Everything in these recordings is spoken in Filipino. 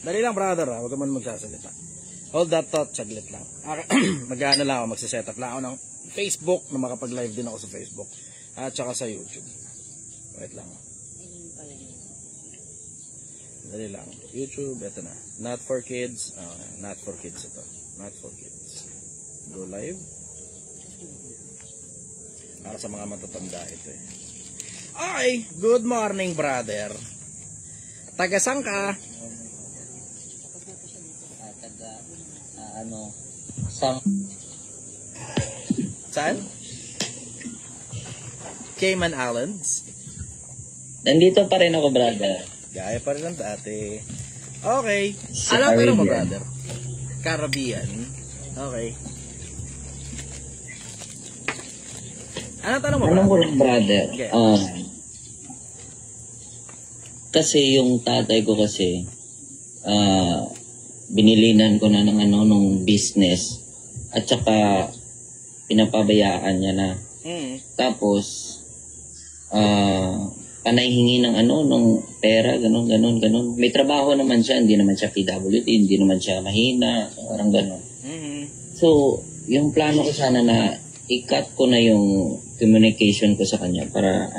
Dali lang, brother, ha? Huwag ka man magsasalita. Hold that thought, saglit lang. Mag-ano lang ako, magsiset up lang ako ng Facebook, na makapag-live din ako sa Facebook. At saka sa YouTube. Wait lang. Dali lang. YouTube, eto na. Not for kids. Not for kids ito. Not for kids. Go live. Para sa mga matatanda ito eh. Okay, good morning, brother. Taga-sang ka? Saan? Cayman Islands? Nandito pa rin ako, brother. Gaya pa rin lang dati. Okay. Sa Alam pero mo, Caribbean. brother? Caribbean. Okay. Ano tanong mo, Anong ko brother? lang, brother? Okay. Kasi yung tatay ko kasi, binilinan ko na ng nung business at saka pinapabayaan niya na. Tapos, panayhingi ng nung pera, ganun. May trabaho naman siya, hindi naman siya PWD, hindi naman siya mahina, parang ganun. So, yung plano ko sana na i-cut ko na yung communication ko sa kanya para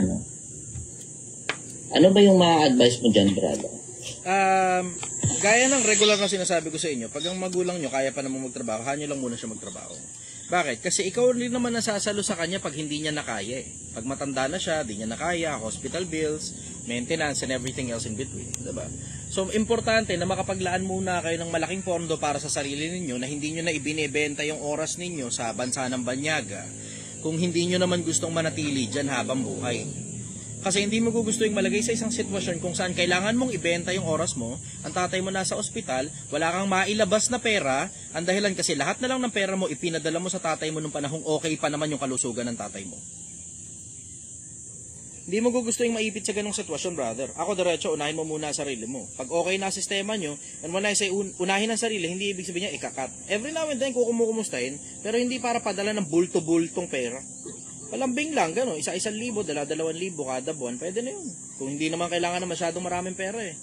ano ba yung ma-advise mo dyan, brother? Gaya ng regular na sinasabi ko sa inyo, pag ang magulang nyo kaya pa naman magtrabaho, hanyo lang muna siya magtrabaho. Bakit? Kasi ikaw rin naman nasasalo sa kanya pag hindi niya nakaya eh. Pag matanda na siya, di niya nakaya, hospital bills, maintenance, and everything else in between. Diba? So, importante na makapaglaan muna kayo ng malaking pondo para sa sarili ninyo na hindi nyo na ibinebenta yung oras ninyo sa bansa ng banyaga kung hindi nyo naman gustong manatili dyan habang buhay. Kasi hindi mo gusto yung malagay sa isang sitwasyon kung saan kailangan mong ibenta yung oras mo, ang tatay mo nasa ospital, wala kang mailabas na pera, ang dahilan kasi lahat na lang ng pera mo ipinadala mo sa tatay mo nung panahong okay pa naman yung kalusugan ng tatay mo. Hindi mo gusto yung maipit sa ganong sitwasyon, brother. Ako diretso, unahin mo muna ang sarili mo. Pag okay na sistema nyo, and when I say unahin ang sarili, hindi ibig sabihin niya ikakat. Every now and then, kukumustahin, pero hindi para padala ng bulto-bultong pera. Palambing lang, gano'n. 1,000, 2,000 kada buwan, pwede na yun. Kung hindi naman kailangan na masyadong maraming pera eh.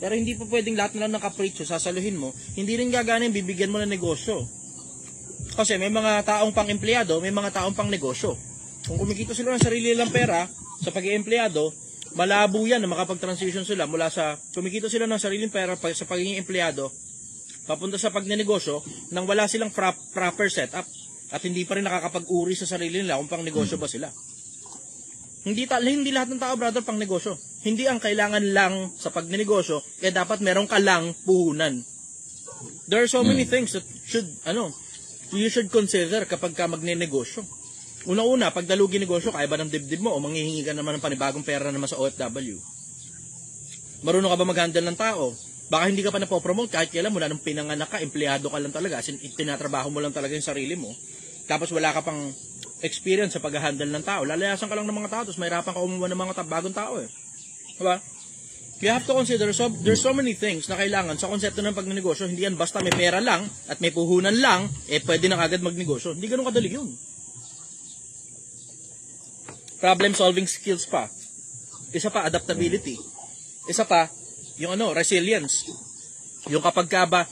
Pero hindi pa pwedeng lahat na lang ng kapritsyo, sasaluhin mo, hindi rin gagana yung bibigyan mo ng negosyo. Kasi may mga taong pang empleyado, may mga taong pang negosyo. Kung kumikita sila ng sarili nilang pera sa pag-i-empleyado, malabo yan na makapag-transition sila mula sa kumikita sila ng sariling pera sa pagiging empleyado, papunta sa pagnenegosyo nang wala silang proper setup. At hindi pa rin nakakapag-uri sa sarili nila kung pang negosyo ba sila. Hindi lahat ng tao, brother, pang negosyo. Hindi ang kailangan lang sa pagnenegosyo, kaya dapat meron ka lang puhunan. There are so many things that you should consider kapag ka magnenegosyo. Una-una, pag dalugi negosyo, kaya ba ng dibdib mo o manghihingi ka naman ng panibagong pera naman sa OFW? Marunong ka ba mag-handle ng tao? Baka hindi ka pa napopromote kahit kailan mula nung pinanganak ka, empleyado ka lang talaga, as in, tinatrabaho mo lang talaga yung sarili mo. Tapos wala ka pang experience sa pag-handle ng tao. Lalayasan ka lang ng mga tao, tapos mahirapan ka umuha ng mga bagong tao eh. Diba? You have to consider, there's so many things na kailangan sa konsepto ng pagnegosyo. Hindi yan basta may pera lang at may puhunan lang, pwede na agad magnegosyo. Hindi ganun kadali yun. Problem solving skills pa. Isa pa, adaptability. Isa pa, yung resilience. Yung kapag ka ba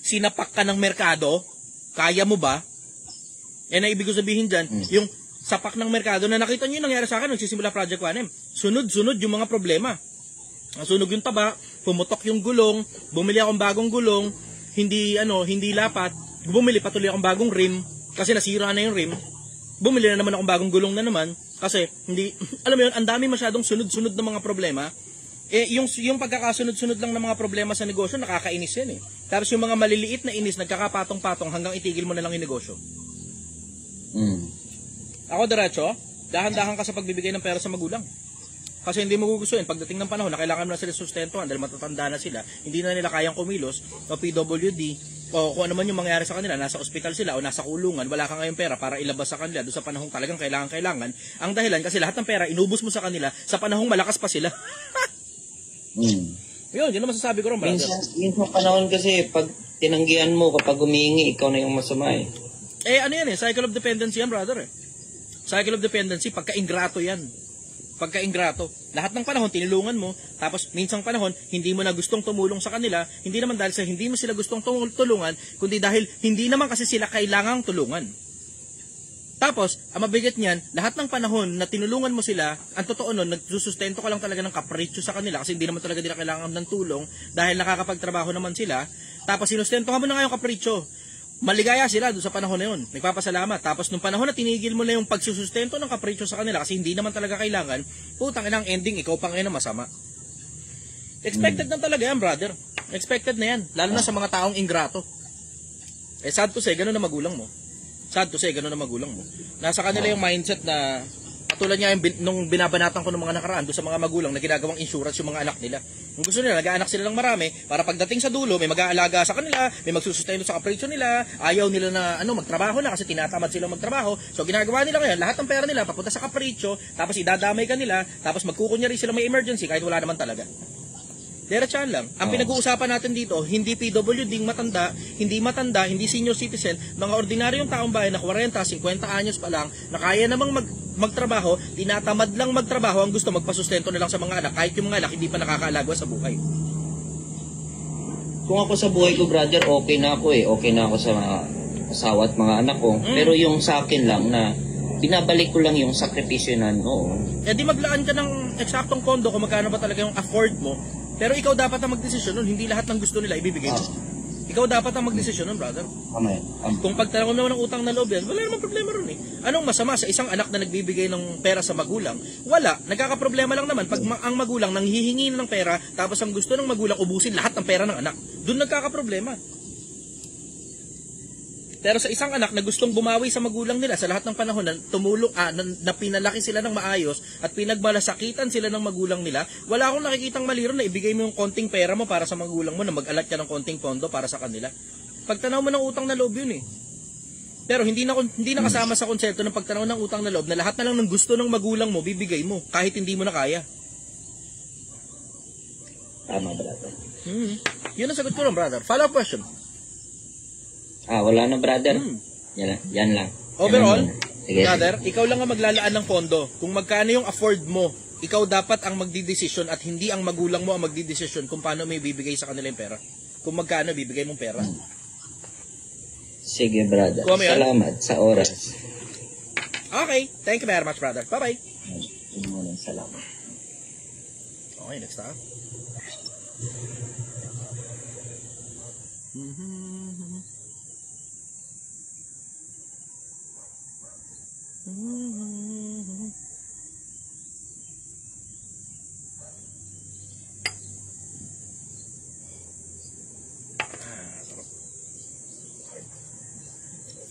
sinapak ka ng merkado, kaya mo ba? Yan ang ibig ko sabihin dyan, yung sapak ng merkado na nakita nyo yung nangyari sa akin, nagsisimula Project 1M. Sunod-sunod yung mga problema. Nasunog yung taba, pumutok yung gulong, bumili akong bagong gulong, hindi lapat, bumili patuloy akong bagong rim, kasi nasira na yung rim, bumili na naman akong bagong gulong na naman, kasi alam mo yun, ang dami masyadong sunod-sunod ng mga problema. Yung pagkakasunod-sunod lang ng mga problema sa negosyo, nakakainis yan eh. Tapos yung mga maliliit na inis, nagkakapatong-patong hanggang itigil mo na lang yung negosyo. Ako diretso, dahan-dahan ka sa pagbibigay ng pera sa magulang. Kasi hindi mo gugustuhin, pagdating ng panahon na kailangan mo na sila sustentuhan dahil matatanda na sila, hindi na nila kayang kumilos, o PWD, o kung ano man yung mangyari sa kanila, nasa ospital sila o nasa kulungan, wala ka ngayong pera para ilabas sa kanila doon sa panahong talagang kailangan. Ang dahilan kasi lahat ng pera inubos mo sa kanila sa panahong malakas pa sila. Yun ang masasabi ko rin, brother. Minsan panahon kasi, pag tinanggihan mo, kapag humingi, ikaw na yung masama eh. Cycle of dependency yan, brother eh. Cycle of dependency, pagka-ingrato yan. pagka-ingrato. Lahat ng panahon, tinulungan mo, tapos minsang panahon, hindi mo na gustong tumulong sa kanila, hindi naman dahil sa hindi mo sila gustong tulungan, kundi dahil hindi naman kasi sila kailangang tulungan. Tapos, ang mabigat niyan, lahat ng panahon na tinulungan mo sila, ang totoo nun, nagsusustento ka lang talaga ng kapritsyo sa kanila kasi hindi naman talaga nila kailangan ng tulong dahil nakakapagtrabaho naman sila. Tapos, sinustentohan mo na nga yung kapritsyo. Maligaya sila doon sa panahon na yun. Nagpapasalamat. Tapos, nung panahon na tinigil mo na yung pagsusustento ng kapritsyo sa kanila kasi hindi naman talaga kailangan, putang inang ending, ikaw pa ngayon na masama. Expected na talaga yan, brother. Expected na yan. Lalo na sa mga taong ingrato. Sad to say, ganun na magulang mo. Sad to say, gano'n na magulang mo. Nasa kanila yung mindset na, katulad niya nung binabanatan ko ng mga nakaraan doon sa mga magulang na ginagawang insurance yung mga anak nila. Kung gusto nila, nag-aanak sila ng marami para pagdating sa dulo, may mag-aalaga sa kanila, may magsusustento sa kapritsyo nila, ayaw nila na magtrabaho na kasi tinatamad sila magtrabaho. So ginagawa nila ngayon, lahat ng pera nila papunta sa kapritsyo, tapos idadamay ka nila, tapos magkukunyari sila may emergency kahit wala naman talaga. Diretsahan lang. Ang pinag-uusapan natin dito, hindi PWD matanda, hindi senior citizen, mga ordinaryong taong bayan na 40, 50 anyos pa lang, na kaya namang magtrabaho, tinatamad lang magtrabaho, ang gusto magpasustento na lang sa mga anak, kahit yung mga anak hindi pa nakakaalagwa sa buhay. Kung ako sa buhay ko, brother, okay na ako eh. Okay na ako sa mga asawa at mga anak ko. Pero yung sa akin lang na binabalik ko lang yung sakripisyo na Eh di maglaan ka ng eksaktong pondo kung magkano ba talaga yung afford mo. Pero ikaw dapat ang magdesisyon nun, hindi lahat ng gusto nila ibibigay mo. Ikaw dapat ang magdesisyon nun, brother. Kung pagtanong mo ng utang na loob yan, wala namang problema ron eh. Anong masama sa isang anak na nagbibigay ng pera sa magulang? Wala. Nagkakaproblema lang naman pag ang magulang nanghihingi ng pera, tapos ang gusto ng magulang ubusin lahat ng pera ng anak. Doon nagkakaproblema. Pero sa isang anak na gustong bumawi sa magulang nila sa lahat ng panahon na tumulong, na pinalaki sila ng maayos at pinagmalasakitan sila ng magulang nila, wala akong nakikitang mali ron na ibigay mo yung konting pera mo para sa magulang mo na mag-alat ka ng konting pondo para sa kanila. Pagtanaw mo ng utang na loob yun eh. Pero hindi na kasama sa konsepto ng pagtanaw ng utang na loob na lahat na lang ng gusto ng magulang mo bibigay mo kahit hindi mo na kaya. Tama, brother. Yun ang sagot ko lang, brother. Follow-up question. Wala na, brother. Yan lang. Overall, Sige. brother, ikaw lang ang maglalaan ng pondo. Kung magkano yung afford mo, ikaw dapat ang magdidesisyon at hindi ang magulang mo ang magdidesisyon kung paano may bibigay sa kanila yung pera. Kung magkano bibigay mong pera. Sige, brother. Salamat sa oras. Okay. Thank you very much, brother. Bye-bye. Salamat. Okay, next time.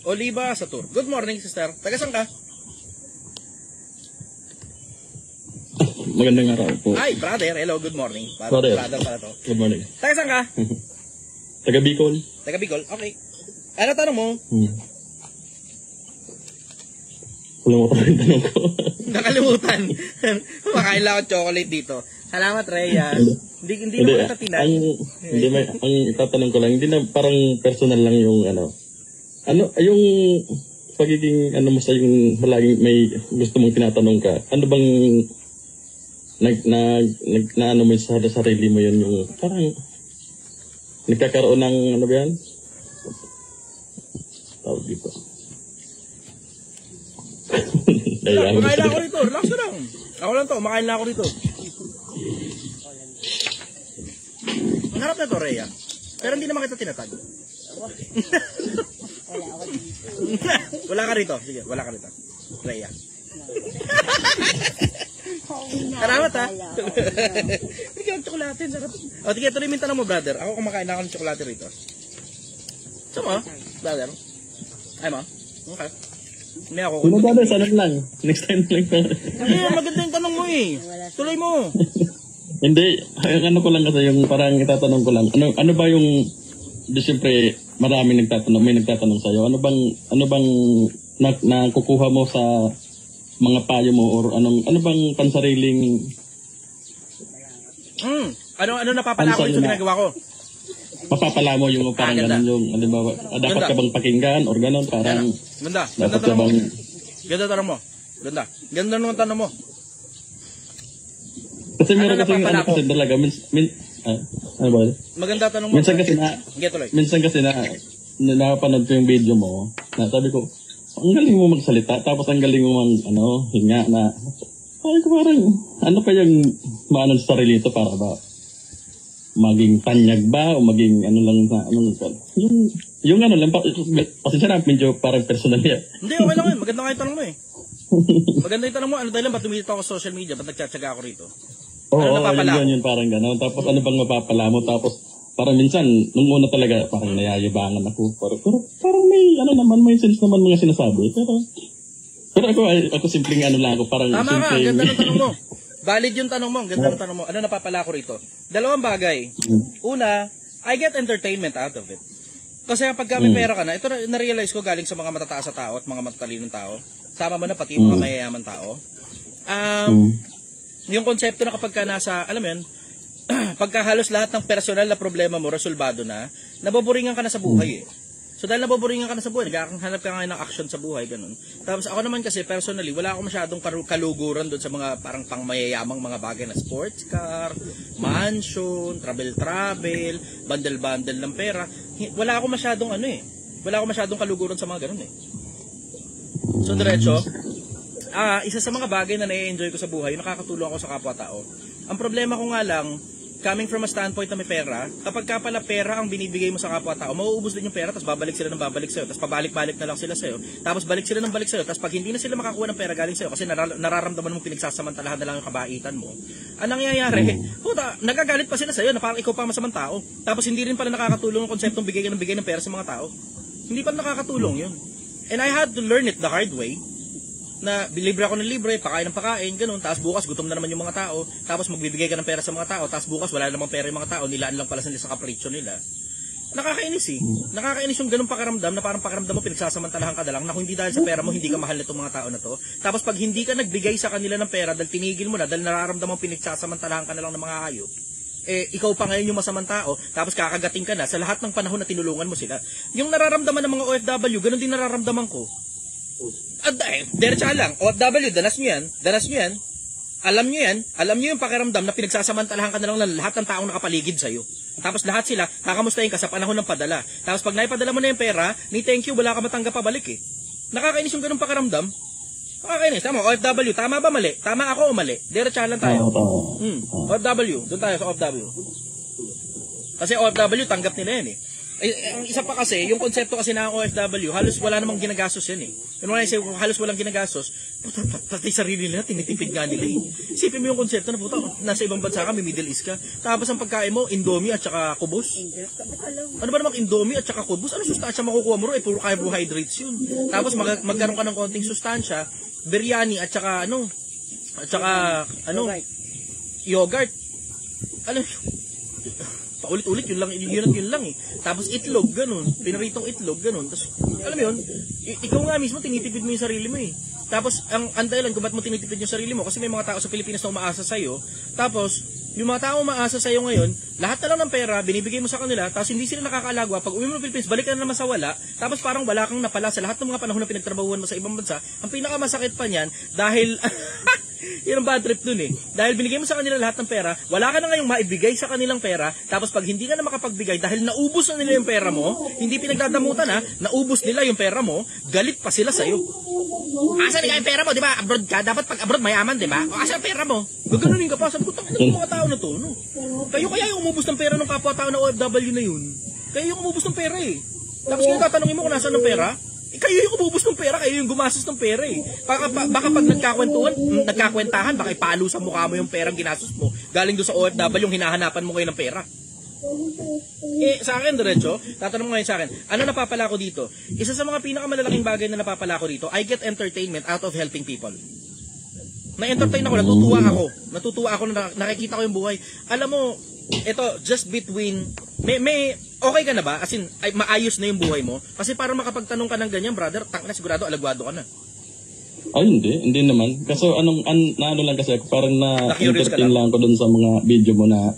Oliva Satur. Good morning, sister. Taga saan ka? Magandang araw po. Hi, brother. Hello, good morning. Brother pala to. Good morning. Taga saan ka? Taga Bicol. Taga Bicol? Okay. Ano tanong mo? Kalimutan ko yung tanong ko. Nakalimutan. Makain lang ako chocolate dito. Salamat, Rhea. Hindi naman kita tinan. Ang itatanong ko lang, hindi na parang personal lang yung yung pagiging mo sa yung malaging may gusto mong tinatanong ka. Ano bang mo sa sarili mo yun yung parang nagkakaroon ng ano ba yan? Tawag dito. Makain lang ako rito. Relax ka lang. Ako lang to. Makain lang ako rito. Ang harap na to, Rhea. Pero hindi naman kita tinatag. Wala ka rito. Sige, wala ka rito. Rhea. Salamat ha. Hindi ka ng tsokolate. O, tige, tuloy yung tanong mo, brother. Ako kumakain na ako ng tsokolate rito. Saan mo, brother? Ay mo? Okay. Hindi ako. Ano ba na? Sana lang. Next time lang. Hindi, maganda yung tanong mo eh. Tuloy mo. Hindi. Ano ko lang kasi yung parang itatanong ko lang. Ano ba yung siyempre marami may nagtatanong sa'yo. Ano bang nakukuha mo sa mga payo mo or ano bang pansariling ano napapala ko yung ginagawa ko? Papapala mo yung parang ganun yung halimbawa dapat ka bang pakinggan or ganun parang ganda dapat ka bang ganda tanong mo. Ganda ng tanong mo. Kasi meron Ano kasi napapala ano kasi talaga, ano ba? Maganda tanong mo. Minsan kasi napanood ko yung video mo, na sabi ko, ang galing mo magsalita, tapos ang galing mo hinga na, sabi ko parang, ano pa yung maano sa sarili ito para ba? Maging tanyag ba o maging ano lang na yung ano lang pasensya na medyo parang personal yan. Hindi, okay lang yun. Maganda nga yung tanong mo eh. Maganda yung tanong mo. Ano dahil lang ba't tumilito ako sa social media? Ba't nagtsatsaga ako rito? Oo, yun parang gano'n. Tapos ano bang mapapala mo? Tapos parang minsan, nung una talaga parang nayayabangan ako. Pero parang may may sense naman mga sinasabi. Pero ako simpleng lang ako. Parang tama ka, ganda ng tanong mo. Valid yung tanong mo, ganda ng tanong mo. Ano napapala ko rito? Dalawang bagay. Una, I get entertainment out of it. Kasi pag may pera ka na, ito na-realize ko galing sa mga matataas na tao at mga matalinong tao. Sama mo na pati yung mga mayayaman tao. Yung konsepto na kapag ka nasa, alam mo yun, pagka halos lahat ng personal na problema mo, resolbado na, naboboringan ka na sa buhay eh. So dahil naboboringan ka na sa buhay, naghahanap ka ngayon ng action sa buhay, ganun. Tapos ako naman kasi personally, wala akong masyadong kaluguran doon sa mga parang pangmayayamang mga bagay na sports car, mansion, travel, bundle ng pera. Wala akong masyadong wala akong masyadong kaluguran sa mga ganun eh. So diretso, isa sa mga bagay na na-enjoy ko sa buhay, nakakatulong ako sa kapwa-tao. Ang problema ko nga lang, coming from a standpoint na may pera, kapag ka pala pera ang binibigay mo sa kapwa-tao, mauubos din yung pera, tapos babalik sila ng babalik sa'yo, tapos pabalik-balik na lang sila sa'yo, tapos balik sila ng balik sa'yo, tapos pag hindi na sila makakuha ng pera galing sa'yo, kasi nararamdaman mo pinagsasamantalahan na lang yung kabaitan mo, ang nangyayari, puta, nagagalit pa sila sa'yo, na parang ikaw pa masamang tao, tapos hindi rin pala nakakatulong ang konseptong bigay ng pera sa mga tao. Hindi pa nakakatulong yun. And I had to learn it the hard way, na libre ako ng libre, pakain ng pakain, ganun, tapos bukas gutom na naman yung mga tao, tapos magbibigay ka ng pera sa mga tao, tapos bukas wala namang pera yung mga tao, nilaan lang pala sa kapritsyo nila. Nakakainis eh. Nakakainis yung ganung pakiramdam na parang pakiramdam mo pinagsasamantalahan ka na lang na kung hindi dahil sa pera mo, hindi ka mahal nitong mga tao na to. Tapos pag hindi ka nagbigay sa kanila ng pera dahil tinigil mo na, dahil nararamdaman mo pinagsasamantalahan ka na lang ng mga hayop, ikaw pa ngayon yung masamang tao, tapos kakagating ka na sa lahat ng panahon na tinulungan mo sila. Yung nararamdaman ng mga OFW, ganun din nararamdaman ko. Diretsa lang, OFW, danas nyo yan, alam nyo yung pakiramdam na pinagsasamantalahan ka na lang ng lahat ng taong nakapaligid sa'yo. Tapos lahat sila, kakamustahin ka sa panahon ng padala. Tapos pag naipadala mo na yung pera, ni thank you, wala ka matanggap pabalik eh. Nakakainis yung ganung pakiramdam. Nakakainis, tama, OFW, tama ba mali? Tama ako o mali? Diretsa lang tayo. OFW, doon tayo sa OFW. Kasi OFW, tanggap nila yan eh. Ang isa pa kasi, yung konsepto kasi ng OFW, halos wala namang ginagastos yan eh. When I say halos walang ginagastos, pati sarili nila, tinitipid nga nila eh. Isipin mo yung konsepto na puta, nasa ibang bansa ka, may Middle East ka, tapos ang pagkain mo, Indomie at saka kubos. Ano ba namang Indomie at saka kubos? Ano sustansya makukuha mo ro? Puro carbohydrates yun. Tapos magkaroon ka ng konting sustansya, biryani at saka yogurt. Paulit-ulit, yun lang eh. Tapos itlog, ganun. Pinaritong itlog, ganun. Tapos, alam mo yun, ikaw nga mismo, tinitipid mo yung sarili mo eh. Tapos, ang dahilan kung ba't mo tinitipid yung sarili mo, kasi may mga tao sa Pilipinas na umaasa sa'yo. Tapos, yung mga tao umaasa sa'yo ngayon, lahat na lang ng pera, binibigay mo sa kanila, tapos hindi sila nakakaalagwa. Pag uwi mo ng Pilipinas, balik ka na naman sa wala. Tapos parang wala kang napala sa lahat ng mga panahon na pinagtrabahuan mo sa ibang bansa. Ang pinakamasakit pa niyan, dahil... Yan ang bad trip dun eh. Dahil binigay mo sa kanila lahat ng pera, wala ka na ngayong maibigay sa kanilang pera, tapos pag hindi ka na makapagbigay dahil naubos na nila yung pera mo, hindi pinagdadamutan ha, naubos nila yung pera mo, galit pa sila sa'yo. Asan nga yung pera mo, di ba? Abroad ka, dapat pag abroad mayaman, di ba? O asan ang pera mo? Gaganunin ka pa, sabi ko, tangin ng mga tao na to, no? Kayo kaya yung umubos ng pera ng kapwa-tao na OFW na yun. Kayo yung umubos ng pera eh. Tapos kung tatanungin mo kung nasaan ng pera, kayo yung umubos ng pera, kayo yung gumastos ng pera eh. Baka pag nagkakwentahan, baka ipalo sa mukha mo yung perang ginastos mo. Galing doon sa OFW, yung hinahanapan mo ngayon ng pera. Sa akin, diretso, tatanong mo ngayon sa akin, ano napapala ko dito? Isa sa mga pinakamalalaking bagay na napapala ko dito, I get entertainment out of helping people. Na-entertain ako, natutuwa ako na nakikita ko yung buhay. Alam mo, ito, just between, may okay ka na ba? As in, maayos na yung buhay mo? Kasi para makapagtanong ka ng ganyan, brother, sigurado alagwado ka na. Ay, hindi naman. Kasi ano lang kasi ako, parang na-entertain lang ako dun sa mga video mo na,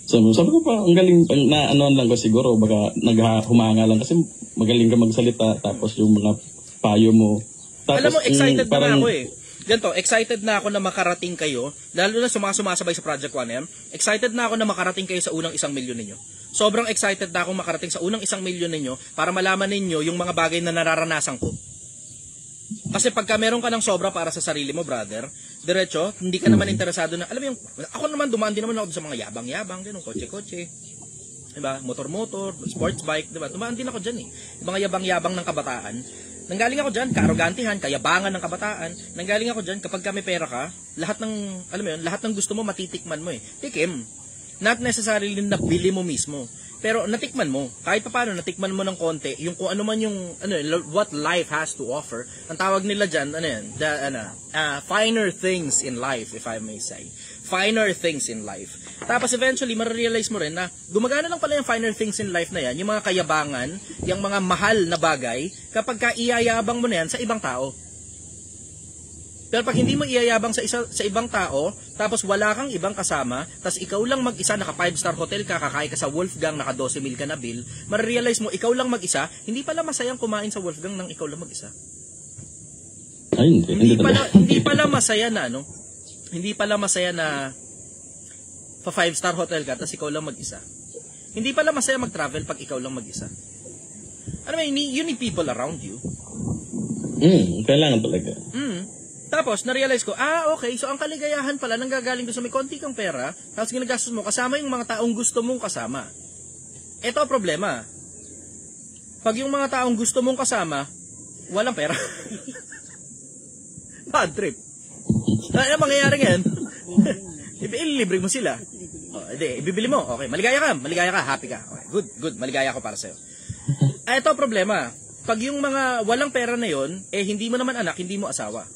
so, sabi ko pa, ang galing, ano lang ko siguro, baka naghumanga lang kasi magaling ka magsalita, tapos yung mga payo mo. Tapos, alam mo, excited na ako eh. ganito, excited na ako na makarating kayo, lalo na sumasabay sa Project 1M, excited na ako na makarating kayo sa unang 1 milyon ninyo. Sobrang excited na ako makarating sa unang 1 milyon ninyo para malaman ninyo yung mga bagay na nararanasan ko. Kasi pagka meron ka ng sobra para sa sarili mo, brother, diretso, hindi ka naman interesado na, alam mo yung, ako naman dumaan din naman ako sa mga yabang-yabang, ganun, kotse-kotse, diba, motor-motor, sports bike, diba, dumaan din ako dyan eh. Yung mga yabang-yabang ng kabataan, nanggaling ako dyan, kaarogantihan, kayabangan ng kabataan, nanggaling ako dyan, kapag may pera ka, lahat ng, alam mo yun, lahat ng gusto mo, matitikman mo eh. Tikim. Not necessarily na bili mo mismo. Pero natikman mo, kahit pa paano, natikman mo ng konti, yung kung ano man yung, what life has to offer, ang tawag nila dyan, finer things in life, if I may say. Finer things in life. Tapos eventually, marirealize mo rin na gumagana lang pala yung finer things in life na yan, yung mga kayabangan, yung mga mahal na bagay, kapag ka iyayabang mo na yan sa ibang tao. Pero pag hindi mo iyayabang sa ibang tao, tapos wala kang ibang kasama, tapos ikaw lang mag-isa, naka 5-star hotel ka, kakain ka sa Wolfgang, naka 12,000 ka na bill, marirealize mo, ikaw lang mag-isa, hindi pala masayang kumain sa Wolfgang nang ikaw lang mag-isa. Ay, hindi pala masaya na, no? Hindi pala masaya na pa 5-star hotel ka, tapos ikaw lang mag-isa. Hindi pala masaya mag-travel pag ikaw lang mag-isa. Ano ba, you need people around you. Kailangan talaga. Tapos, na-realize ko, okay, so ang kaligayahan pala nanggagaling doon sa may konti kang pera, tapos ginagastos mo, kasama yung mga taong gusto mong kasama. Ito ang problema. Pag yung mga taong gusto mong kasama, walang pera. Bad trip. Ano mangyayari ngayon? Ililibre mo sila. Ibibili mo. Okay, maligaya ka, happy ka. Okay, good, maligaya ako para sa'yo. Ito ang problema. Pag yung mga walang pera na yon, hindi mo naman anak, hindi mo asawa.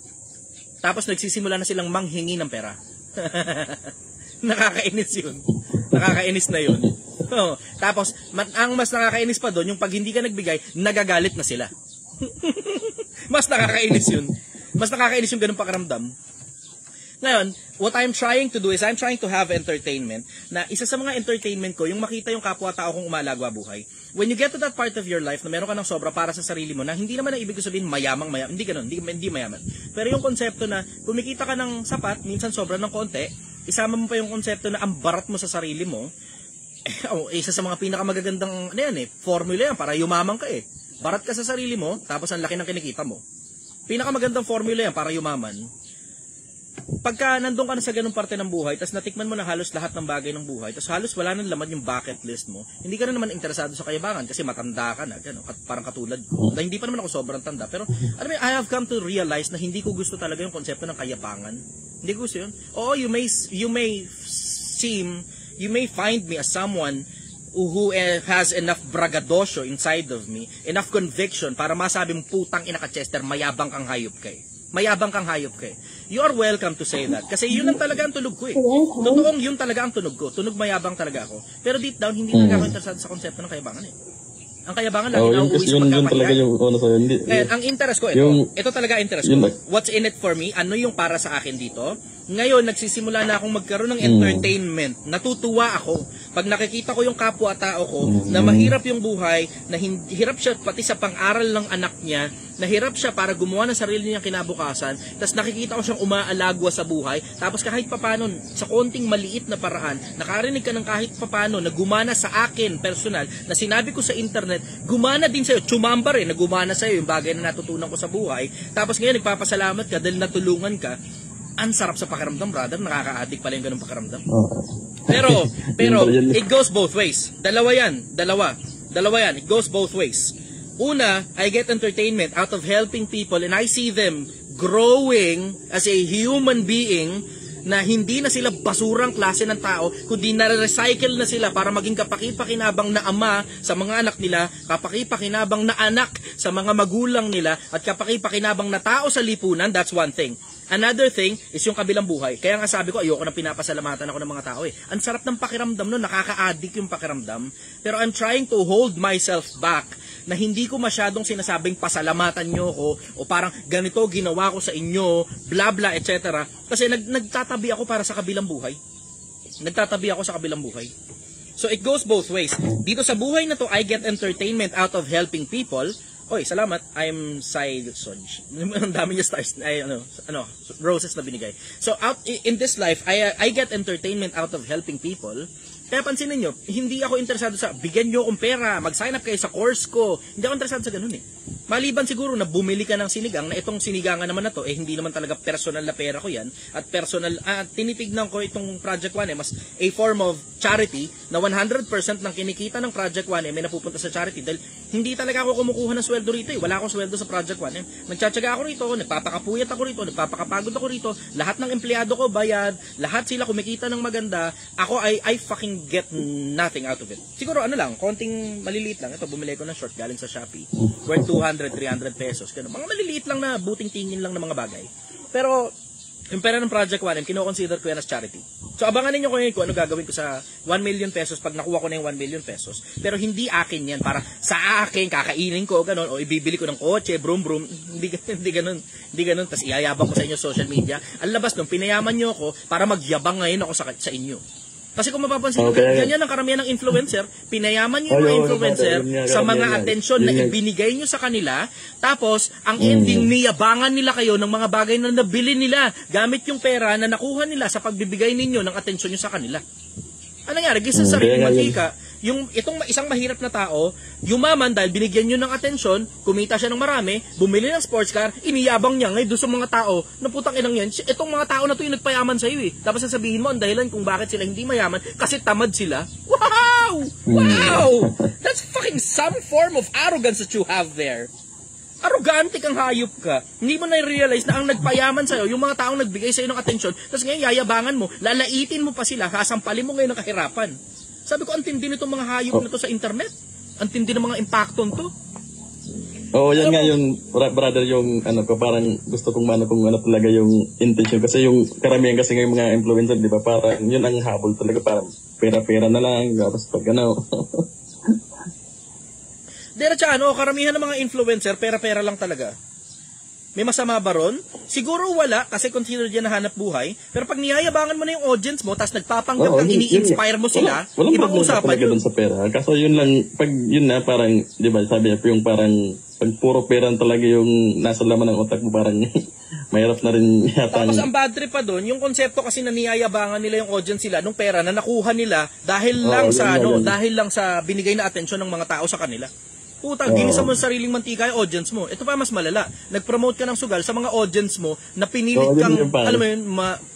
Tapos nagsisimula na silang manghingi ng pera. Nakakainis yun. Nakakainis na yun. Tapos, ang mas nakakainis pa doon, yung pag hindi ka nagbigay, nagagalit na sila. Mas nakakainis yun. Mas nakakainis yung ganung pakiramdam. Ngayon, what I'm trying to do is I'm trying to have entertainment na isa sa mga entertainment ko, yung makita yung kapwa-tao kong umalagwa buhay. When you get to that part of your life na meron ka ng sobra para sa sarili mo na hindi naman na ibig sabihin mayamang, hindi ganun, hindi mayaman. Pero yung konsepto na kumikita ka ng sapat, minsan sobra ng konti, isama mo pa yung konsepto na ang barat mo sa sarili mo, isa sa mga pinakamagagandang formula yan para yumaman ka eh. Barat ka sa sarili mo, tapos ang laki ng kinikita mo. Pinakamagandang formula yan para yumaman. Pagka nandun ka na sa ganung parte ng buhay, tapos natikman mo na halos lahat ng bagay ng buhay, tapos halos wala nang laman yung bucket list mo, hindi ka na naman interesado sa kayabangan kasi matanda ka na, parang katulad ko. Hindi pa naman ako sobrang tanda, pero alam mo, I have come to realize na hindi ko gusto talaga yung konsepto ng kayabangan. Hindi ko gusto yun. Oo, you may find me as someone who has enough braggadocio inside of me, enough conviction para masabi mong putang ina ka Chester, mayabang kang hayop kay. Mayabang kang hayop kay. You are welcome to say that. Kasi yun ang talaga ang tunog ko eh. Totoong yun talaga ang tunog ko. Tunog mayabang talaga ako. Pero deep down, hindi talaga ako interesado sa konsepto ng kayabangan eh. Ang kayabangan lagi na uuwi sa pagkamahiya. Ngayon, ang interest ko, ito talaga interest ko. What's in it for me? Ano yung para sa akin dito? Ngayon, nagsisimula na akong magkaroon ng entertainment. Natutuwa ako. Pag nakikita ko yung kapwa-tao ko, na mahirap yung buhay, na hirap siya pati sa pang-aral ng anak niya, nahirap siya para gumawa ng sarili niyang kinabukasan, tapos nakikita ko siyang umaalagwa sa buhay, tapos kahit papano, sa konting maliit na paraan, nakarinig ka ng kahit papano na gumana sa akin, personal, na sinabi ko sa internet, gumana din sa'yo, tsumamba rin, na gumana sa'yo yung bagay na natutunan ko sa buhay, tapos ngayon nagpapasalamat ka dahil natulungan ka. Ang sarap sa pakiramdam, brother. Nakaka-addict pala yung ganung pakiramdam. Pero, it goes both ways. Dalawa yan. It goes both ways. Una, I get entertainment out of helping people and I see them growing as a human being na hindi na sila basurang klase ng tao, kundi na-recycle na sila para maging kapaki-pakinabang na ama sa mga anak nila, kapaki-pakinabang na anak sa mga magulang nila, at kapaki-pakinabang na tao sa lipunan. That's one thing. Another thing is yung kabilang buhay. Kaya nga sabi ko, ayoko nang pinapasalamatan ako ng mga tao eh. Ang sarap ng pakiramdam no, nakaka-addict yung pakiramdam. Pero I'm trying to hold myself back na hindi ko masyadong sinasabing pasalamatan nyo ko o parang ganito ginawa ko sa inyo, bla bla, etc. Kasi nagtatabi ako para sa kabilang buhay. Nagtatabi ako sa kabilang buhay. So it goes both ways. Dito sa buhay na to, I get entertainment out of helping people. oy, salamat, I'm Sai Sonj. Ang dami niya stars, roses na binigay. So, in this life, I get entertainment out of helping people. Kaya pansinin nyo, hindi ako interesado sa bigyan nyo akong pera, mag-sign up kayo sa course ko. Hindi ako interesado sa ganun eh. Maliban siguro na bumili ka ng sinigang, na itong sinigangan naman na to, hindi naman talaga personal na pera ko yan. At personal, tinitignan ko itong Project One mas a form of charity na 100% ng kinikita ng Project One may napupunta sa charity. Dahil hindi talaga ako kumukuha ng sweldo rito eh. Wala akong sweldo sa Project One Nagtsatsaga ako rito, nagpapakapuyat ako rito, nagpapakapagod ako rito. Lahat ng empleyado ko bayad, lahat sila kumikita ng maganda. Ako I fucking get nothing out of it. Siguro konting maliliit lang. Ito, bumili ko ng short galing sa Shopee. Worth 200, 300 pesos. Ganun. Mga maliliit lang na buting tingin lang na mga bagay. Pero, yung pera ng Project 1M, kino-consider ko yan as charity. So, abangan ninyo ko ngayon kung ano gagawin ko sa 1 million pesos pag nakuha ko na yung 1 million pesos. Pero hindi akin yan. Para sa akin, kakainin ko, ganun, o ibibili ko ng kotse, brum. Hindi ganun. Tapos iyayabang ko sa inyo social media. Ang labas nung pinayaman nyo ako para magyabang ngayon ako sa inyo. Kasi kung mapapansin, ganyan ang karamihan ng influencer, pinayaman nyo yung mga influencer sa mga atensyon na ibinigay nyo sa kanila, tapos ang ending niyabangan nila kayo ng mga bagay na nabili nila gamit yung pera na nakuha nila sa pagbibigay ninyo ng atensyon nyo sa kanila. Ano nangyari? Gisa sa sariling mantika, itong isang mahirap na tao, yumaman dahil binigyan nyo ng atensyon, kumita siya ng marami, bumili ng sports car, iniyabang niya ngayon doon sa mga tao na putang inang yan. Itong mga tao na to yung nagpayaman sa iyo eh. Tapos sasabihin mo ang dahilan kung bakit sila hindi mayaman kasi tamad sila. Wow! That's fucking some form of arrogance that you have there. Arrogante kang hayop ka. Hindi mo na-realize na ang nagpayaman sa'yo, yung mga taong nagbigay sa'yo ng atensyon, tapos ngayon yayabangan mo, lalaitin mo pa sila, kasampalin mo ngayon ng kahirapan. Sabi ko, ang tindi nitong mga hayop na to sa internet. Ang tindi ng mga impacton to. Yan nga yung, brother, yung parang gusto kong kung ano talaga yung intention. Kasi yung karamihan kasi ng mga influencer, di ba, parang yun ang habol talaga, parang pera-pera na lang, tapos pag Diretso karamihan ng mga influencer, pera-pera lang talaga. May masama ba ron? Siguro wala, kasi consider yan na hanap buhay. Pero pag niyayabangan mo na yung audience mo, tapos nagpapanggap kang ini-inspire mo sila, ibang usapan yun. Sa pera. Kaso yun lang, pag yun na, parang, di ba, sabi niya, yung parang, pag puro pera talaga yung nasa laman ng utak mo, parang mahirap na rin yata. Tapos ang bad trip pa doon, yung konsepto kasi na niyayabangan nila yung audience sila nung pera na nakuha nila dahil lang sa binigay na atensyon ng mga tao sa kanila. Puta, ginisa mo sa sariling mantika yung audience mo. Ito pa mas malala. Nag-promote ka ng sugal sa mga audience mo na pinilit kang,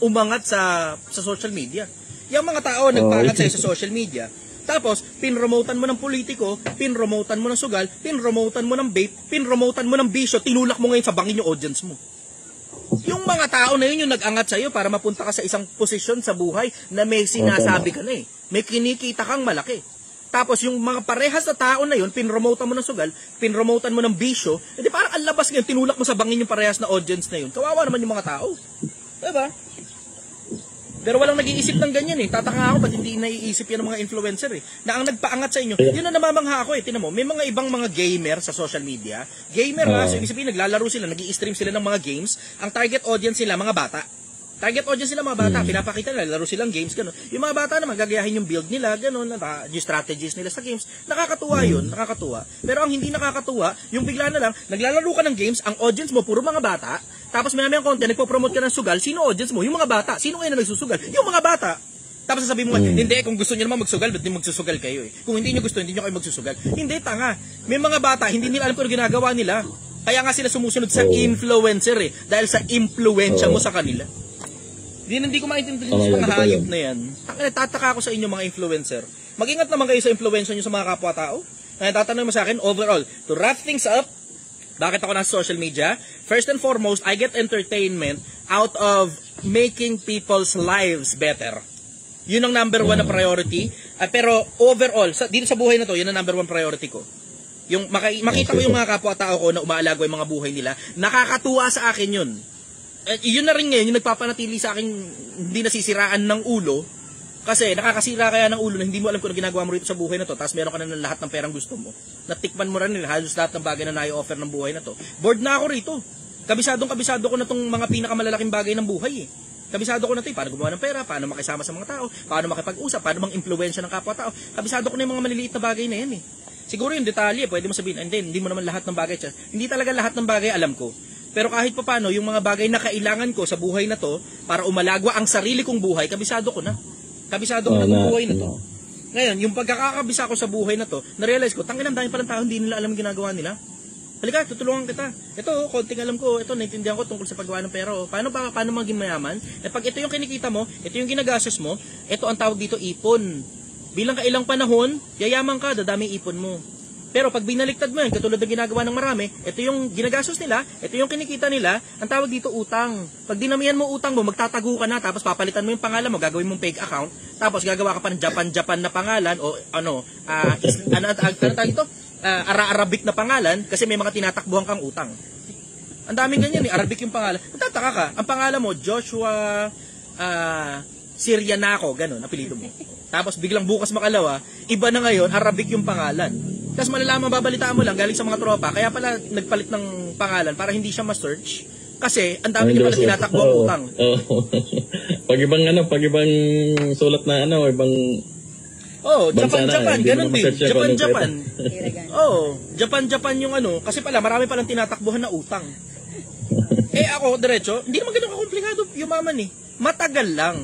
umangat sa social media. Yung mga tao nagpangat sa'yo sa social media. Tapos, pinromotan mo ng politiko, pinromotan mo ng sugal, pinromotan mo ng vape, pinromotan mo ng bisyo, tinulak mo ngayon sa bangin yung audience mo. Yung mga tao na yun yung nag-angat sa'yo para mapunta ka sa isang posisyon sa buhay na may sinasabi ka na eh. May kinikita kang malaki. Tapos yung mga parehas na tao na yun, pinromotan mo ng sugal, pinromotan mo ng bisyo, edi parang ang labas ngayon, tinulak mo sa bangin yung parehas na audience na yun. Kawawa naman yung mga tao. Diba? Pero walang nag-iisip ng ganyan eh. Tataka ako, ba't hindi naiisip yan ng mga influencer eh. Na ang nagpaangat sa inyo, yun na namamangha ako eh. Tinan mo, may mga ibang mga gamer sa social media. Gamer so ibig sabihin, naglalaro sila, nag-i-stream sila ng mga games. Ang target audience nila, mga bata. Target audience nila mga bata, pinapakita nila, laro silang games, gano'n. Yung mga bata naman, gagayahin yung build nila, gano'n, yung strategies nila sa games. Nakakatuwa yun, nakakatuwa. Pero ang hindi nakakatuwa, yung bigla na lang, naglalaro ka ng games, ang audience mo, puro mga bata, tapos may content, nagpo-promote ka ng sugal, sino audience mo? Yung mga bata. Sino ngayon na nagsusugal? Yung mga bata. Tapos sasabihin mo, hindi, kung gusto niyo naman magsugal, ba't di magsusugal kayo eh? Kung hindi niyo gusto, hindi niyo kayo magsusugal. Hindi, tanga. May mga bata, hindi nila alam kung ano ginagawa nila. Kaya nga sila sumusunod sa influencer eh, dahil sa impluensya mo sa kanila. Hindi ko maintindihan yung mga hayop na yan. Tataka ako sa inyo mga influencer. Mag-ingat naman kayo sa influensya nyo sa mga kapwa-tao. Tatanong mo sa akin, overall, to wrap things up, bakit ako nasa social media? First and foremost, I get entertainment out of making people's lives better. Yun ang number one na priority. Pero overall, dito sa buhay na to, yun ang number one priority ko. Yung makita ko yung mga kapwa-tao ko na umaalaga yung mga buhay nila, nakakatuwa sa akin yun. Yun na rin ngayon, yung nagpapanatili sa akin hindi nasisiraan ng ulo. Kasi nakakasira kaya ng ulo na hindi mo alam kung ano ginagawa mo rito sa buhay na to. Tapos meron ka na ng lahat ng perang gusto mo. Natikman mo rin halos lahat ng bagay na nai-offer ng buhay na to. Bored na ako rito. Kabisado ko na tong mga pinakamalalaking bagay ng buhay eh. Kabisado ko na ito paano gumawa ng pera, paano makisama sa mga tao, paano makipag-usap, paano mang impluwensya ng kapwa-tao. Kabisado ko na yung mga maliliit na bagay na yan eh. Siguro yung detalye, pwede mo sabihin, hindi mo naman lahat ng bagay. Hindi talaga lahat ng bagay alam ko. Pero kahit pa paano, yung mga bagay na kailangan ko sa buhay na to, para umalagwa ang sarili kong buhay, kabisado ko na. Kabisado ko na ng buhay na to. Ngayon, yung pagkakakabisa ko sa buhay na to, na-realize ko, tangin ang dami palang tao, hindi nila alam ang ginagawa nila. Halika, tutulungan kita. Ito, konting alam ko, ito, naintindihan ko tungkol sa paggawa ng pera. Paano maging mayaman? Pag ito yung kinikita mo, ito yung ginagastos mo, ito ang tawag dito, ipon. Bilang kailang panahon, yayaman ka, dadaming ipon mo. Pero pag binaliktad mo yan, katulad ng ginagawa ng marami, ito yung ginagastos nila, ito yung kinikita nila, ang tawag dito, utang. Pag dinamihan mo utang mo, magtatago ka na, tapos papalitan mo yung pangalan mo, gagawin mong fake account, tapos gagawa ka pa ng Japan na pangalan, o tawag ito? Arabic na pangalan kasi may mga tinatakbuhan kang utang. Ang daming ganyan Arabic yung pangalan. Matataka ka, ang pangalan mo Joshua Syrianaco, ganun, apelyido mo. Tapos biglang bukas makalawa, iba na ngayon, Arabic yung pangalan. Tapos malalaman, babalitaan mo lang galing sa mga tropa, kaya pala nagpalit ng pangalan para hindi siya ma-search. Kasi ang dami niya pala tinatakbuhan utang. Pag ibang sulat na ibang Japan, ganun din. Japan. Japan yung kasi pala marami palang tinatakbuhan na utang. Ako, diretso, hindi naman ganun kakomplikado yumaman Matagal lang,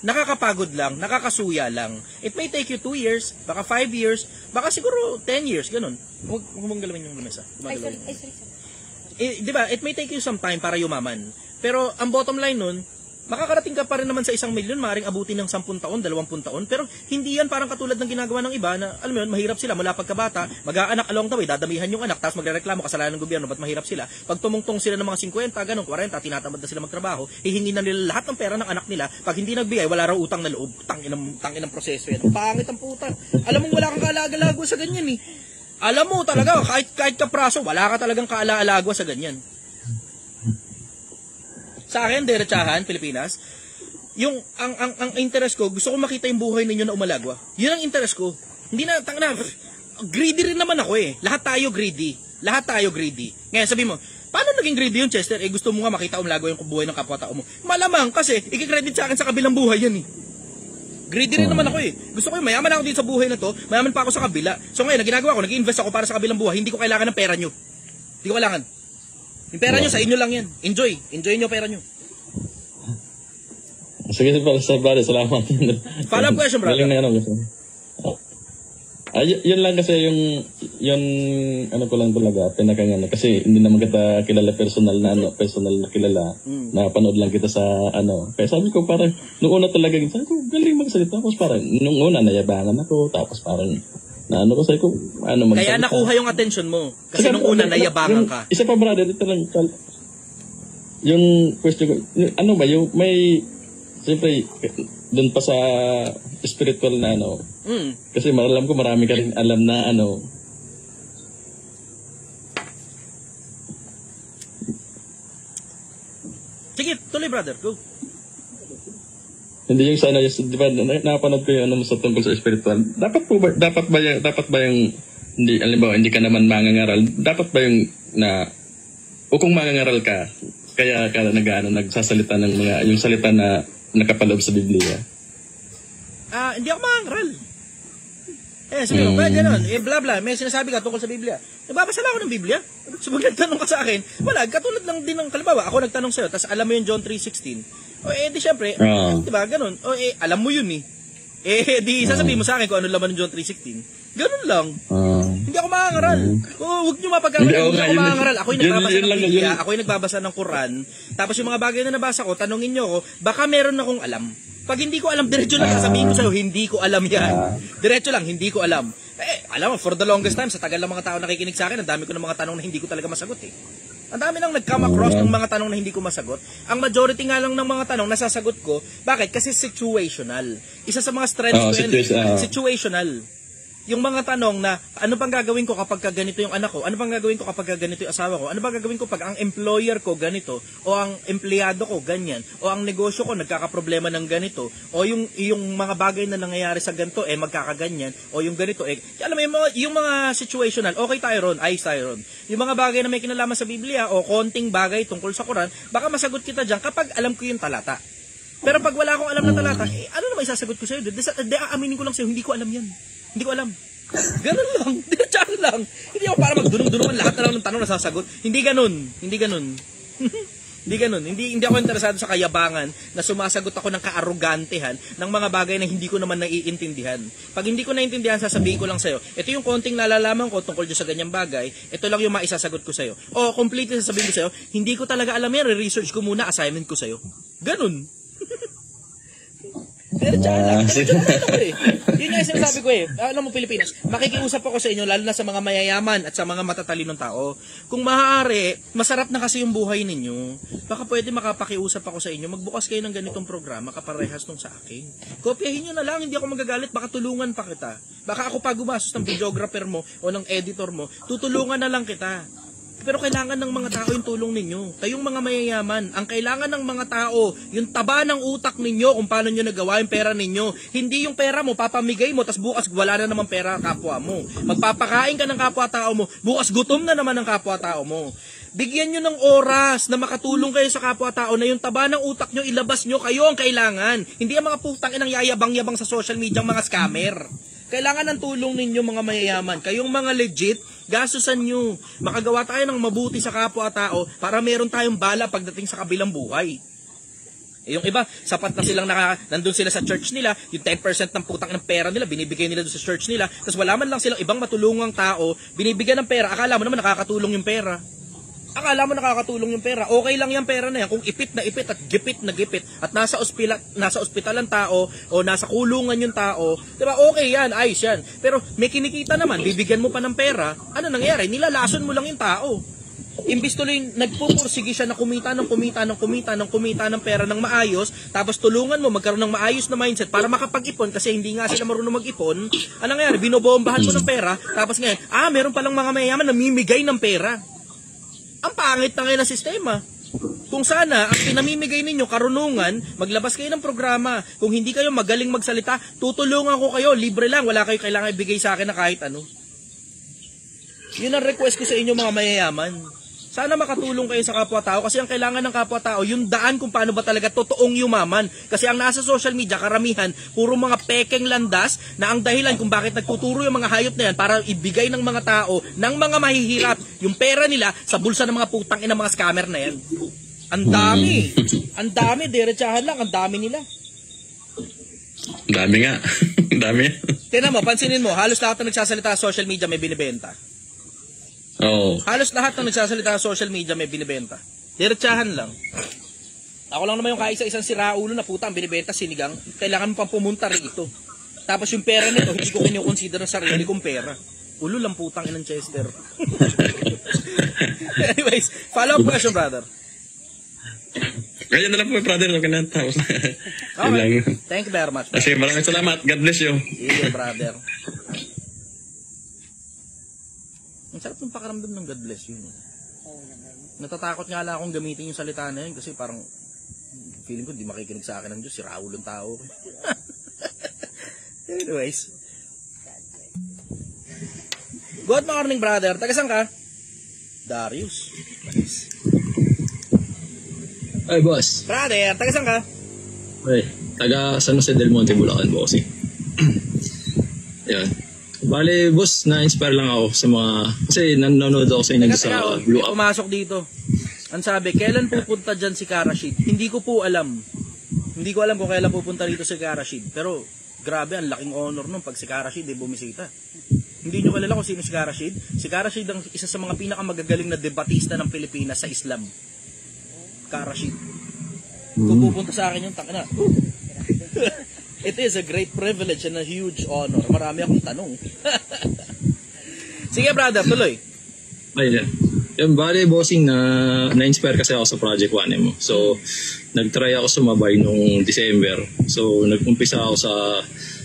nakakapagod lang, nakakasuya lang. It may take you 2 years, baka 5 years, baka siguro 10 years, ganun. Huwag mong galawin yung lamesa. Sorry. Diba, it may take you some time para yumaman. Pero ang bottom line nun, makakarating ka pa rin naman sa 1 milyon, maaaring abutin ng 10 taon, 20 taon, pero hindi yan parang katulad ng ginagawa ng iba na, alam mo yun, mahirap sila mula pagkabata, mag-aanak along the way, dadamihan yung anak, tapos magrereklamo, kasalanan ng gobyerno, ba't mahirap sila? Pag tumungtong sila ng mga 50, ganun, 40, tinatamad na sila magtrabaho, hihingi na nila lahat ng pera ng anak nila, pag hindi nagbigay, wala raw utang na loob, tangin ng proseso yan. Pangit ang puta. Alam mo, wala kang kaalaga-lagwa sa ganyan Alam mo talaga, kahit kapraso, wala ka talagang kaala-alagwa sa ganyan. Sa akin, diretsahan, Pilipinas, yung ang interest ko, gusto ko makita yung buhay ninyo na umalagwa. Yun ang interest ko. Hindi na, greedy rin naman ako Lahat tayo greedy. Ngayon, sabi mo, paano naging greedy yung Chester? Gusto mo nga makita umlagwa yung buhay ng kapwa-tao mo. Malamang kasi, ikikredit sa akin sa kabilang buhay yan Greedy rin naman ako Gusto ko mayaman ako dito sa buhay na to, mayaman pa ako sa kabila. So ngayon, ginagawa ko, nag-invest ako para sa kabilang buhay, hindi ko kailangan ng pera nyo. Hindi ko kailangan. Yung pera nyo, sa inyo lang yan. Enjoy nyo pera nyo. Sige, brother, salamat. Follow-up question, brother. Yun lang kasi yung ko lang talaga, pinakangano. Kasi hindi naman kita kilala personal na kilala. Na panood lang kita sa Kaya sabi ko parang, nung una talaga, sabi ko, galing magsalita. Tapos parang, nung una, nayabangan ako. Tapos parang, ko sabi ko, magsalita. Kaya nakuha yung attention mo. Kasi nung una, nayabangan ka. Isa pa, brother, ito lang, yung question ko, yung may, siyempre, doon pa sa spiritual na kasi alam ko marami ka rin alam na Sige, tuloy brother, go. Hindi yung sana, di ba, napanood ko yung sa tungkol sa spiritual. Dapat ba yung hindi, alam mo, hindi ka naman mangangaral, dapat ba yung o kung mangangaral ka, kaya ka nagsasalita ng mga, yung salita na nakapaloob sa Biblia? Hindi ako mangangaral. Sabi mo, gano'n, bla bla, may sinasabi ka tungkol sa Biblia. Nagbabasa lang ako ng Biblia. So, pag nagtanong ka sa akin, wala, katulad lang din ng, kalibawa, ako nagtanong sa'yo, tapos alam mo yung John 3:16. Di syempre, di ba, gano'n. Alam mo yun di sasabihin mo sa akin kung ano laman ng John 3:16. Gano'n lang. Hindi ako mangangaral. Huwag nyo mapagkakaroon. Hindi ako mangangaral. Ako'y nagbabasa ng Biblia, ako'y nagbabasa ng Quran. Tapos yung mga bagay na nabasa ko, tanongin nyo ako, baka meron akong alam. Pag hindi ko alam, diretso lang sasabihin ko sa'yo, hindi ko alam yan. Diretso lang, hindi ko alam. Alam mo, for the longest time, sa tagal ng mga tao nakikinig sa akin, ang dami ko ng mga tanong na hindi ko talaga masagot Ang dami nang nag-come across ng mga tanong na hindi ko masagot. Ang majority nga lang ng mga tanong nasasagot ko. Bakit? Kasi situational. Isa sa mga strengths ko yan. Situational. Yung mga tanong na, ano bang gagawin ko kapag ganito yung anak ko? Ano bang gagawin ko kapag ganito yung asawa ko? Ano bang gagawin ko pag ang employer ko ganito? O ang empleyado ko ganyan? O ang negosyo ko nagkakaproblema ng ganito? O yung mga bagay na nangyayari sa ganito, magkakaganyan? O yung ganito, alam mo, yung mga situational, okay tayo ron, ayos tayo ron. Yung mga bagay na may kinalaman sa Biblia, o konting bagay tungkol sa Quran, baka masagot kita dyan kapag alam ko yung talata. Pero pag wala akong alam na talata, ano naman isasagot ko sa'yo? Aaminin ko lang sa'yo, hindi ko alam yan. Hindi ko alam. Ganun lang. Diretsahan lang. Hindi ako para magdunong-dunungan lahat na lang ng tanong na sasagot. Hindi ganun. Hindi ganun. Hindi ganun. Hindi ako interesado sa kayabangan na sumasagot ako ng kaarugantehan ng mga bagay na hindi ko naman naiintindihan. Pag hindi ko naiintindihan, sasabihin ko lang sa'yo, ito yung konting nalalaman ko tungkol sa ganyang bagay, ito lang yung maisasagot ko sa'yo. O completely sasabihin ko sa'yo, hindi ko talaga alam yan, re-research ko muna, assignment ko sa'yo. Ganun. Diretsahan lang. Yun yung sinasabi ko eh. Alam mo, Pilipinas, makikiusap ako sa inyo, lalo na sa mga mayayaman at sa mga matatalinong tao. Kung maaari, masarap na kasi yung buhay ninyo. Baka pwede makapakiusap ako sa inyo, magbukas kayo ng ganitong programa kaparehas nung sa akin. Kopyahin nyo na lang, hindi ako magagalit, baka tulungan pa kita. Baka ako pa gumastos ng videographer mo o ng editor mo, tutulungan na lang kita. Pero kailangan ng mga tao yung tulong ninyo. Kayong mga mayayaman, ang kailangan ng mga tao, yung taba ng utak ninyo kung paano nyo nagawa yung pera ninyo. Hindi yung pera mo, papamigay mo, tas bukas wala na naman pera kapwa mo. Magpapakain ka ng kapwa-tao mo, bukas gutom na naman ng kapwa-tao mo. Bigyan nyo ng oras na makatulong kayo sa kapwa-tao na yung taba ng utak nyo, ilabas nyo, kayo ang kailangan. Hindi ang mga putang inang yayabang-yabang sa social media, mga scammer. Kailangan ng tulong ninyo mga mayayaman. Kayong mga legit, gastusan nyo. Makagawa tayo ng mabuti sa kapwa-tao para meron tayong bala pagdating sa kabilang buhay. Yung iba, sapat na silang nandun sila sa church nila, yung 10% ng putang ng pera nila, binibigay nila doon sa church nila, tapos wala man lang silang ibang matulungang tao, binibigyan ng pera, akala mo naman nakakatulong yung pera. Akala mo nakakatulong yung pera. Okay lang yung pera na yan kung ipit na ipit at gipit na gipit at nasa ospital ang tao o nasa kulungan yung tao. Diba? Okay yan, ayos yan. Pero may kinikita naman, bibigyan mo pa ng pera. Ano nangyayari? Nilalason mo lang yung tao. Imbis tuloy nagpupursige siya na kumita ng pera ng maayos, tapos tulungan mo magkaroon ng maayos na mindset para makapag-ipon kasi hindi nga sila marunong mag-ipon. Ano nangyayari? Binobombahan mo ng pera, tapos ngayon, meron palang mga mayayaman na mimigay ng pera. Ang pangit na ngayon ng sistema. Kung sana, ang pinamimigay ninyo, karunungan, maglabas kayo ng programa. Kung hindi kayo magaling magsalita, tutulungan ko kayo, libre lang, wala kayo kailangan ibigay sa akin na kahit ano. Yun ang request ko sa inyo mga mayayaman. Sana makatulong kayo sa kapwa-tao kasi ang kailangan ng kapwa-tao, yung daan kung paano ba talaga totoong yumaman. Kasi ang nasa social media, karamihan, puro mga pekeng landas na ang dahilan kung bakit nagtuturo yung mga hayop na yan para ibigay ng mga tao, ng mga mahihirap, yung pera nila sa bulsa ng mga putang ina mga scammer na yan. Ang dami. Ang dami, diretsahan lang, ang dami nila. Dami nga. Dami. Tingnan mo, pansinin mo, halos lahat na nagsasalita sa social media may binibenta. Oo. Halos lahat ng nagsasalita sa social media may binibenta. Diretsahan lang. Ako lang naman yung kaisa-isang siraulo na puta ang binibenta sinigang. Kailangan mo pang pumunta rito. Tapos yung pera nito, hindi ko kino-consider na sarili kong pera. Ulo lang putang inang Chester. Anyways, follow-up question, brother. Kaya na lang po, brother. Okay na. Tapos na. Okay. Thank you very much. Kasi maraming salamat. God bless you. Yeah, brother. Ang sarap ng pakiramdam ng God bless you. Natatakot nga lang akong gamitin yung salita na yun kasi parang feeling ko hindi makikinig sa akin ng Diyos. Si Raul ang tao. Anyways. Good morning, brother. Taga saan ka? Darius. Nice. Ay, boss. Brother, taga saan ka? Ay, taga San Jose del Monte, Bulacan, boss. Yan. Bale, boss, na-inspire lang ako sa mga... Kasi nanonood ako sa inyo sa Blue Up. Pumasok dito. Ang sabi, kailan pupunta dyan si Karashid? Hindi ko po alam. Hindi ko alam kung kailan pupunta dito si Karashid. Pero, grabe, ang laking honor nun pag si Karashid ay bumisita. Hindi nyo kilala kung sino si Karashid? Si Karashid ang isa sa mga pinakamagagaling na debatista ng Pilipinas sa Islam. Karashid. Kung pupunta sa akin yung takna. It is a great privilege and a huge honor. Marami akong tanong. Sige, brother, tuloy. Ayun. Yung bale, bossing, na-inspire kasi ako sa Project 1M mo. So, nag-try ako sumabay nung December. So, nag-umpisa ako sa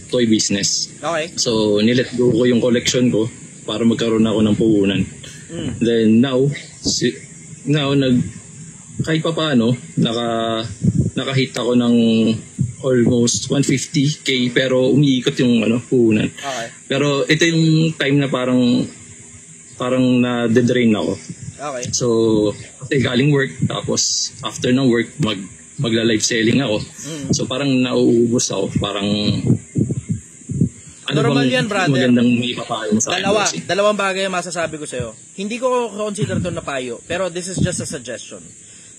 toy business. Okay. So, nilet go ko yung collection ko para magkaroon ako ng puhunan. Then, now, kahit pa paano, nakahit ako ng almost 150k pero umiikot yung puhunan. Okay. Pero ito yung time na parang na-drain ako. Okay. So, kasi galing work, tapos after ng work, magla-live selling ako. So, parang nauubos ako. Parang Normal bang yan, brother. magandang ipapayo mo sa akin, bossing? Dalawang bagay ang masasabi ko sa'yo. Hindi ko consider ito na payo, pero this is just a suggestion.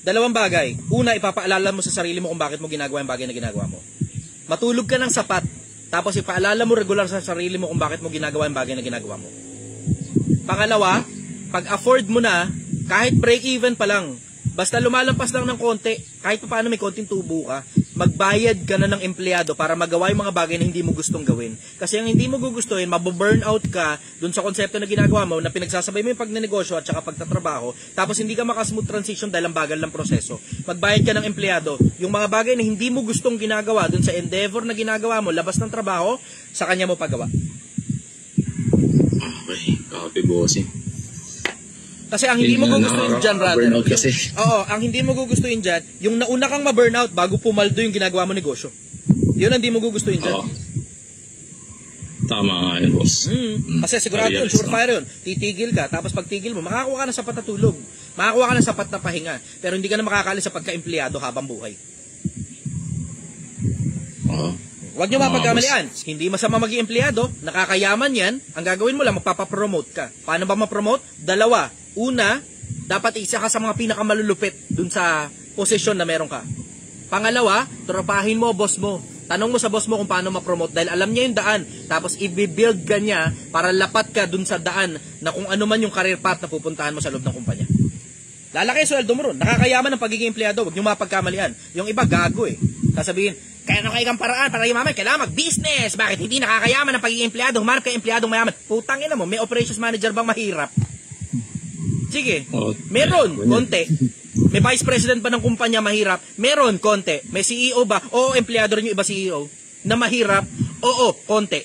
Dalawang bagay. Una, ipapaalala mo sa sarili mo kung bakit mo ginagawa yung bagay na ginagawa mo. Matulog ka ng sapat, tapos ipaalala mo regular sa sarili mo kung bakit mo ginagawa yung bagay na ginagawa mo. Pangalawa, pag afford mo na, kahit break-even pa lang, basta lumalampas lang ng konti, kahit pa paano may konting tubo ka, magbayad ka na ng empleyado para magawa yung mga bagay na hindi mo gustong gawin. Kasi ang hindi mo gugustuhin, mababurnout ka dun sa konsepto na ginagawa mo, na pinagsasabay mo yung pagnenegosyo at saka pagtatrabaho, tapos hindi ka makasmooth transition dahil ang bagal ng proseso. Magbayad ka ng empleyado. Yung mga bagay na hindi mo gustong ginagawa dun sa endeavor na ginagawa mo, labas ng trabaho, sa kanya mo pagawa. Okay, copy, bossing. Kasi ang hindi mo gugustuhin dyan, brother. Burnout kasi. Oo, ang hindi mo gugustuhin dyan, yung nauna kang ma-burnout bago pumaldo yung ginagawa mo negosyo. Yun ang hindi mo gugustuhin dyan. Oo. Tama nga yun, boss. Kasi sigurado yun, surefire yun. Titigil ka, tapos pagtigil mo, makakuha ka ng sapat na tulog. Makakuha ka ng sapat na pahinga. Pero hindi ka na makakali sa pagka-empleyado habang buhay. Oo. Huwag nyo mapagkamalian. Hindi masama maging empleyado, nakakayaman yan. Ang gagawin mo lang, magpapapromote ka. Paano ba ma-promote? Dalawa. Una, dapat isa ka sa mga pinakamalulupit dun sa posisyon na meron ka. Pangalawa, tropahin mo boss mo. Tanong mo sa boss mo kung paano ma-promote dahil alam niya yung daan. Tapos i-build ka niya para lapat ka dun sa daan na kung ano man yung career path na pupuntahan mo sa loob ng kumpanya. Lalaki sweldo mo ron. Nakakayaman ng pagiging empleyado. Huwag nyo mapagkamalian. Yung iba gago eh. Sasabihin, kaya na kayo kang paraan para yumaman, kailangan mag-business. Bakit hindi nakakayaman ng pagiging empleyado? Humanap ka empleyadong mayaman. Putang ina mo, may operations manager bang mahirap? Sige, meron, konti. May vice president ba ng kumpanya mahirap? Meron, konti. May CEO ba? Oo, empleyado rin yung iba CEO na mahirap? Oo, konti.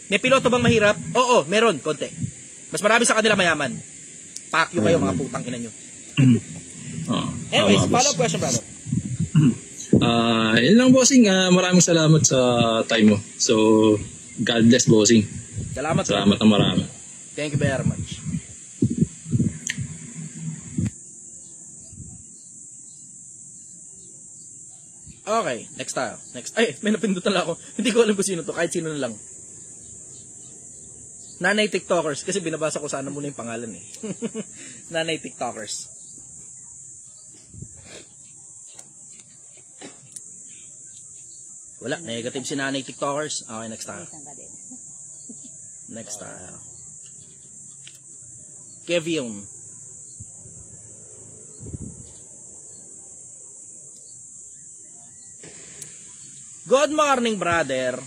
May piloto bang mahirap? Oo, meron, konti. Mas marami sa kanila mayaman. Pakyo kayo mga putang ina nyo. Anyways, follow-up question, brother. Yun lang, bossing. Maraming salamat sa time mo. So, God bless, bossing. Salamat ng marami. Thank you very much. Okay, next tayo. Next. Ay, may napindutan lang ako. Hindi ko alam kung sino to. Kahit sino na lang. Nanay TikTokers. Kasi binabasa ko sana muna yung pangalan eh. Nanay TikTokers. Wala. Negative si Nanay TikTokers. Okay, next tayo. Next tayo. Kevin. Good morning, brother.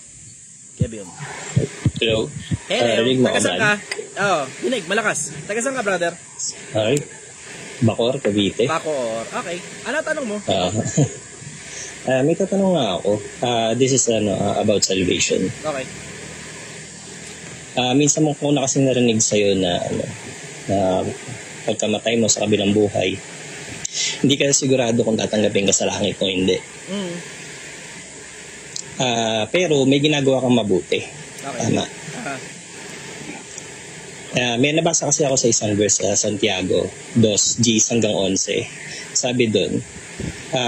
Kevin. Hello. Hello. Rinig mo Tagasan ka? Oo, dinig, malakas. Tagasan ka, brother? Okay. Bacoor, Cavite. Bacoor. Okay. Ano tanong mo? May tatanong nga ako. This is about salvation. Okay. Minsan mo ko na kasi narinig sa'yo na pagkamatay mo sa kabilang buhay, hindi ka sigurado kung tatanggapin ka sa langit o hindi. Pero may ginagawa kang mabuti. Okay. Tama. May nabasa kasi ako sa isang verse sa Santiago 2:10-11. Sabi doon,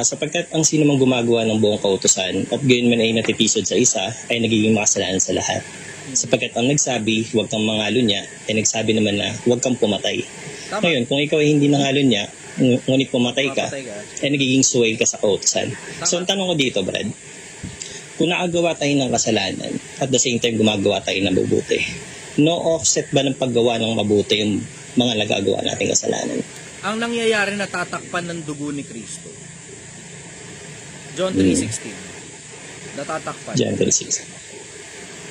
sapagkat ang sino mang gumagawa ng buong kautusan at gayon man ay natitisod sa isa ay nagiging makasalanan sa lahat. Sapagkat ang nagsabi, huwag kang mangalo niya, ay nagsabi naman na huwag kang pumatay. Tama. Ngayon, kung ikaw ay hindi nangalo niya, ngunit pumatay ka, ay nagiging suway ka sa kautusan. So, ang tanong ko dito, Brad, kung nakagawa tayo ng kasalanan at the same time gumagawa tayo ng mabuti, no offset ba ng paggawa ng mabuti yung mga nagagawa nating kasalanan? Ang nangyayari na tatakpan ng dugo ni Kristo. John 3:16. Natatakpan. John 3:16.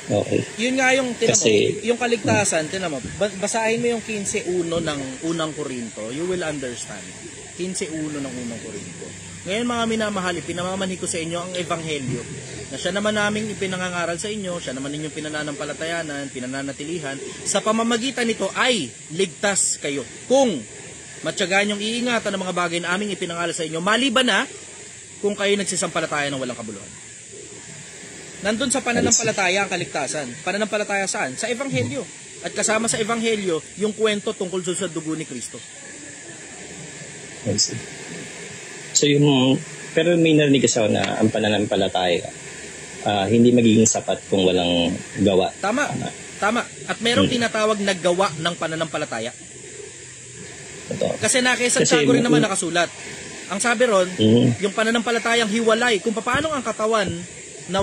Okay. Yun nga yung Kasi, yung kaligtasan, tinamo. Basahin mo yung 15:1 ng unang Korinto, you will understand. 15:1 ng unang Korinto. Ngayon mga minamahal, pinamamanhi ko sa inyo ang ebanghelyo na siya naman naming ipinangangaral sa inyo, siya naman ninyong pinananampalatayanan, pinananatilihan, sa pamamagitan nito ay ligtas kayo. Kung matyagaan yung iingatan ng mga bagay na aming ipinangaral sa inyo, maliban na kung kayo nagsisampalataya ng walang kabuluhan. Nandun sa pananampalataya ang kaligtasan. Pananampalataya saan? Sa ebanghelyo. At kasama sa ebanghelyo, yung kwento tungkol sa dugo ni Kristo. I see. So yung, pero may narinig kasi ako na ang pananampalataya hindi magiging sapat kung walang gawa. Tama. At merong tinatawag na gawa ng pananampalataya. Totoo. Kasi kay Santiago rin naman nakasulat. Ang sabi ron, yung pananampalatayang hiwalay, kung paano ang katawan na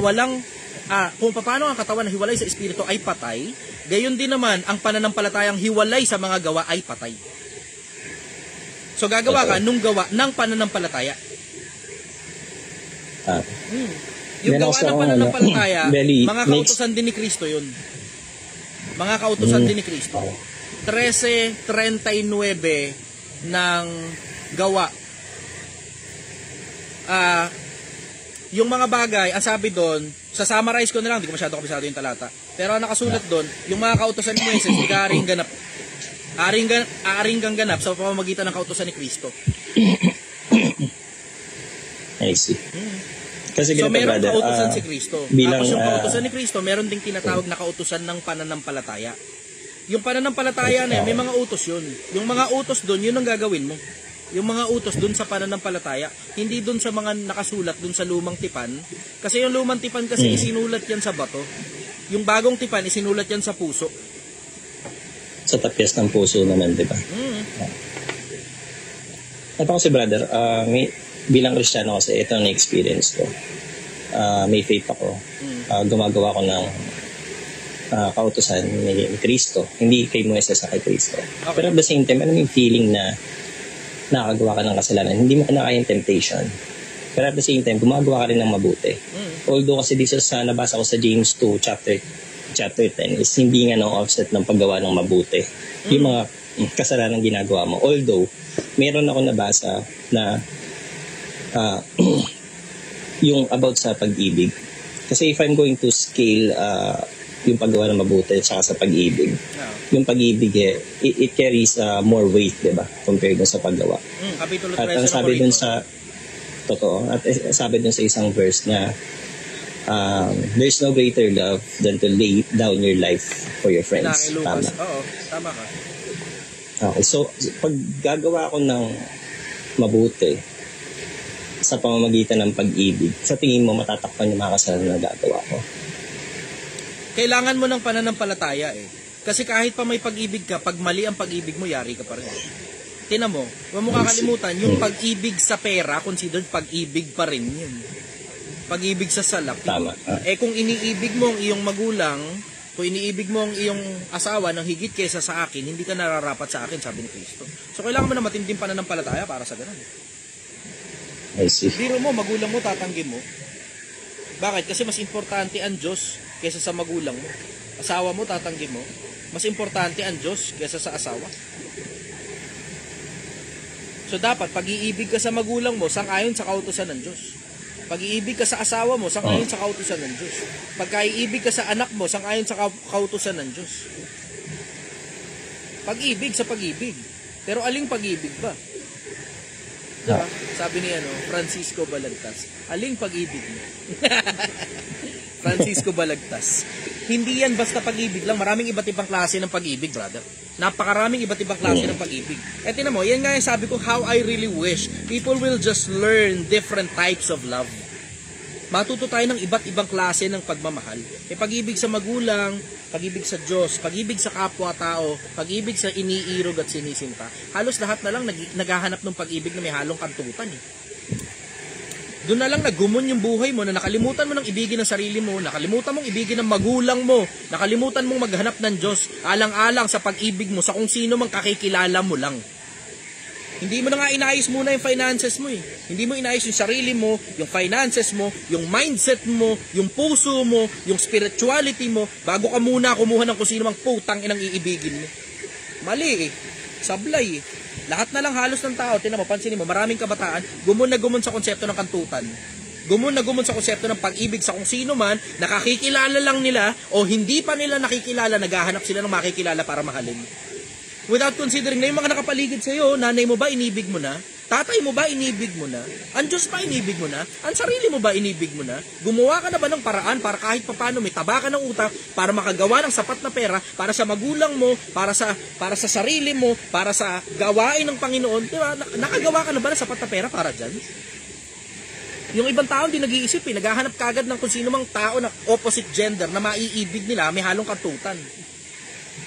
hiwalay sa espiritu ay patay, gayon din naman ang pananampalatayang hiwalay sa mga gawa ay patay. So gagawa ka nung gawa ng pananampalataya. Yung gawa ng pananampalataya, mga kautusan din ni Kristo yun. Mga kautusan din ni Kristo. 13:39 ng gawa. Yung mga bagay, ang sabi doon, sa summarize ko na lang, hindi ko masyado kabisado yung talata. Pero ang nakasulat doon, yung mga kautusan ni Moises, aaring ganap sa pamamagitan ng kautusan ni Kristo. I see. Kasi so meron brother, kautusan si Kristo. Bilang, Tapos yung kautusan ni Kristo, meron ding tinatawag na kautusan ng pananampalataya. Yung pananampalataya na yun, may mga utos yun. Yung mga utos doon, yun ang gagawin mo. Yung mga utos doon sa pananampalataya, hindi doon sa mga nakasulat doon sa lumang tipan. Kasi yung lumang tipan kasi isinulat yan sa bato. Yung bagong tipan, isinulat yan sa puso. Sa tapyas ng puso naman, di ba? Ito kasi brother, bilang Kristiyano kasi, ito ang experience ko. May faith ako. Gumagawa ko ng kautusan ni Kristo. Hindi kay Moises sa kay Kristo. Okay. Pero at the same time, ano yung feeling na nakagawa ka ng kasalanan? Hindi mo kinakaya yung temptation. Pero at the same time, gumagawa ka rin ng mabuti. Although kasi dito sa nabasa ko sa James 2, chapter 10, is hindi nga offset ng paggawa ng mabuti. Yung mga kasalanan ginagawa mo. Although, meron ako nabasa na yung about sa pag-ibig. Kasi if I'm going to scale yung paggawa ng mabuti at saka sa pag-ibig, yung pag-ibig it carries more weight, diba? Compared dun sa paggawa. Kapitulo 13 at ang sabi dun sa totoo, at sabi dun sa isang verse na there's no greater love than to lay down your life for your friends. Tama. Oo, tama ka. Okay, so pag gagawa ko ng mabuti sa pamamagitan ng pag-ibig, sa tingin mo matatakpan yung mga kasalanan na gagawa ko? Kailangan mo ng pananampalataya Kasi kahit pa may pag-ibig ka, pag mali ang pag-ibig mo, yari ka pa rin. Tingnan mo, huwag mo kakalimutan, yung pag-ibig sa pera, considered pag-ibig pa rin yun. Pag-ibig sa salapi. Tama. Kung iniibig mo ang iyong magulang, kung iniibig mo ang iyong asawa ng higit kaysa sa akin, hindi ka nararapat sa akin, sabi ni Kristo. So kailangan mo na matinding pananampalataya para sa ganun. I see. Biro mo, magulang mo, tatanggi mo. Bakit? Kasi mas importante ang Diyos kaysa sa magulang mo. Asawa mo, tatanggi mo. Mas importante ang Diyos kaysa sa asawa. So dapat, pag-iibig ka sa magulang mo, sang-ayon sa kautusan ng Diyos. Pag-iibig ka sa asawa mo, sang-ayon sa kautusan ng Diyos. Pagka-iibig ka sa anak mo, sang-ayon sa kautusan ng Diyos. Pag-ibig sa pag-ibig. Pero aling pag-ibig ba? Diba? Sabi ni Francisco Balagtas, aling pag-ibig mo? Francisco Balagtas. Hindi yan basta pag-ibig lang. Maraming iba't ibang klase ng pag-ibig, brother. Napakaraming iba't ibang klase ng pag-ibig. Tingnan mo, yan nga yung sabi ko, how I really wish people will just learn different types of love. Matuto tayo ng iba't ibang klase ng pagmamahal. Pag-ibig sa magulang, pag-ibig sa Diyos, pag-ibig sa kapwa-tao, pag-ibig sa iniirog at sinisinta. Halos lahat na lang naghahanap ng pag-ibig na may halong kantutan. Doon na lang nagumon yung buhay mo na nakalimutan mo ng ibigin ng sarili mo, nakalimutan mong ibigin ng magulang mo, nakalimutan mong maghanap ng Diyos, alang-alang sa pag-ibig mo sa kung sino mang kakikilala mo lang. Hindi mo na nga inayos muna yung finances mo Hindi mo inayos yung sarili mo, yung finances mo, yung mindset mo, yung puso mo, yung spirituality mo, bago ka muna kumuha ng kung sino mang putang inang iibigin mo. Mali Sablay Lahat na lang halos ng tao, pansinin mo, maraming kabataan, gumon na gumon sa konsepto ng kantutan. Gumon na gumon sa konsepto ng pag-ibig sa kung sino man, nakakikilala lang nila, o hindi pa nila nakikilala, naghahanap sila ng makikilala para mahalin. Without considering na yung mga nakapaligid sa iyo, nanay mo ba inibig mo na? Tatay mo ba inibig mo na? Ang Diyos ba inibig mo na? Ang sarili mo ba inibig mo na? Gumawa ka na ba ng paraan para kahit papaano may taba ka ng utak para makagawa ng sapat na pera para sa magulang mo, para sa sarili mo, para sa gawain ng Panginoon? Diba? Nakagawa ka na ba ng sapat na pera para dyan? Yung ibang tao hindi nag-iisip eh. Naghahanap kagad ng kung sino mang tao na opposite gender na maiibig nila, may halong katutan.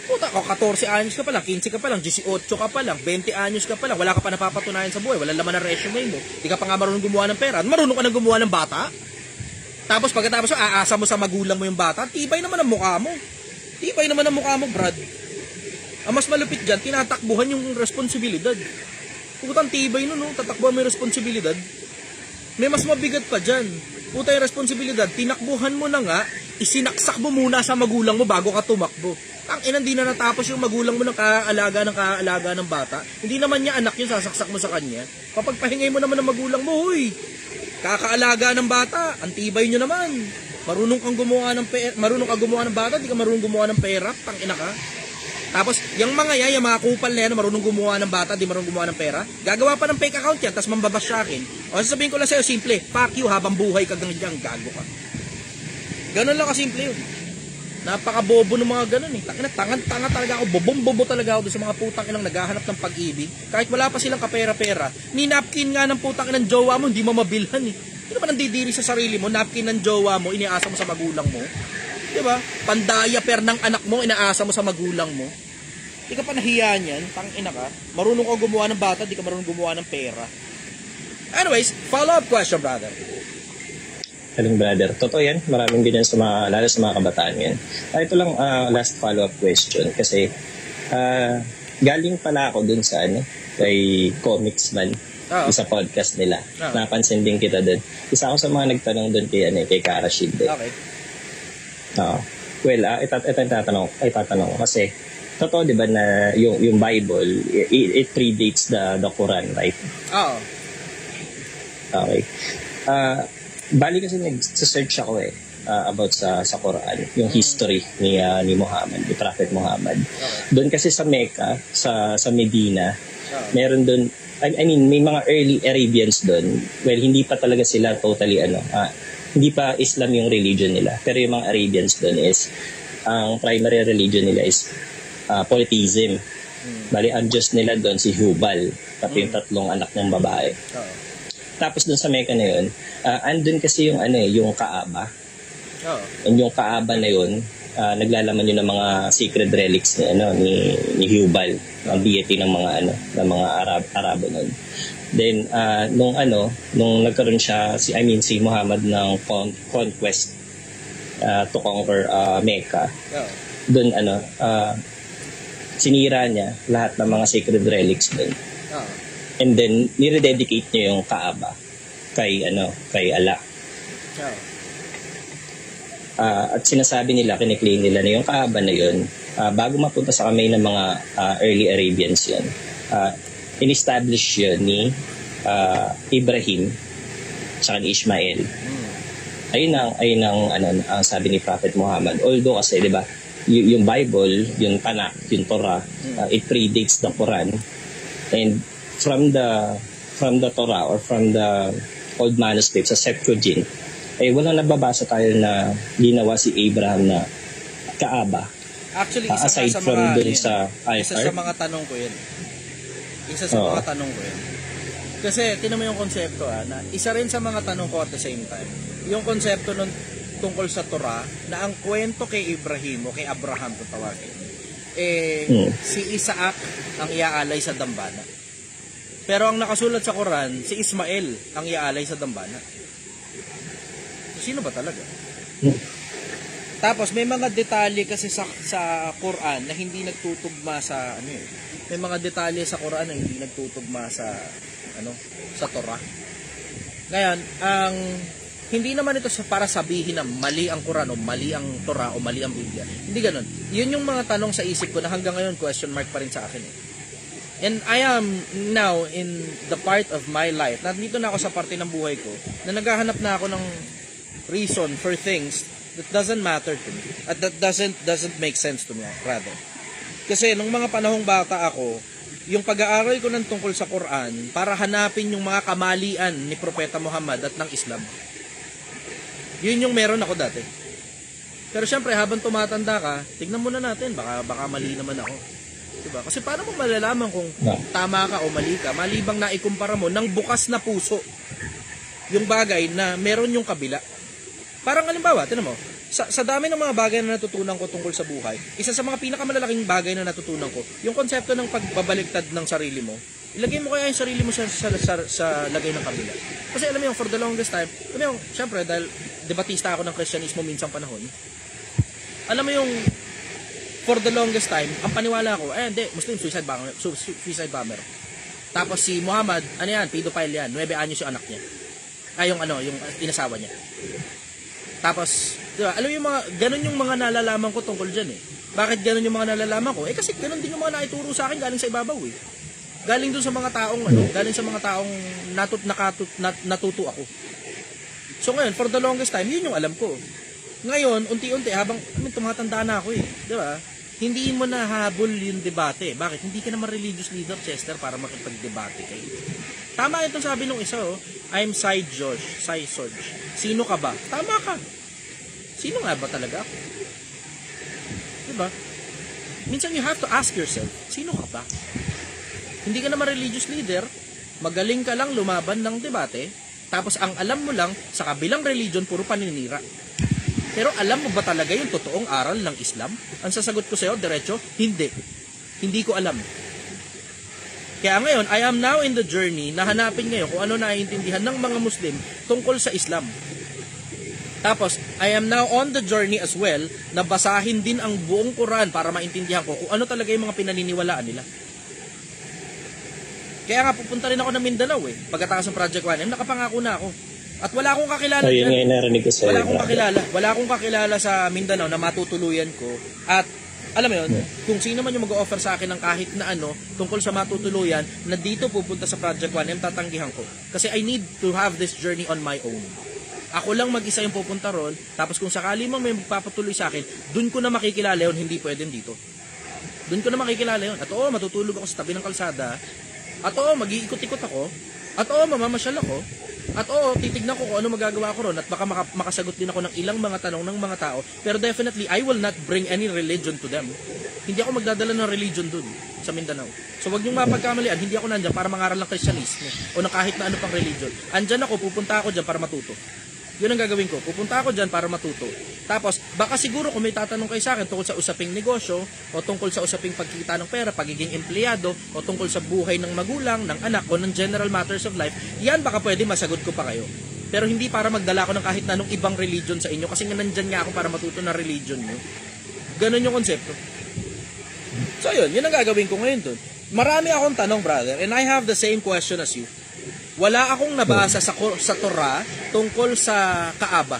Puta, 14 anyos ka pa lang, 15 ka pa lang, 18 ka pa lang, 20 anyos ka pa lang, wala ka pa napapatunayan sa buhay, wala laman ng resume mo, di ka pa nga marunong gumawa ng pera, marunong ka nang gumawa ng bata. Tapos pagkatapos aasa mo sa magulang mo yung bata, tibay naman ang mukha mo. Tibay naman ang mukha mo, Brad. Ang mas malupit dyan, tinatakbuhan yung responsibilidad. Putang tibay nun, no? Tatakbuhan mo yung responsibilidad. May mas mabigat pa dyan. Puta yung responsibilidad, tinakbuhan mo na nga, isinaksak mo muna sa magulang mo bago ka tumakbo. Ang ina, hindi na natapos yung magulang mo ng kaalaga ng bata. Hindi naman niya anak yun, sasaksak mo sa kanya. Kapag pahingay mo naman ng magulang mo, huy, kakaalaga ng bata, antibay nyo naman. Marunong kang gumawa ng bata, di ka marunong gumawa ng pera, tang ina ka. Tapos, yung mga yung mga kupal na yan, marunong gumawa ng bata, di marunong gumawa ng pera, gagawa pa ng fake account yan, tapos mambabash sa akin. O sasabihin ko lang sa'yo, simple, fuck you, habang buhay ka ganyan, gago ka. Ganun lang kasimple yun. Napakabobo ng mga ganun eh. Tanga talaga ako, bobo talaga ako doon sa mga putang inang naghahanap ng pag-ibig. Kahit wala pa silang kapera-pera, ni napkin nga ng putang inang jowa mo, hindi mo mabilhan eh. Hindi naman nandidiri sa sarili mo, napkin ng jowa mo, iniasa mo sa magulang mo. Diba? Pandaya per ng anak mo, inaasa mo sa magulang mo. Di ka pa nahiya niyan, tangina ka. Marunong ka gumawa ng bata, di ka marunong gumawa ng pera. Anyways, follow-up question, brother. Galing, brother. Totoo yan. Maraming ganyan sa mga, lalo sa mga kabataan yan. Ito lang last follow-up question kasi galing pala ako dun sa kay Comicsman sa podcast nila. Napansin din kita dun. Isa ako sa mga nagtanong dun kay Karashid. Okay. Well, ito tatanong ko kasi totoo 'di ba na yung Bible it predates the Quran, right? Oo. Okay. Bali kasi nag-search ako about sa Quran, yung history ni Muhammad, ni Prophet Muhammad. Okay. Doon kasi sa Mecca, sa Medina, meron doon, I mean, may mga early Arabians doon. Well, hindi pa talaga sila totally hindi pa Islam yung religion nila. Pero yung mga Arabians doon is, ang primary religion nila is polytheism. Bali, ang Diyos nila doon si Hubal, pati yung 3 anak ng babae. Tapos doon sa Mecca na yun, andun kasi yung yung Kaaba. And yung Kaaba na yun, naglalaman yun ng mga sacred relics ni Hubal, ang deity ng mga Arabo noon. Then nung nagkaroon siya si Muhammad ng conquest to conquer Mecca. Doon sinira niya lahat ng mga sacred relics doon. And then nire-dedicate niya yung Kaaba kay Allah. At sinasabi nila, kiniklaim nila na yung Kaaba na yun, bago mapunta sa kamay ng mga early Arabians yun, in-establish yun ni Ibrahim saka ni Ishmael. Ayun ang sabi ni Prophet Muhammad. Although kasi, di ba, yung Bible, yung Tanakh, yung Torah, it predates the Quran. And from the Torah or from the old manuscripts sa Septuagint, walang nababasa tayo na ginawa si Abraham na Kaaba. Actually, aside from dun sa isa sa mga tanong ko yun. Kasi tinan mo yung konsepto na isa rin sa mga tanong ko at the same time. Yung konsepto nun tungkol sa Torah na ang kwento kay Ibrahim o kay Abraham kung tawagin, si Isaac ang iaalay sa dambana. Pero ang nakasulat sa Quran, si Ismael ang iaalay sa dambana. Sino ba talaga? Tapos may mga detalye kasi sa Quran na hindi nagtutugma sa may mga detalye sa Quran na hindi nagtutugma sa sa Torah. Ngayon, hindi naman ito para sabihin na mali ang Quran o mali ang Torah o mali ang Biblia. Hindi ganoon. Yun yung mga tanong sa isip ko na hanggang ngayon question mark pa rin sa akin. And I am now in the part of my life, nandito na ako sa parte ng buhay ko, na naghahanap na ako ng reason for things that doesn't matter to me. At that doesn't make sense to me, rather. Kasi nung mga panahong bata ako, yung pag-aaral ko ng tungkol sa Quran para hanapin yung mga kamalian ni Propeta Muhammad at ng Islam. Yun yung meron ako dati. Pero syempre, habang tumatanda ka, tignan muna natin, baka mali naman ako. Diba? Kasi paano mo malalaman kung tama ka o mali ka, malibang na ikumpara mo ng bukas na puso. yung bagay na meron yung kabila. Parang halimbawa, tinan mo, sa dami ng mga bagay na natutunan ko tungkol sa buhay, isa sa mga pinakamalalaking bagay na natutunan ko, yung konsepto ng pagbabaliktad ng sarili mo. Ilagay mo kaya yung sarili mo sa lagay ng kabila. Kasi alam mo yung for the longest time, alam mo yung, syempre, dahil debatista ako ng Kristyanismo minsang panahon, alam mo yung for the longest time, ang paniwala ko, hindi, Muslim, suicide bomber. Tapos si Muhammad, ano yan, pedophile yan, 9 anyos yung anak niya. Yung inasawa niya. Tapos, diba, alam mo yung mga, ganun yung mga nalalaman ko tungkol dyan eh. Bakit ganun yung mga nalalaman ko? Kasi ganun din yung mga naituro sa akin galing sa ibabaw eh. Galing dun sa mga taong, galing sa mga taong natuto ako. So ngayon, for the longest time, yun yung alam ko. Ngayon, unti-unti, habang tumatanda na ako eh. Diba? Hindi mo nahabol yung debate. Bakit? Hindi ka naman religious leader, Chester, para makipag-debate kayo. Tama itong sabi nung isa, I'm Sai George. Sino ka ba? Tama ka. Sino nga ba talaga ako? Diba? Minsan you have to ask yourself, sino ka ba? Hindi ka naman religious leader, magaling ka lang lumaban ng debate, tapos ang alam mo lang, sa kabilang religion, puro paninira. Pero alam mo ba talaga yung totoong aral ng Islam? Ang sasagot ko sa'yo, diretso, hindi. Hindi ko alam. Kaya ngayon, I am now in the journey na hanapin ngayon kung ano naiintindihan ng mga Muslim tungkol sa Islam. Tapos, I am now on the journey as well na basahin din ang buong Quran para maintindihan ko kung ano talaga yung mga pinaniniwalaan nila. Kaya nga, pupunta rin ako ng Mindanao eh. Pagkatapos ng Project 1M, nakapangako na ako. At wala akong kakilala yun nga yung narinig ko sa'yo. Wala akong kakilala sa Mindanao na matutuluyan ko. At alam mo yun, kung sino man yung mag-offer sa akin ng kahit na ano tungkol sa matutuluyan na dito pupunta sa Project 1M, tatanggihan ko. Kasi I need to have this journey on my own. Ako lang mag-isa yung pupunta ron, tapos kung sakali mang may magpapatuloy sa akin, dun ko na makikilala yun, hindi pwedeng dito. Dun ko na makikilala yun. At matutulog ako sa tabi ng kalsada. At mag-iikot-ikot ako. At mamamasyal ako. At titignan ko kung ano magagawa ko ron at baka makasagot din ako ng ilang mga tanong ng mga tao. Pero definitely, I will not bring any religion to them. Hindi ako magdadala ng religion dun sa Mindanao. So wag niyong mapagkamalian, hindi ako nandyan para mangaral ng Kristyanismo o ng kahit na ano pang religion. Andyan ako, pupunta ako dyan para matuto. Yun ang gagawin ko. Pupunta ako dyan para matuto. Tapos, baka siguro kung may tatanong kayo sa akin tungkol sa usaping negosyo, o tungkol sa usaping pagkikita ng pera, pagiging empleyado, o tungkol sa buhay ng magulang, ng anak, o ng general matters of life, yan baka pwede masagot ko pa kayo. Pero hindi para magdala ko ng kahit na anong ibang religion sa inyo, kasi nga nandyan nga ako para matuto ng religion nyo. Ganun yung konsepto. So yun ang gagawin ko ngayon dun. Marami akong tanong, brother, and I have the same question as you. Wala akong nabasa sa Torah tungkol sa Kaaba.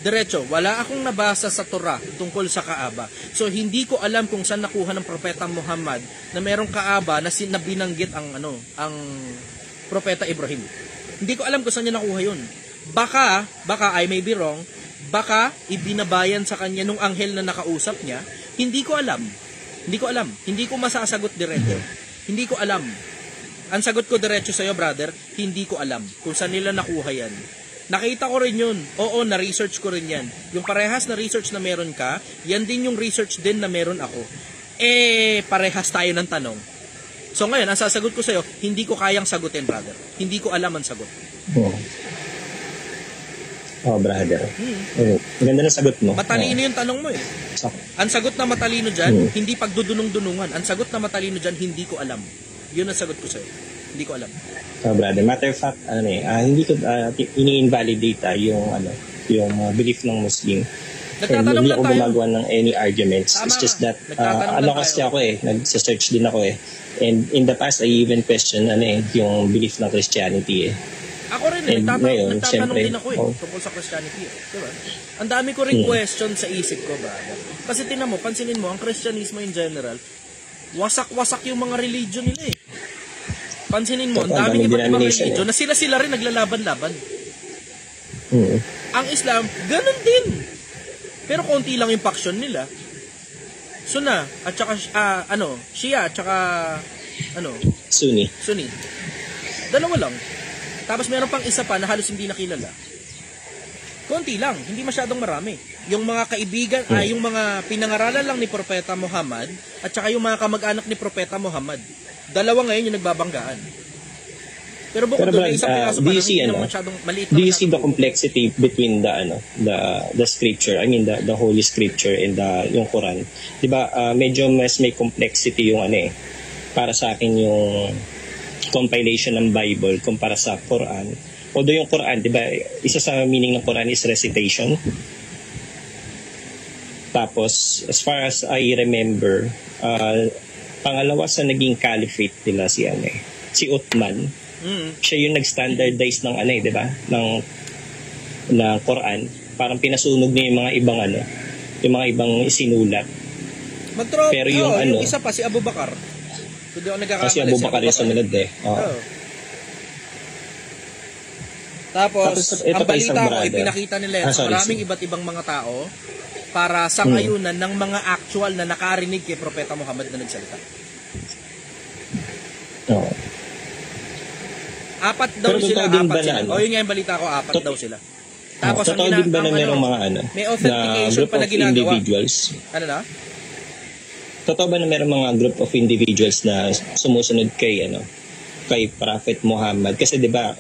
Diretso, wala akong nabasa sa Torah tungkol sa Kaaba. So hindi ko alam kung saan nakuha ng propeta Muhammad na merong Kaaba na binanggit ang propeta Ibrahim. Hindi ko alam kung saan niya nakuha 'yun. Baka I may be wrong, baka ibinabayan sa kanya nung anghel na nakausap niya. Hindi ko alam. Hindi ko masasagot diretso. Hindi ko alam. Ang sagot ko diretso sa'yo, brother, hindi ko alam kung saan nila nakuha yan. Nakita ko rin yun. Oo, na-research ko rin yan. Yung parehas na research na meron ka, yan din yung research din na meron ako. Parehas tayo ng tanong. So ngayon, ang sasagot ko sa'yo, hindi ko kayang sagutin, brother. Hindi ko alam ang sagot. Brother. Maganda na sagot mo. Matalino yung tanong mo eh. Ang sagot na matalino dyan, hindi pagdudunong-dunungan. Ang sagot na matalino dyan, hindi ko alam. Yun ang sagot ko sa'yo. Hindi ko alam. Brother, matter of fact, hindi ko ini-invalidate yung belief ng Muslim. Hindi ako gumagawa ng any arguments. It's just that, kasi ako nag-search din ako And in the past, I even question yung belief ng Christianity Ako rin nagtatanong din ako tungkol sa Christianity Diba? Ang dami ko rin question sa isip ko, brother. Kasi pansinin mo, ang Christianismo in general, wasak-wasak yung mga religion nila Pansinin mo, ang daming iba't ibang religion na sila rin naglalaban-laban. Ang Islam, ganun din. Pero konti lang yung faction nila. Sunna, at saka, Shia, at saka, Sunni. Dalawa lang. Tapos meron pang isa pa na halos hindi nakilala. Konti lang, hindi masyadong marami. Yung mga kaibigan, yung mga pinangaralan lang ni Propeta Muhammad, at saka yung mga kamag-anak ni Propeta Muhammad. Dalawa ngayon yung nagbabanggaan. Pero bukod Pero doon, Brad, may isang piraso pa do you lang, see, hindi ano, naman masyadong maliit na do you see the masyadong- complexity between the scripture, I mean the holy scripture and yung Quran? 'Di ba? Medyo mas may complexity yung para sa akin yung compilation ng Bible kumpara sa Quran. Although yung Quran, 'di ba, isa sa meaning ng Quran is recitation. Tapos as far as I remember, pangalawa sa naging caliphate nila si Uthman. Siya yung nag-standardize ng 'di ba? ng Quran. Parang pinasunog niya yung mga ibang isinulat. Pero yung yung isa pa si Abu Bakar. Hindi ako nagkakamali. Kasi Abu Bakar yung sumunod Oo. Tapos ito ang pa isang balita ko, brother. ipinakita nila yan sa maraming iba't ibang mga tao para sangayunan ng mga actual na nakarinig kay Propeta Muhammad na nagsalita. Oo. 4 daw Pero sila, totoo din 4 ba sila. na, O yun nga yung balita ko, 4 daw sila. Tapos totoo din ba na merong mga may na authentication group pa na of ginagawa. individuals? Ano na? Totoo ba na merong mga group of individuals na sumusunod kay Prophet Muhammad? Kasi 'di ba,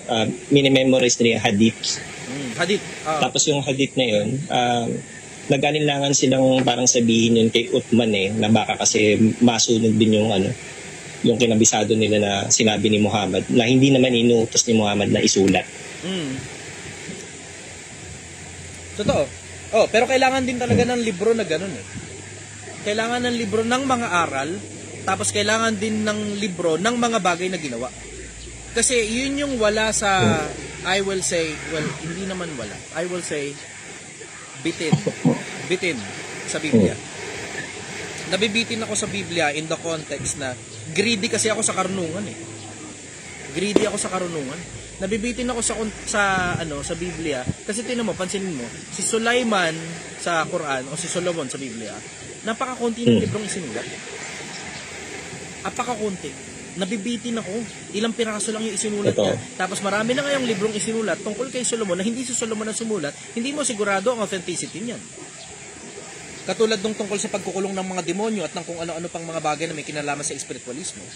mini-memorize nila yung hadith. Hadith. Tapos yung hadith na yun, nag-alinlangan silang parang sabihin yun kay Uthman na baka kasi masunog din yung kinabisado nila na sinabi ni Muhammad na hindi naman inuutos ni Muhammad na isulat. Totoo. Pero kailangan din talaga ng libro na ganun Kailangan ng libro ng mga aral, tapos kailangan din ng libro ng mga bagay na ginawa. Kasi yun yung wala sa, I will say, well, hindi naman wala. I will say, bitin sa Biblia. Nabibitin ako sa Biblia in the context na greedy kasi ako sa karunungan Greedy ako sa karunungan. Nabibitin ako sa Biblia kasi pansinin mo, si Sulaiman sa Quran o si Solomon sa Biblia, napakakunti ng librong isinulat. Napakakunti. Nabibitin ako. Ilang piraso lang yung isinulat niya. Tapos marami na ngayong librong isinulat tungkol kay Solomon na hindi si Solomon na sumulat, hindi mo sigurado ang authenticity niyan. Katulad nung tungkol sa pagkukulong ng mga demonyo at ng kung ano-ano pang mga bagay na may kinalaman sa espiritualismo.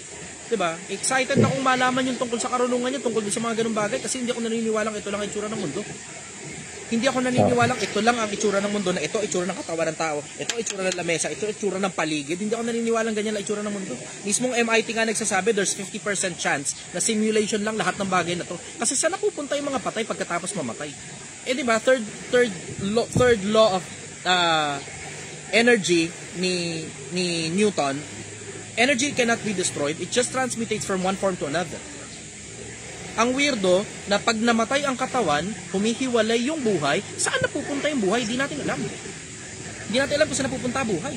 Diba? Excited na akong malaman yung tungkol sa karunungan niya, tungkol sa mga ganung bagay kasi hindi ako naniniwalang ito lang ang itsura ng mundo. Hindi ako naniniwalang ito lang ang itsura ng mundo, na ito itsura ng katawan ng tao, ito itsura ng lamesa, ito itsura ng paligid. Hindi ako naniniwalang ganyan lang itsura ng mundo. Mismong MIT nga nagsasabi, there's 50% chance na simulation lang lahat ng bagay na to. Kasi saan napupunta yung mga patay pagkatapos mamatay? Diba, third law of energy ni Newton, energy cannot be destroyed, it just transmutes from one form to another. Ang weirdo na pag namatay ang katawan, humihiwalay yung buhay. Saan napupunta yung buhay? Hindi natin alam. Hindi natin alam kung saan napupunta buhay.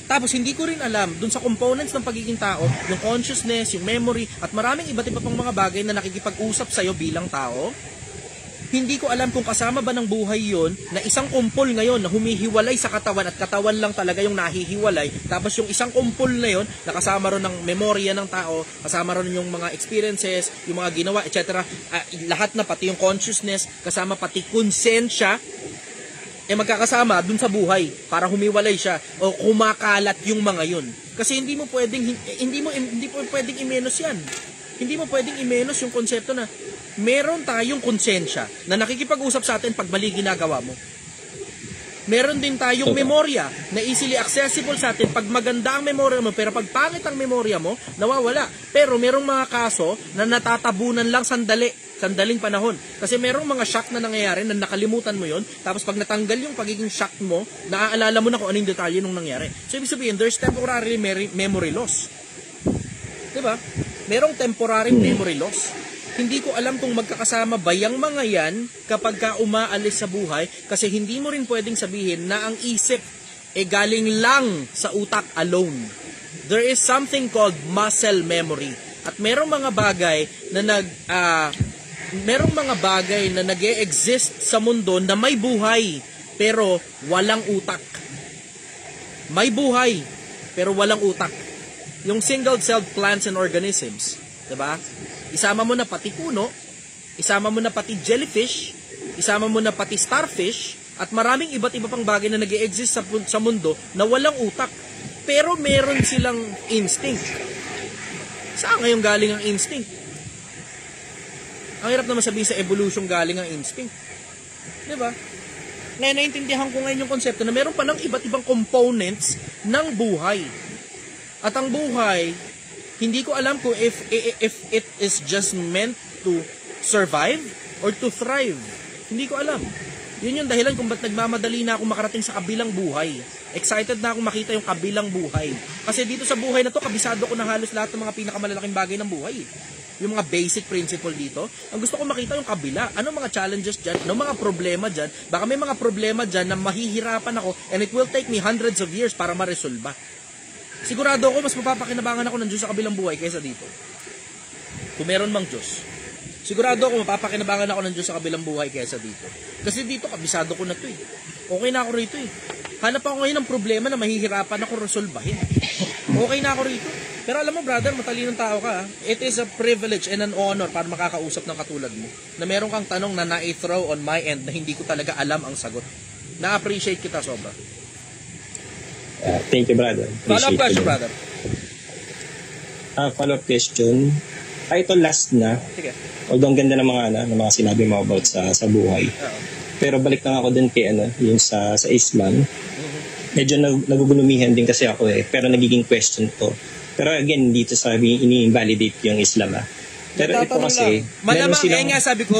Tapos hindi ko rin alam dun sa components ng pagiging tao, yung consciousness, yung memory, at maraming iba't iba pang mga bagay na nakikipag-usap sa'yo bilang tao. Hindi ko alam kung kasama ba ng buhay yon na isang kumpol ngayon na humihiwalay sa katawan at katawan lang talaga yung nahihiwalay. Tapos yung isang kumpol na yon, nakasama ron ng memorya ng tao, kasama ron yung mga experiences, yung mga ginawa, etc. Lahat na, pati yung consciousness, kasama pati konsensya, magkakasama dun sa buhay para humiwalay siya o kumakalat yung mga yun. Kasi hindi mo pwedeng i-menos yan. Hindi mo pwedeng i-menos yung konsepto na meron tayong konsensya na nakikipag-usap sa atin pag mali ginagawa mo. Meron din tayong memorya na easily accessible sa atin pag maganda ang memorya mo, pero pag pangit ang memorya mo, nawawala. Pero merong mga kaso na natatabunan lang sandaling panahon. Kasi merong mga shock na nangyayari na nakalimutan mo yon, tapos pag natanggal yung pagiging shock mo, naaalala mo na kung anong detalye nung nangyari. So ibig sabihin, there's temporary memory loss. Diba? Merong temporary memory loss. Hindi ko alam kung magkakasama ba yung mga yan kapag ka umaalis sa buhay, kasi hindi mo rin pwedeng sabihin na ang isip galing lang sa utak alone. There is something called muscle memory. At merong mga bagay na nag-e-exist sa mundo na may buhay pero walang utak. May buhay pero walang utak. Yung single-celled plants and organisms, 'di ba? Isama mo na pati puno, isama mo na pati jellyfish, isama mo na pati starfish, at maraming iba't iba pang bagay na nag-e-exist sa mundo na walang utak. Pero meron silang instinct. Saan ngayon galing ang instinct? Ang hirap naman sabihin sa evolution galing ang instinct. Di ba? Ngayon, naintindihan ko ngayon yung konsepto na meron palang iba't ibang components ng buhay. At ang buhay, hindi ko alam kung if it is just meant to survive or to thrive. Hindi ko alam. Yun yung dahilan kung ba't nagmamadali na ako makarating sa kabilang buhay. Excited na ako makita yung kabilang buhay. Kasi dito sa buhay na to, kabisado ko na halos lahat ng mga pinakamalalaking bagay ng buhay. Yung mga basic principle dito. Ang gusto ko makita yung kabila. Ano mga challenges dyan? Ano mga problema dyan? Baka may mga problema dyan na mahihirapan ako and it will take me hundreds of years para ma-resolve. Sigurado ako mas mapapakinabangan ako ng Diyos sa kabilang buhay kaysa dito. Kung meron mang Diyos. Sigurado ako mapapakinabangan ako ng Diyos sa kabilang buhay kaysa dito. Kasi dito, kabisado ko na to eh. Okay na ako rito eh. Hanap ako ngayon ng problema na mahihirapan ako resolbahin. Okay na ako rito. Pero alam mo brother, matalinong tao ka. It is a privilege and an honor para makakausap ng katulad mo. Na meron kang tanong na na-throw on my end na hindi ko talaga alam ang sagot. Na-appreciate kita sobra. Thank you, brother. Follow-up question, brother. Follow-up question. Ito last na. Sige. Although ang ganda ng mga sinabi mo about sa buhay. Pero balik lang ako dun kay yung sa Islam. Medyo nagugulumihan din kasi ako eh. Pero nagiging question to. Pero again, dito sabi ini-invalidate yung Islam Pero ito kasi, malamang, nga sabi ko,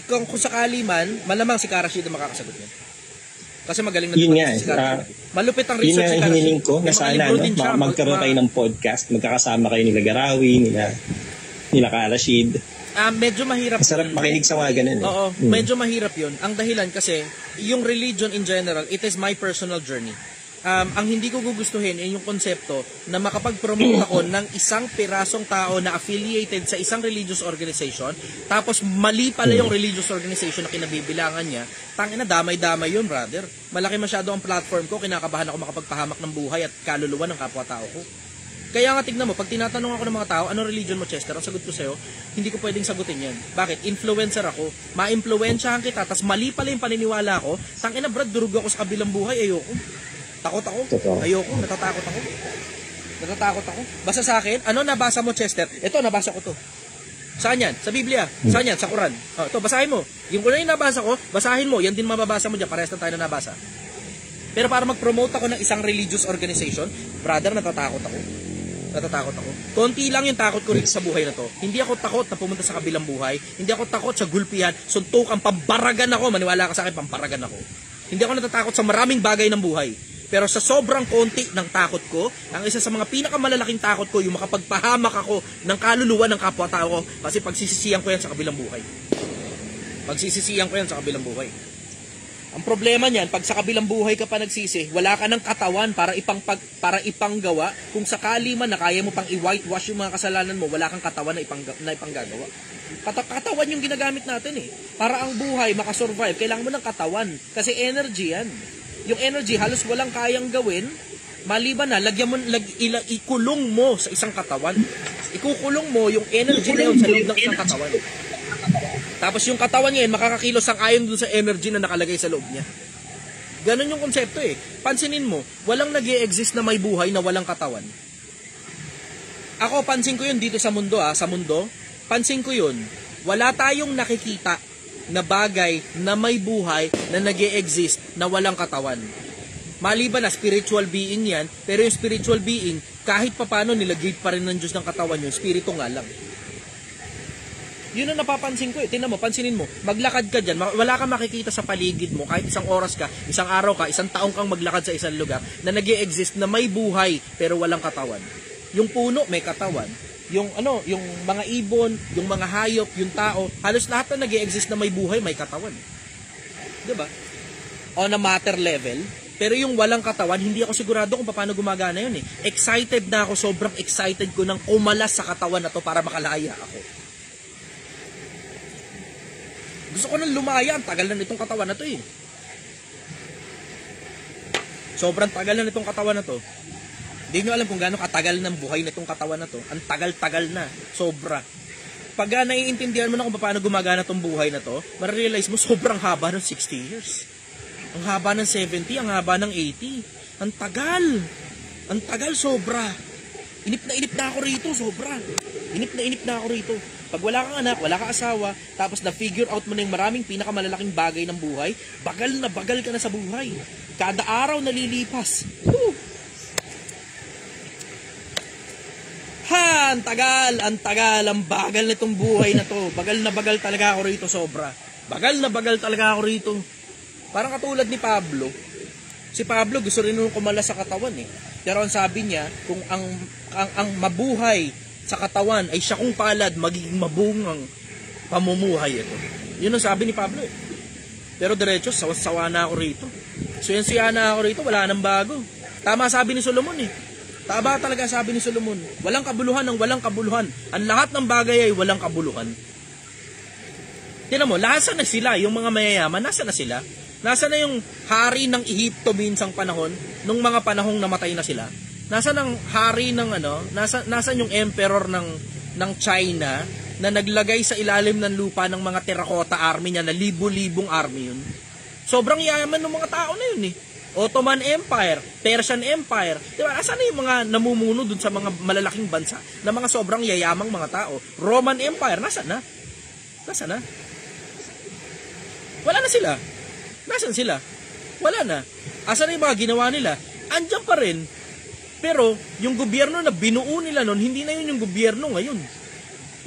kung sakali man, malamang si Karashid ang makakasagot niya. Kasi magaling na yun nga, si Karashid. Malupit ang research ni Karashid. Yun nga hiniling ko na sana magkaroon kayo ng podcast, magkakasama kayo nila Garawi, nila Karashid. Medyo mahirap. Masarap makinig sa mga ganun. Oo, medyo mahirap yun. Ang dahilan kasi, yung religion in general, it is my personal journey. Ang hindi ko gugustuhin ay yung konsepto na makapag-promote ako ng isang pirasong tao na affiliated sa isang religious organization, tapos mali pala yung religious organization na kinabibilangan niya. Tangina, damay-damay yun, brother. Malaki masyado ang platform ko, kinakabahan ako makapagpahamak ng buhay at kaluluwa ng kapwa-tao ko. Kaya nga tignan mo, pag tinatanong ako ng mga tao, anong religion mo, Chester? Ang sagot ko sa'yo, hindi ko pwedeng sagutin yan. Bakit? Influencer ako. Ma-influensyahan kita, tas mali pala yung paniniwala ko. Tangina, brad, durug ako sa kabilang buhay, ayoko. Takot ako. Ayoko, natatakot ako. Natatakot ako. Basta sa akin, ano nabasa mo, Chester? Ito, nabasa ko to. Saan yan? Sa Biblia. Saan yan? Sa Quran. Ito, basahin mo. Yung kuna yung nabasa ko, basahin mo. Yan din mababasa mo dyan. Parehas na tayo na nabasa. Pero para mag-promote ako ng isang religious organization, brother, natatakot ako. Natatakot ako. Konti lang yung takot ko rito sa buhay na to. Hindi ako takot na pumunta sa kabilang buhay. Hindi ako takot sa gulpihan. Suntukan, pamparagan ako. Maniwala ka sa akin, pamparagan ako. Hindi ako natatakot sa maraming bagay ng buhay. Pero sa sobrang konti ng takot ko, ang isa sa mga pinakamalalaking takot ko, yung makapagpahamak ako ng kaluluwa ng kapwa-tao ko, kasi pagsisisihan ko yan sa kabilang buhay. Pagsisisihan ko yan sa kabilang buhay. Ang problema niyan, pag sa kabilang buhay ka pa nagsisi, wala ka ng katawan para ipanggawa. Kung sakali man na kaya mo pang i-whitewash yung mga kasalanan mo, wala kang katawan na ipanggagawa. Katawan yung ginagamit natin eh. Para ang buhay makasurvive, kailangan mo ng katawan. Kasi energy yan. Yung energy halos walang kayang gawin, maliban na ikulong mo sa isang katawan. Ikukulong mo yung energy na yun sa loob ng isang katawan. Tapos yung katawan niya makakakilos ang ayon dun sa energy na nakalagay sa loob niya. Ganon yung konsepto eh. Pansinin mo, walang nag-e-exist na may buhay na walang katawan. Ako, pansin ko yun dito sa mundo sa mundo, pansin ko yun, wala tayong nakikita na bagay na may buhay na nag-e-exist na walang katawan. Maliban na spiritual being yan, pero yung spiritual being, kahit papano nilagay pa rin ng Diyos ng katawan yun, spirito nga lang. Yun ang napapansin ko eh. Tingnan mo, pansinin mo, maglakad ka dyan, wala kang makikita sa paligid mo, kahit isang oras ka, isang araw ka, isang taong kang maglakad sa isang lugar, na nag-e-exist na may buhay, pero walang katawan. Yung puno, may katawan. Yung mga ibon, yung mga hayop, yung tao, halos lahat na nag-e-exist na may buhay, may katawan. Diba? On a matter level, pero yung walang katawan, hindi ako sigurado kung paano gumagana yun eh. Excited na ako, sobrang excited ko nang umalas sa katawan na to para makalaya ako. Gusto ko nang lumaya, ang tagal na nitong katawan na to eh. Sobrang tagal na nitong katawan na to. Hindi nyo alam kung gaano katagal ng buhay nitong katawan na to. Ang tagal-tagal na. Sobra. Pag naiintindihan mo na kung paano gumagana tong buhay na to, marirealize mo sobrang haba ng 60 years. Ang haba ng 70, ang haba ng 80. Ang tagal. Ang tagal, sobra. Inip na ako rito, sobra. Inip na ako rito. Pag wala kang anak, wala kang asawa, tapos na-figure out mo na yung maraming pinakamalalaking bagay ng buhay, bagal na bagal ka na sa buhay. Kada araw nalilipas. Ang tagal, ang bagal nitong buhay na to. Bagal na bagal talaga ako rito, sobra. Bagal na bagal talaga ako rito. Parang katulad ni Pablo. Si Pablo gusto rin nung kumala sa katawan eh. Pero ang sabi niya, kung ang mabuhay sa katawan ay siya kung palad, magiging mabungang pamumuhay ito. Yun ang sabi ni Pablo eh. Pero diretso, sawa na ako rito. So yan siya na ako rito, wala nang bago. Tama sabi ni Solomon eh. Tama talaga sabi ni Solomon. Walang kabuluhan ng walang kabuluhan. Ang lahat ng bagay ay walang kabuluhan. Tignan mo, nasa na sila, yung mga mayayaman, nasa na sila? Nasa na yung hari ng Ehipto minsang panahon, nung mga panahong namatay na sila? Nasa ng hari ng nasa yung emperor ng China na naglagay sa ilalim ng lupa ng mga terracotta army niya na libo-libong army yun. Sobrang yaman ng mga tao na yun eh. Ottoman Empire, Persian Empire, diba? Asan na yung mga namumuno dun sa mga malalaking bansa na mga sobrang yayamang mga tao? Roman Empire, nasa na? Nasa na? Wala na sila. Nasaan sila? Wala na. Asan na yung mga ginawa nila? Andiyan pa rin. Pero, yung gobyerno na binuo nila noon, hindi na yun yung gobyerno ngayon.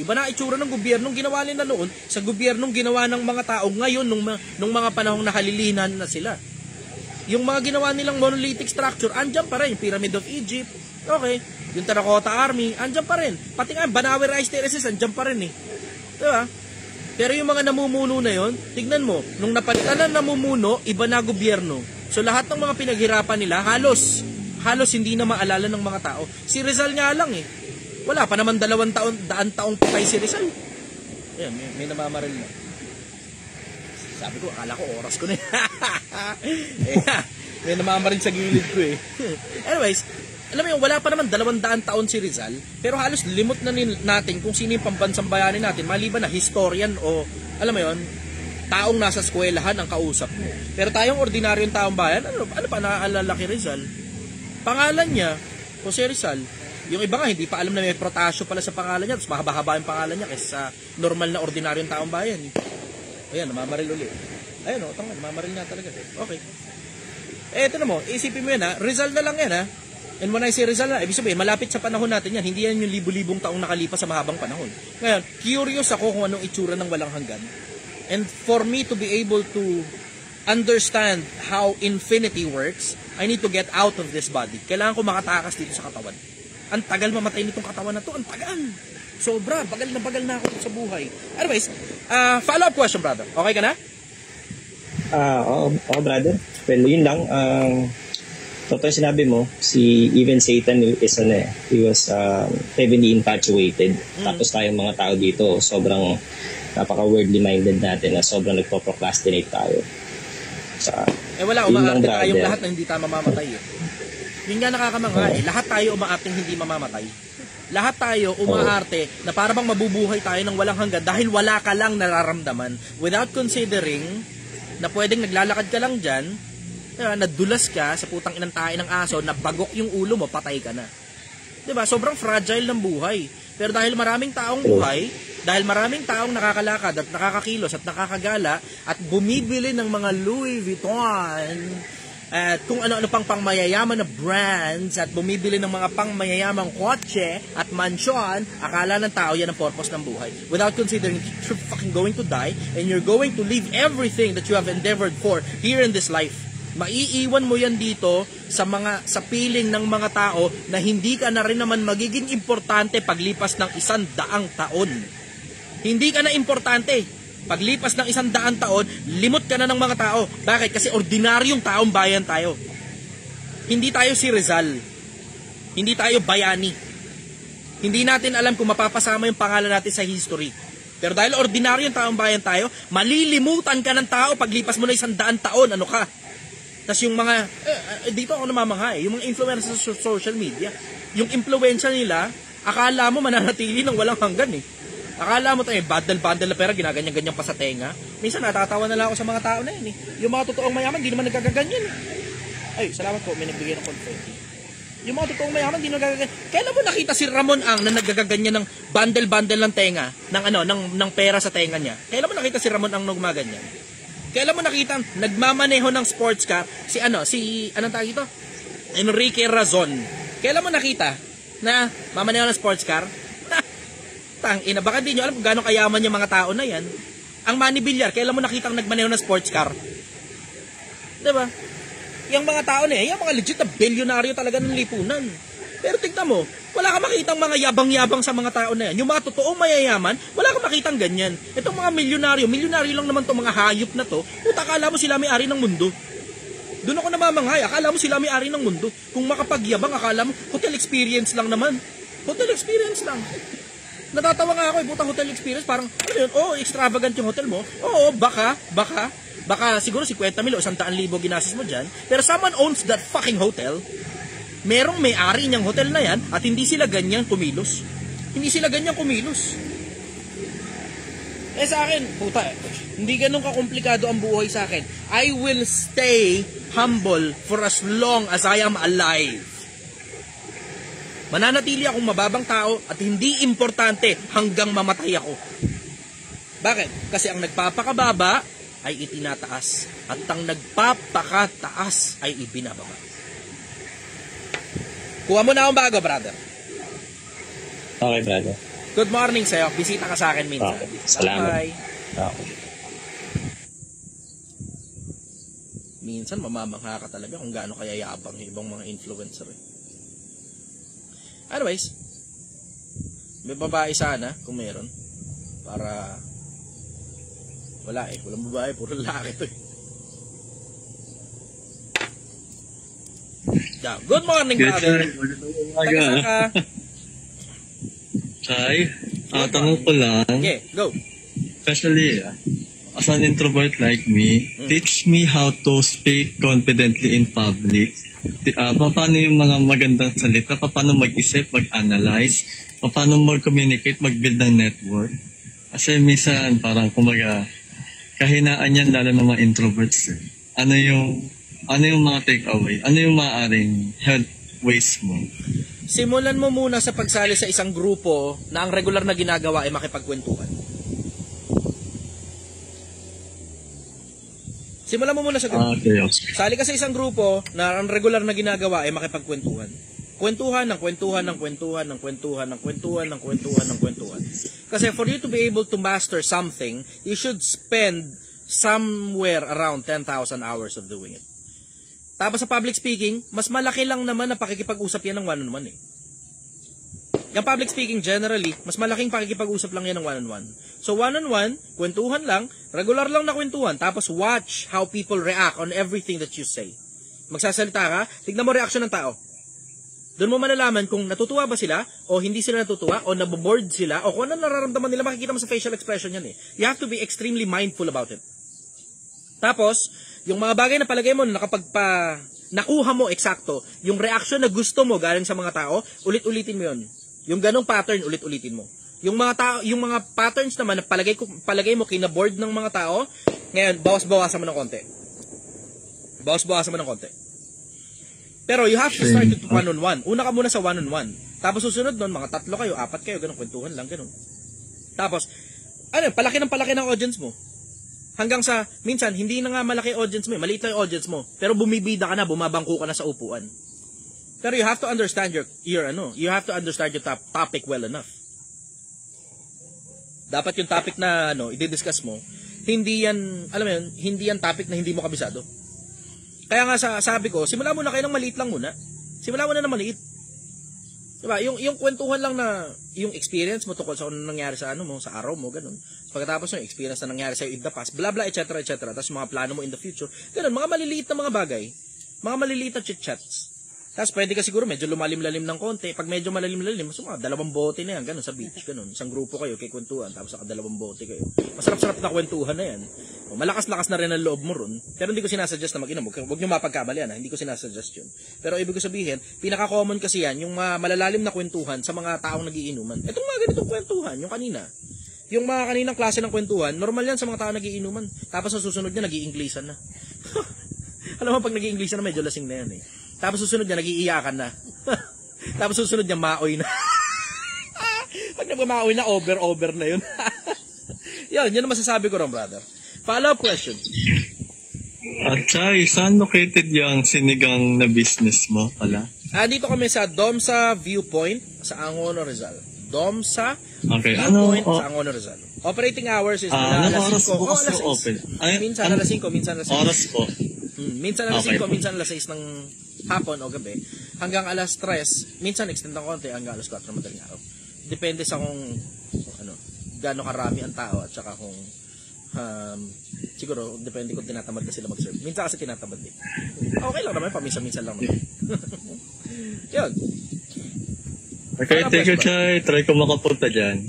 Iba na itsura ng gobyernong ginawa nila noon sa gobyernong ginawa ng mga tao ngayon nung mga panahong nahalilinan na sila. Yung mga ginawa nilang monolithic structure, andyan pa rin. Yung Pyramid of Egypt, okay. Yung Terracotta Army, andyan pa rin. Pati nga, Banawe Rice Terraces, andyan pa rin eh. Diba? Pero yung mga namumuno na yon, tignan mo, nung napalitan na namumuno, iba na gobyerno. So lahat ng mga pinaghirapan nila, halos hindi na maalala ng mga tao. Si Rizal nga lang eh. Wala pa naman 200 taong patay si Rizal. Ayan, may namamaril na. Sabi ko, akala ko oras ko na. May namamaril sa gilid ko eh. Anyways, alam mo yun, wala pa naman 200 taon si Rizal, pero halos limot na natin kung sino yung pambansang bayani natin, maliban na historian o, alam mo yun, taong nasa eskwelahan ang kausap mo. Pero tayong ordinaryong taong bayan, ano pa naaalala kay Rizal? Pangalan niya, Jose Rizal. Yung iba nga, hindi pa alam na may protasyo pala sa pangalan niya, tapos mahaba-haba yung pangalan niya kaysa sa normal na ordinaryong taong bayan. Ayan, namamaril ulit. Ayan o, namamaril nga talaga. Okay. Eto na mo, isipin mo yan ha, Rizal na lang yan ha. And when I say Rizal na, ibig sabihin, malapit sa panahon natin yan, hindi yan yung libu-libong taong nakalipas sa mahabang panahon. Ngayon, curious ako kung anong itsura ng walang hanggan. And for me to be able to understand how infinity works, I need to get out of this body. Kailangan ko makatakas dito sa katawan. Ang tagal mamatay nitong katawan na to, ang tagal. Sobra, bagal na ako sa buhay. Anyways, follow-up question, brother. Okay ka na? Oo, brother. Well, yun lang. Totoo sinabi mo, even Satan he was heavily infatuated. Tapos tayong mga tao dito, sobrang napaka-worldly minded natin na sobrang nagpo-procrastinate tayo. Wala, umaarte tayong lahat na hindi tayo mamamatay eh. Yun nga nakakamangha eh. Lahat tayo umaarteng hindi mamamatay. Lahat tayo umaarte na para bang mabubuhay tayo ng walang hanggan dahil wala ka lang nararamdaman without considering na pwedeng naglalakad ka lang dyan, nadulas ka sa putang inang tae ng aso, nabagok yung ulo mo, patay ka na. Diba? Sobrang fragile ng buhay. Pero dahil maraming taong buhay, dahil maraming taong nakakalakad at nakakakilos at nakakagala at bumibili ng mga Louis Vuitton at kung ano-ano pang pangmayayaman na brands at bumibili ng mga pangmayayamang kotse at mansyon, akala ng tao yan ang purpose ng buhay. Without considering you're fucking going to die and you're going to leave everything that you have endeavored for here in this life. Maiiwan mo yan dito sa piling ng mga tao na hindi ka na rin naman magiging importante paglipas ng 100 taon. Hindi ka na importante. Paglipas ng 100 taon, limot ka na ng mga tao. Bakit? Kasi ordinaryong taong bayan tayo. Hindi tayo si Rizal. Hindi tayo bayani. Hindi natin alam kung mapapasama yung pangalan natin sa history. Pero dahil ordinaryong taong bayan tayo, malilimutan ka ng tao paglipas mo na 100 taon. Ano ka? Tapos yung mga, dito ako namamangha yung mga influencers sa social media, yung influensya nila, akala mo mananatili ng walang hanggan eh. Akala mo tayo, bandal na pera, ginaganyan-ganyan pa sa tenga. Minsan natatawa na lang ako sa mga tao na yun eh. Yung mga totoong mayaman, di naman nagkagaganyan eh. Ay, salamat po, may nagbigay ng confetti. Yung mga totoong mayaman, hindi nagaganyan. Kailan mo nakita si Ramon Ang na nagagaganyan ng bundle-bundle ng tenga, ng pera sa tenga niya? Kailan mo nakita si Ramon Ang na gumaganyan? Kailan mo nakita nagmamaneho ng sports car anong tawag ito? Enrique Razon. Kailan mo nakita na mamaneho ng sports car? Tangina, baka di nyo alam kung gaano kayaman yung mga tao na yan. Ang Manny Villar, kailan mo nakita nagmaneho ng sports car? Diba? Yung mga tao na yan, yung mga legit na bilyonaryo talaga ng lipunan. Pero tignan mo, wala ka makitang mga yabang-yabang sa mga tao na yan. Yung mga totoong mayayaman, wala ka makitang ganyan. Itong mga milyonaryo lang naman itong mga hayop na to, puta, akala mo sila may-ari ng mundo. Doon ako namamanghay, akala mo sila may-ari ng mundo. Kung makapagyabang, akala mo, hotel experience lang naman. Hotel experience lang. Natatawa nga ako, putang hotel experience, parang, ano yun, extravagant yung hotel mo. Oo, baka siguro 50 mil o 100,000 ginastos mo dyan. Pero someone owns that fucking hotel. Merong may-ari niyang hotel na yan at hindi sila ganyan kumilos. Hindi sila ganyan kumilos. Sa akin, puta, hindi ganun kakomplikado ang buhay sa akin. I will stay humble for as long as I am alive. Mananatili akong mababang tao at hindi importante hanggang mamatay ako. Bakit? Kasi ang nagpapakababa ay itinataas at ang nagpapakataas ay ibinababa. Kuha mo na akong bago, brother. Okay, brother. Good morning sa'yo. Bisita ka sa akin minsan. Okay. Salamat. Bye. Okay. Minsan mamamangha ka talaga kung gaano kaya yabang yung ibang mga influencer. Anyways, may babae sana kung meron para walang babae, puro lalaki to eh. Good morning, brother. Taga ka? Hi, tanong ko lang. Okay, go. Especially, as an introvert like me, teach me how to speak confidently in public. Paano yung mga magandang salita, paano mag-isip, mag-analyze, paano mag-communicate, mag-build ng network. Kasi minsan parang kumaga kahinaan yan lalo ng mga introverts. Ano yung mga takeaway? Ano yung maaaring help ways mo? Simulan mo muna sa pagsali sa isang grupo na ang regular na ginagawa ay makipagkwentuhan. Simulan mo muna sa grupo. Okay. Sali ka sa isang grupo na ang regular na ginagawa ay makipagkwentuhan. Kwentuhan. Kasi for you to be able to master something, you should spend somewhere around 10,000 hours of doing it. Tapos sa public speaking, mas malaki lang naman na pakikipag-usap yan ng one-on-one eh. Yung public speaking generally, mas malaking pakikipag-usap lang yan ng one-on-one. So one-on-one, kwentuhan lang, regular lang na kwentuhan, tapos watch how people react on everything that you say. Magsasalita ka, tignan mo reaction ng tao. Doon mo malalaman kung natutuwa ba sila, o hindi sila natutuwa, o naboboard sila, o kung ano nararamdaman nila, makikita mo sa facial expression yan eh. You have to be extremely mindful about it. Tapos, yung mga bagay na palagay mo na nakuha mo eksakto, yung reaction na gusto mo galing sa mga tao, ulit-ulitin mo yun. Yung ganong pattern, ulit-ulitin mo. Yung mga patterns naman na palagay mo kina-board ng mga tao, ngayon, bawas-bawasan mo ng konti. Pero you have to start with one-on-one. Una ka muna sa one-on-one. Tapos susunod nun, mga 3 kayo, 4 kayo, ganun, kwentuhan lang, ganun. Tapos, palaki ng audience mo. Hanggang sa, minsan, hindi na nga malaki audience mo, maliit lang yung audience mo. Pero bumibida ka na, bumabangko ka na sa upuan. Pero you have to understand you have to understand your topic well enough. Dapat yung topic na, i-discuss mo, hindi yan topic na hindi mo kabisado. Kaya nga sabi ko, simula muna kayo ng maliit lang muna. Simula muna ng maliit. Diba? Yung kwentuhan lang na, yung experience mo tungkol sa ano nangyari sa sa araw mo, ganun. Pagkatapos yung experience na nangyari sa in the past, blah blah, etc. Tapos mga plano mo in the future, ganun, mga maliliit na mga bagay, mga maliliit na chit-chats. Tapos pwede ka siguro medyo lumalim-lalim ng konti. Pag medyo malalim-lalim, mas mga 2 bote na yan, ganun, sa beach, ganun. Isang grupo kayo, kay kwentuhan, tapos saka 2 bote kayo. Masarap-sarap na kwentuhan na yan. Malakas-lakas na rin ang loob mo ron. Pero hindi ko sinasuggest na mag-inom. Huwag nyo mapagkamalian, hindi ko sinasuggest yun. Pero ibig ko sabihin, pinaka-common kasi yan, yung malalalim na kwentuhan sa mga taong nagiinuman. Itong mga ganitong kwentuhan, yung kanina. Yung mga kaninang klase ng kwentuhan, normal yan sa mga taong nagiinuman. Tapos sa susunod niya, nag-i-Englishan na. Alam mo, pag nag-i-Englishan na, medyo lasing na yan eh. Tapos susunod niya, nag-iiyakan na. Tapos susunod niya, maoy na. Pag nagmamaoy na, over na yun. Yun ang masasabi ko ron, brother. Follow-up question. At Chay, saan located yung sinigang na business mo pala? Dito kami sa Domsa Viewpoint sa Angono, Rizal. Domsa Okay, Viewpoint sa Angono, Rizal. Operating hours is mula anong alas oras 5 o bukas alas na 6. open? Ay, Minsan alas 5, minsan alas 6. Oras po. Minsan alas 5, Okay. minsan alas 6 ng hapon o gabi. Hanggang alas 3, minsan extend ng konti hanggang alas 4 madaling araw. Depende sa kung gaano karami ang tao at saka kung siguro depende kung tinatamad na sila mag-serve. Minsan kasi tinatamad din. Okay lang naman, paminsan-minsan lang naman. Yun. Okay, thank you, Chay. Try ko makapunta dyan.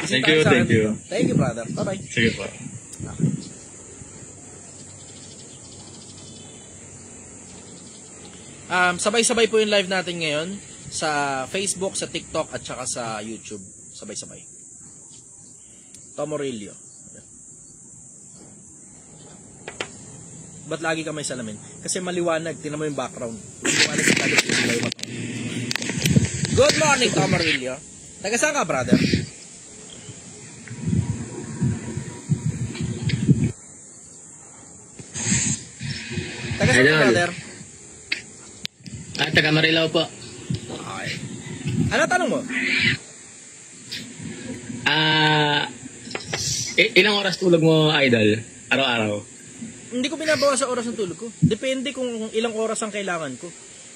Thank you, thank you. Thank you, brother. Bye-bye. Sige po. Sabay-sabay po yung live natin ngayon sa Facebook, sa TikTok at saka sa YouTube. Sabay-sabay. Tom Aurelio. Ba't lagi ka may salamin? Kasi maliwanag. Tingnan mo yung background. Maliwanag sa talit yung mata. Good morning, Tom Aurelio. Taga saan ka, brother? Taga saan ka, brother? Taga Marilao po. Okay. Ano tanong mo? Ilang oras tulog mo, idol? Araw-araw? Hindi ko binabawa sa oras ng tulog ko. Depende kung ilang oras ang kailangan ko.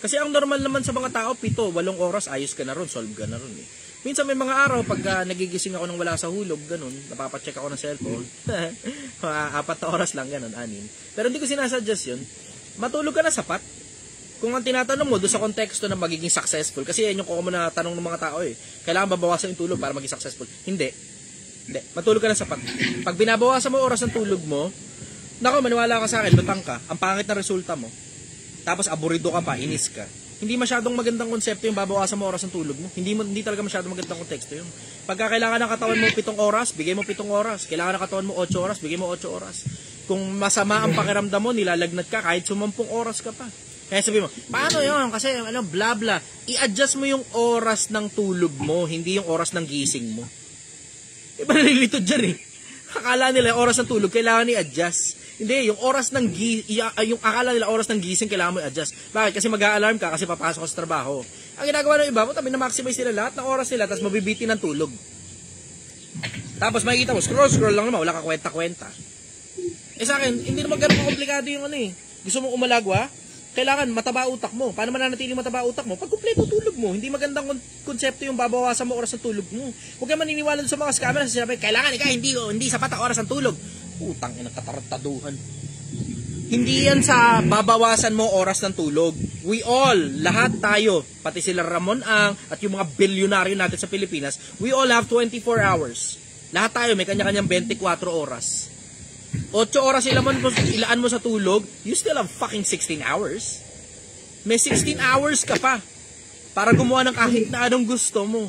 Kasi ang normal naman sa mga tao, 7, 8 oras, ayos ka na ron, solve ka na ron eh. Minsan may mga araw, pag nagigising ako nang wala sa hulog, ganun, napapacheck ako ng cellphone, 4 na oras lang, ganun, 6. Pero hindi ko sinasuggest yun. Matulog ka na sapat. Kung ang tinatanong mo doon sa konteksto na magiging successful, kasi yan yung common na tanong ng mga tao eh, kailangan babawasan yung tulog para maging successful. Hindi. Matulog ka na sapat. Pag binabawasan mo oras ng tulog mo, nako, maniwala ka sa akin, lutang ka, ang pangit na resulta mo, tapos aburido ka pa, inis ka. Hindi masyadong magandang konsepto yung babawasan mo oras ng tulog mo. Hindi talaga masyadong magandang konteksto yun. Pagka kailangan ng katawan mo 7 oras, bigay mo 7 oras. Kailangan ng katawan mo 8 oras, bigay mo 8 oras. Kung masama ang pakiramdam mo, nilalagnat ka, kahit 10 oras ka pa. Kaya sabi mo, paano yun? Kasi bla bla. I-adjust mo yung oras ng tulog mo, hindi yung oras ng gising mo. Iba nalilito dyan eh. Akala nila yung oras ng tulog, kailangan i-adjust. Hindi, yung oras ng yung akala nila oras ng gising, kailangan mo i-adjust. Bakit? Kasi mag-a-alarm ka kasi papasok ka sa trabaho. Ang ginagawa ng iba, na-maximize nila lahat ng oras nila, tapos mabibitin ng tulog. Tapos makikita mo, scroll lang naman, wala ka kwenta-kwenta. Sa akin, hindi naman ganun komplikado yung gusto mong umalagwa, kailangan mataba utak mo. Paano mananatiling mataba utak mo? Pag kumpleto tulog mo. Hindi magandang konsepto yung babawasan mo oras ng tulog mo. Huwag ka maniniwala sa mga scammer na sinasabi, kailangan hindi sapat ang oras ng tulog. Utang ina, katarataduhan. Hindi yan sa babawasan mo oras ng tulog. We all, lahat tayo, pati sila Ramon Ang at yung mga bilyonaryo natin sa Pilipinas, we all have 24 hours. Lahat tayo may kanya-kanyang 24 oras. 8 oras ilaan mo sa tulog, you still have fucking 16 hours. May 16 hours ka pa para gumawa ng kahit na anong gusto mo.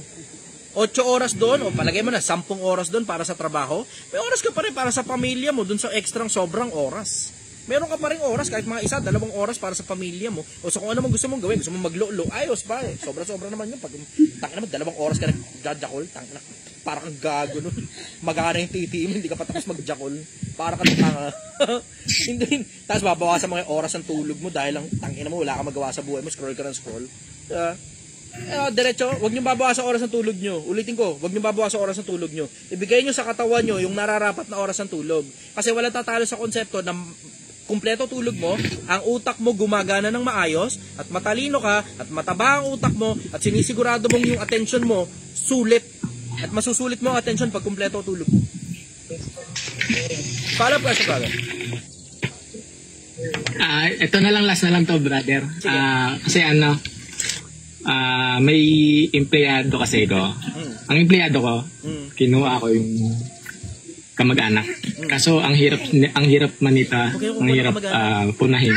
8 oras doon, o palagay mo na 10 oras doon para sa trabaho, may oras ka pa rin para sa pamilya mo doon sa extrang sobrang oras. Meron ka pa rin oras, kahit mga 1, 2 oras para sa pamilya mo, o sa kung ano gusto mong gawin, gusto mong maglolo, ayos ba eh. Sobra-sobra naman yun. Pag tangin naman, 2 oras ka nag-jackal, tangin na, parang kang gago nun. Magana yung titi mo, hindi ka pa tapos mag-jackal. Para ka tanga. Hindi. Tapos babawasan mga oras ng tulog mo dahil lang tangin mo, wala ka magawa sa buhay mo, scroll ka ng scroll. Diretso, wag niyo babawasan oras ng tulog niyo. Ulitin ko, wag niyo babawasan oras ng tulog niyo. Ibigay niyo sa katawan niyo yung nararapat na oras ng tulog. Kasi wala tatalo sa konsepto na kumpleto tulog mo, ang utak mo gumagana ng maayos, at matalino ka, at mataba ang utak mo, at sinisigurado mong yung attention mo sulit. At masusulit mo ang attention pag kumpleto tulog mo. Follow up question, brother. Ito na lang, last na lang to, brother. Kasi may empleyado kasi ko. Ang empleyado ko, kinuha ko yung kamag-anak. Kaso ang hirap manita, ang hirap punahin.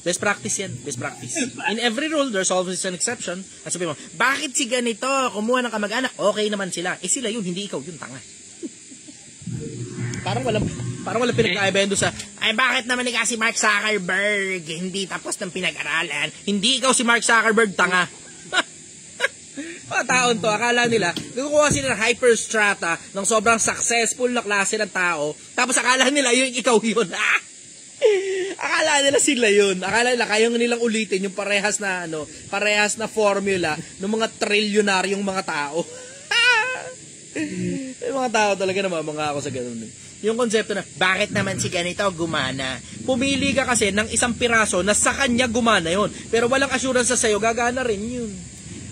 Best practice yan. Best practice. In every rule, there's always an exception. At sabi mo, bakit si ganito? Kumuha ng kamag-anak. Okay naman sila. Sila yun, hindi ikaw. Yun, tanga. Parang walang pinagkaibahan doon sa, Ay, bakit naman ikaw si Mark Zuckerberg? Hindi tapos ng pinag-aralan. Hindi ikaw si Mark Zuckerberg, tanga. Mga taon to, akala nila, nakukuha sila ng hyperstrata ng sobrang successful na klase ng tao, tapos akala nila yung ikaw yun. Akala nila sila yun. Akala nila kayang nilang ulitin yung parehas na formula ng mga trilyonaryong mga tao. Yung mga tao talaga namamanga ako sa ganun. Yung konsepto na, bakit naman si ganito gumana? Pumili ka kasi ng isang piraso na sa kanya gumana yun. Pero walang assurance sa sayo, gagana rin yun.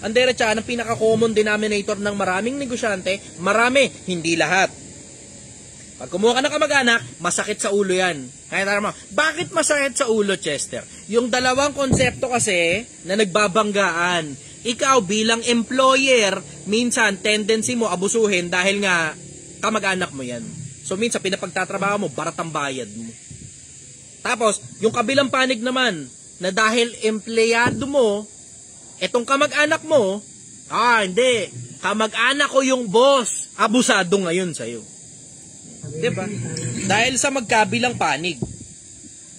Ang derecha, ang pinaka-common denominator ng maraming negosyante, marami, hindi lahat. Pag kumuha ka ng kamag-anak, masakit sa ulo yan. Kaya tara mo, bakit masakit sa ulo, Chester? Yung dalawang konsepto kasi na nagbabanggaan. Ikaw bilang employer, minsan tendency mo abusuhin dahil nga kamag-anak mo yan. So minsan pinapagtatrabaho mo, barat ang bayad mo. Tapos, yung kabilang panig naman, na dahil empleyado mo, etong kamag-anak mo, hindi, kamag-anak ko yung boss, abusado ngayon sa'yo. Diba? Dahil sa magkabilang panig.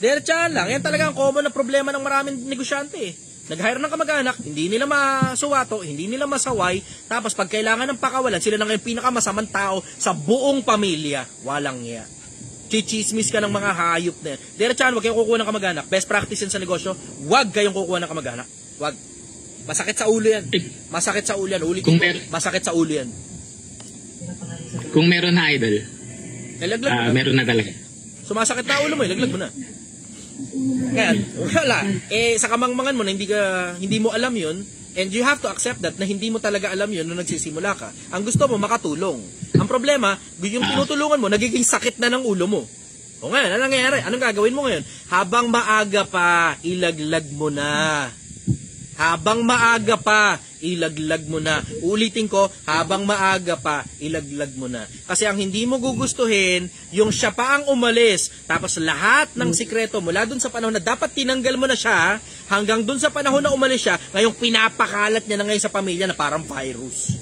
Diretsahan lang, yan talaga ang common na problema ng maraming negosyante eh. Nag-hire ng kamag-anak, hindi nila masuwato, hindi nila masaway, tapos pag kailangan ng pakawalan, sila na yung pinakamasamang tao sa buong pamilya. Walang iya. Chichismis ka ng mga hayop na yan. Diretsahan, huwag kayong kukuha ng kamag-anak. Best practice yan sa negosyo, huwag kayong kukuha ng kamag-anak. Huwag. Masakit sa ulo yan. Masakit sa ulo yan. Masakit sa ulo yan. Kung meron na idol, ilaglag mo na. meron na talaga. Sumasakit na ulo mo, ilaglag mo na. Ngayon, wala. Sa kamangmangan mo na hindi mo alam yun, and you have to accept that na hindi mo talaga alam yun nung nagsisimula ka. Ang gusto mo, makatulong. Ang problema, yung tinutulungan mo, nagiging sakit na ng ulo mo. O ngayon, anong nangyayari? Anong gagawin mo ngayon? Habang maaga pa, ilaglag mo na. Habang maaga pa, ilaglag mo na. Ulitin ko, habang maaga pa, ilaglag mo na. Kasi ang hindi mo gugustuhin, yung siya pa ang umalis, tapos lahat ng sikreto mula dun sa panahon na dapat tinanggal mo na siya, hanggang dun sa panahon na umalis siya, ngayong pinapakalat niya na ngayon sa pamilya na parang virus.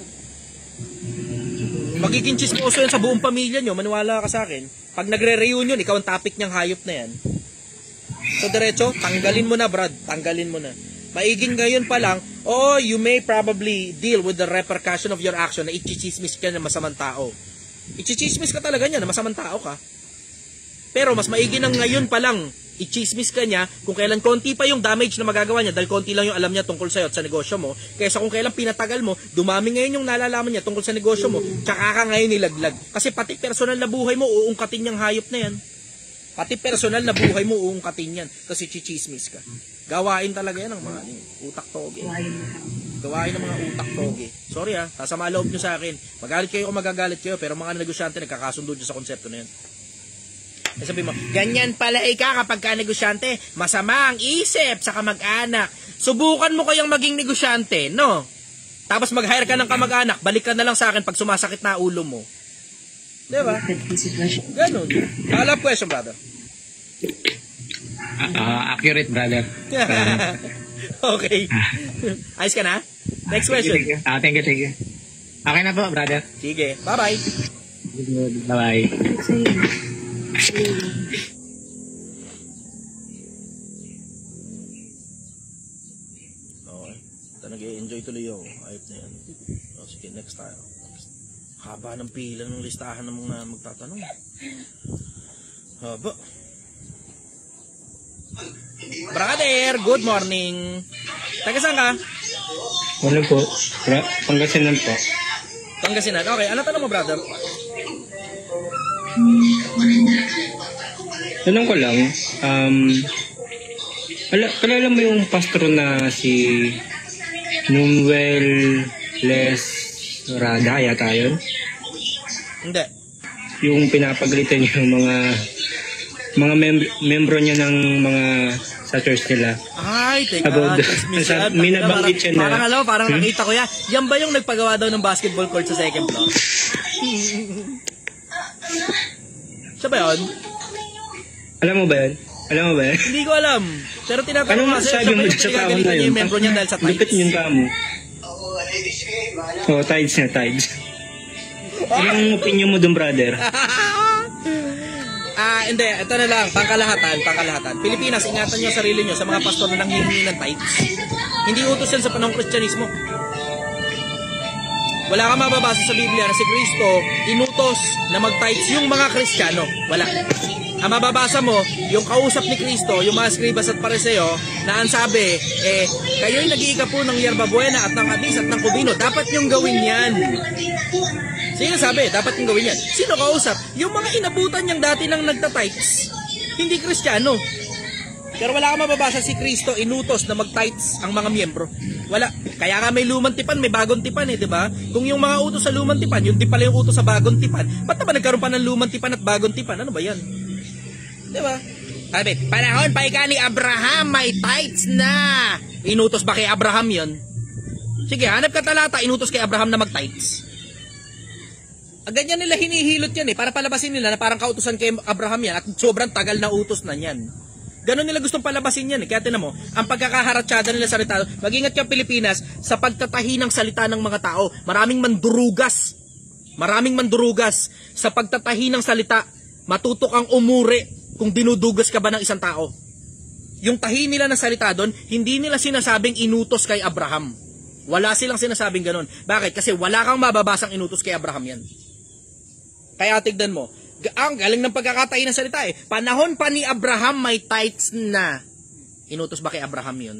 Magiging chismoso yan sa buong pamilya nyo, maniwala ka sa akin. Pag nagre-reunion, ikaw ang topic niyang hayop na yan. So diretso, tanggalin mo na Brad, tanggalin mo na. Maiging ngayon pa lang, you may probably deal with the repercussion of your action na ichichismis ka na masamang tao. Ichichismis ka talaga niya na masamang tao ka. Pero mas maigi nang ngayon pa lang, ichismis ka niya kung kailan konti pa yung damage na magagawa niya dahil konti lang yung alam niya tungkol sa'yo at sa negosyo mo. Kaysa kung kailan pinatagal mo, dumami ngayon yung nalalaman niya tungkol sa negosyo mo, tsaka ka ngayon nilaglag. Kasi pati personal na buhay mo, uungkatin niyang hayop na yan. Pati personal na buhay mo, uungkatin yan. Kasi chichismis ka. Gawain talaga yan ng mga utak toge. Gawain ng mga utak toge. Sorry sasama loob nyo sa akin. Magalit kayo o magagalit kayo, pero mga negosyante nagkakasundo dyan sa konsepto na yan. E sabi mo, ganyan pala kapag ka negosyante, masama ang isip sa kamag-anak. Subukan mo kayang maging negosyante, no? Tapos mag-hire ka ng kamag-anak, balik ka na lang sa akin pag sumasakit na ulo mo. Diba? Ganun. Follow-up question, brother. Accurate, brother. Okay. Ayos ka na? Next question. Thank you. Okay na po, brother. Sige. Bye-bye. Bye-bye. Okay. Nag-enjoy tuloy ako. Ayop na yan. Sige, next tayo. Haba ng pila ng listahan ng mga magtatanong. Haba. Brother, good morning. Taga saan ka? Ano po? Pangasinan po. Pangasinan? Okay, ano tanong mo, brother? Tanong ko lang, kalala mo yung pastor na si Noel Les Rada, yata yun? Hindi. Yung pinapagalitan niya yung mga membro niya ng mga sa church nila. Ay, teka. May nabanggit siya na. Parang nakita ko yan. Yan ba yung nagpagawa daw ng basketball court sa second floor? Siya ba yun? Alam mo ba yun? Hindi ko alam. Pero tinatanong ano kasi siya ba yung pinagagalitan niya yung membro niya dahil sa tides. Lupit yung kamo. Tides niya, tides. Anong opinion mo dun, brother? Hindi, ito na lang, pangkalahatan. Pilipinas, ingatan nyo sarili nyo sa mga pastor na nanghihingi ng tithes. Hindi utos yan sa panahong Kristyanismo. Wala kang mababasa sa Biblia na si Kristo inutos na mag-tithes yung mga Kristiyano. Wala. Ang mababasa mo, yung kausap ni Kristo, yung mga Skribas at Pariseo, na ang sabi, kayo'y nag-iika po ng yerba buena at ng atis at ng kubino. Dapat yung gawin yan. Sino sabi? Dapat yung gawin yan. Sino kausap? Yung mga inabutan niyang dati nang nagta-tithes. Hindi Kristiyano. Pero wala kang mababasa si Kristo inutos na mag-tithes ang mga miyembro. Wala. Kaya nga may lumang tipan, may bagong tipan di ba? Kung yung mga utos sa lumang tipan, yung pala yung utos sa bagong tipan, ba't naman nagkaroon pa ng lumang tipan at bagong tipan? Ano ba yan? Di ba? Sabi, panahon pa ika ni Abraham, may tithes na. Inutos ba kay Abraham yon? Sige, hanap ka talata, inutos kay Abraham na mag-tithes. Ganyan nila hinihilot yan para palabasin nila na parang kautusan kay Abraham yan at sobrang tagal na utos na yan. Ganon nila gustong palabasin yan Kaya tinan mo, ang pagkakaharatsyada nila sa salita, mag-ingat ka Pilipinas sa pagtatahi ng salita ng mga tao. Maraming mandurugas sa pagtatahi ng salita. Matuto kang umuri kung dinudugas ka ba ng isang tao. Yung tahi nila ng salita doon, hindi nila sinasabing inutos kay Abraham. Wala silang sinasabing ganon. Bakit? Kasi wala kang mababasang inutos kay Abraham yan. Kaya tignan mo, ang galing ng pagkakatahi ng salita Panahon pa ni Abraham may tithes na. Inutos ba kay Abraham yun?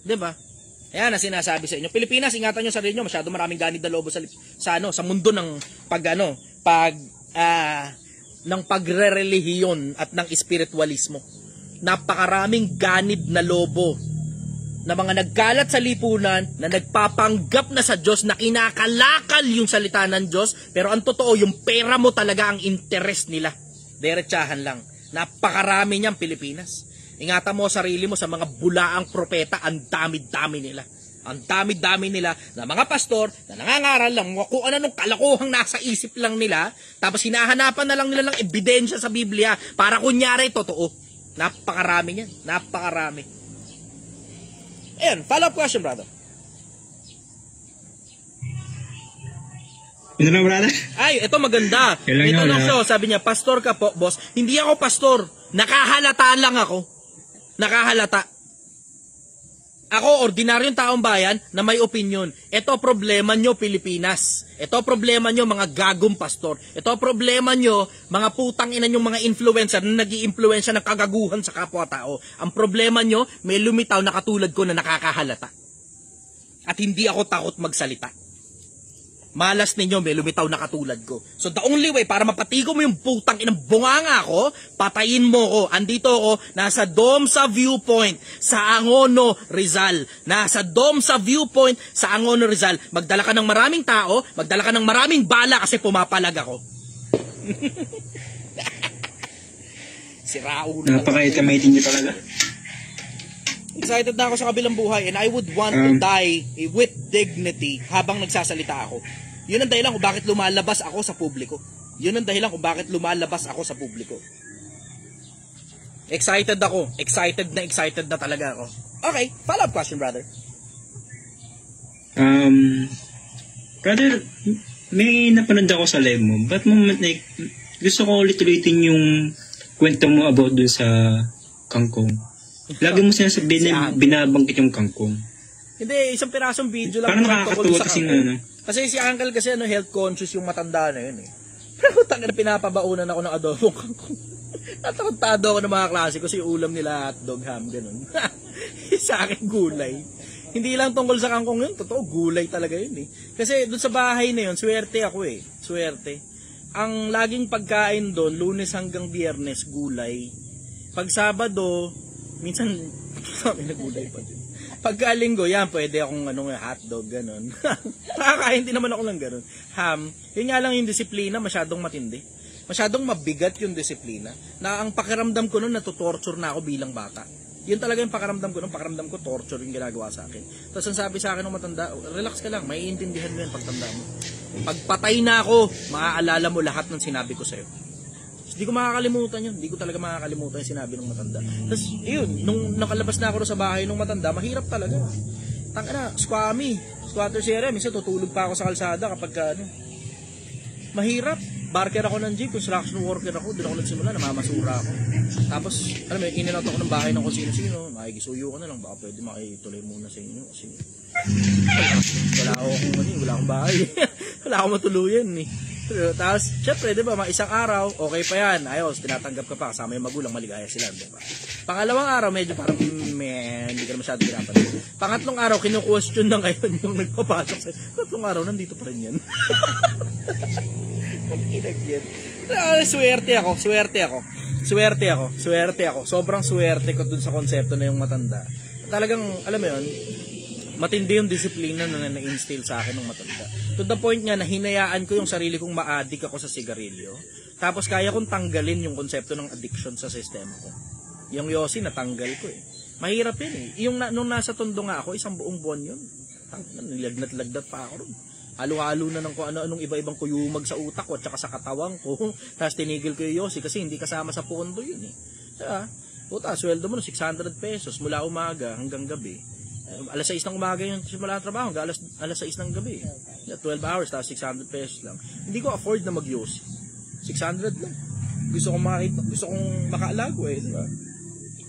Diba? Ayan na sinasabi sa inyo. Pilipinas, ingatan nyo sarili nyo. Masyado maraming ganid na lobo sa mundo ng ng pagre-relihiyon at ng espiritualismo. Napakaraming ganid na lobo na mga nagkalat sa lipunan na nagpapanggap na sa Diyos na kinakalakal yung salita ng Diyos, pero ang totoo, yung pera mo talaga ang interest nila. Diretsahan lang. Napakarami niyan Pilipinas. Ingatan mo sarili mo sa mga bulaang propeta, ang dami-dami nila. Ang dami-dami nila na mga pastor na nangangaral lang kung ano nung kalokohang nasa isip lang nila, tapos hinahanapan na lang nila ng ebidensya sa Biblia para kunyari totoo. Napakarami niyan. Napakarami. Ayan, follow-up question, brother. Ano na, brother? Ay, ito maganda. May tanong siya, sabi niya, pastor ka po, boss. Hindi ako pastor. Nakahalata lang ako. Nakahalata. Ako, ordinaryong taong bayan na may opinion. Ito problema nyo, Pilipinas. Ito problema nyo, mga gagong pastor. Ito problema nyo, mga putang ina nyong mga influencer na nag-i-influensya ng kagaguhan sa kapwa-tao. Ang problema nyo, may lumitaw na katulad ko na nakakahalata. At hindi ako takot magsalita. Malas ninyo, may lumitaw na katulad ko. So the only way para mapatigo mo yung putang inang bunganga ko, patayin mo ko. Andito ako, nasa Domsa Viewpoint sa Angono, Rizal. Nasa Domsa Viewpoint sa Angono, Rizal. Magdala ka ng maraming tao, magdala ka ng maraming bala kasi pumapalag ako. Si Raul. Napaka-itamating nyo talaga. Excited na ako sa kabilang buhay and I would want to die with dignity habang nagsasalita ako. Yun ang dahilan kung bakit lumalabas ako sa publiko. Yun ang dahilan kung bakit lumalabas ako sa publiko. Excited ako. Excited na talaga ako. Okay, follow-up question, brother. Brother, may napanood ako sa live mo. Ba't mo, like, gusto ko ulit-ulitin yung kwento mo about dun sa kangkong. Lagi mo sinasabi na binabanggit yung kangkong. Hindi, isang pirasong video lang. Parang nakakatuwa kasi Kasi si Uncle kasi health conscious yung matanda na yun Pero tangina pinapabaunan ako ng adobong kangkong. Natakotado ako ng mga klase ko si ulam nila hotdog ham, ganun. Sa akin gulay. Hindi lang tungkol sa kangkong yun, totoo gulay talaga yun Kasi doon sa bahay na yun, swerte ako swerte. Ang laging pagkain doon, Lunes hanggang Biyernes, gulay. Pag Sabado, minsan kami nagulay pa din. Pagka Linggo, yan, pwede akong hotdog, ganun. Nakakain din naman ako ng ganun. Ham, yun nga lang yung disiplina, masyadong matindi. Masyadong mabigat yung disiplina. Na ang pakiramdam ko nun, natutorture na ako bilang bata. Yun talaga yung pakiramdam ko nun, pakiramdam ko torture yung ginagawa sa akin. Tapos ang sabi sa akin ng matanda, relax ka lang, maiintindihan mo yan pagtanda mo. Pagpatay na ako, maaalala mo lahat ng sinabi ko sa'yo. Hindi ko makakalimutan yun. Hindi ko talaga makakalimutan yung sinabi ng matanda. Tapos, yun, nung nakalabas na ako sa bahay ng matanda, mahirap talaga. Tangina, squatter area. Minsan tutulog pa ako sa kalsada kapag mahirap. barker ako ng jeep, construction worker ako, doon ako nagsimula, namamasura ako. Tapos, alam mo, in-out ako ng bahay ng kung sino-sino, makikisuyo ko na lang, baka pwede makituloy muna sa inyo kasi wala akong bahay. Wala akong matuluyan eh. Tapos, syempre, di ba, mga isang araw, okay pa yan, ayos, tinatanggap ka pa, kasama yung magulang, maligaya sila, di ba? Pangalawang araw, medyo parang, hindi ka na masyado pinapansin. Pangatlong araw, kinu-question na ngayon yung nagpapasok sa'yo. Tatlong araw, nandito pa rin yan. Swerte ako. Sobrang swerte ko dun sa konsepto na yung matanda. Talagang, alam mo yun, matindi yung disiplina na na-instill sa akin ng matanda. To the point nga na hinayaan ko yung sarili kong ma-addict ako sa sigarilyo. Tapos kaya kong tanggalin yung konsepto ng addiction sa sistema ko. Yung yosi, natanggal ko eh. Mahirap yun eh. Yung nung nasa tondo nga ako, isang buong buwan yun. Nilagnat-lagnat pa ako ron. Halo-halo na ng kung ano-anong iba-ibang kuyumag sa utak ko at saka sa katawan ko. Tapos tinigil ko yung yosi kasi hindi kasama sa pondo yun eh. Diba? Puta, sweldo mo no, 600 pesos mula umaga hanggang gabi. Alas 6 ng umaga yung simula ng trabaho hanggang alas 6 ng gabi. 12 hours, tapos 600 pesos lang. Hindi ko afford na mag-yosi. 600 lang. Gusto kong makaalago eh, diba?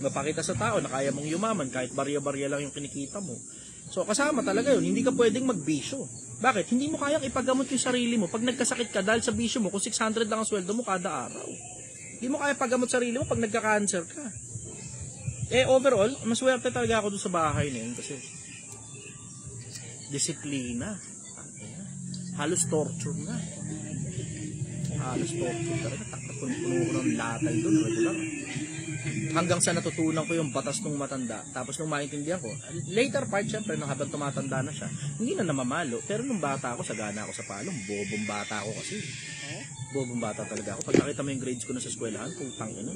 Mapakita sa tao na kaya mong yumaman kahit barya-barya lang yung kinikita mo. So kasama talaga yun, hindi ka pwedeng magbisyo. Bakit? Hindi mo kayang ipagamot yung sarili mo pag nagkasakit ka dahil sa bisyo mo kung 600 lang ang sweldo mo kada araw. Hindi mo kaya pagamot sarili mo pag nagka-cancer ka. Overall, maswerte talaga ako doon sa bahay na yun kasi disiplina. Halos torture na. Halos torture talaga. Puno ko ng latay doon, regular. Hanggang sa natutunan ko yung batas ng matanda. Tapos nung maintindihan ko, later part syempre, nung habang tumatanda na siya, hindi na namamalo. Pero nung bata ako, sagana ako sa palong. Bobong bata ako kasi. Bobong bata talaga ako. Pag nakita mo yung grades ko na sa eskwelahan, putang ina.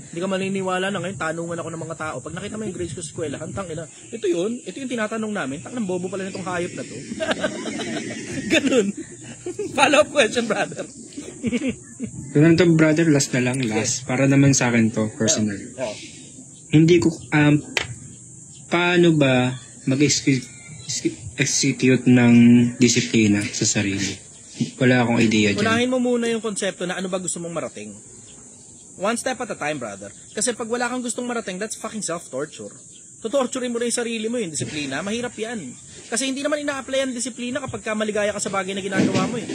Hindi ka maniniwala na ngayon, tanungan ako ng mga tao. Pag nakita mo yung grades ko sa eskwelahan, tang ina. Ito yung tinatanong namin. Tang ng bobo pala nitong hayop na to. Ganun. Follow up question, brother. Ganun to, brother, last na lang, last. Para naman sa akin to, personal. Hindi ko, paano ba mag-execute ng disiplina sa sarili? Wala akong idea dyan. Unahin mo muna yung konsepto na ano ba gusto mong marating. One step at a time, brother. Kasi pag wala kang gustong marating, that's fucking self-torture. Tutorturin mo na yung sarili mo, yung disiplina. Mahirap yan. Kasi hindi naman ina-apply ang disiplina kapag ka maligaya ka sa bagay na ginagawa mo eh.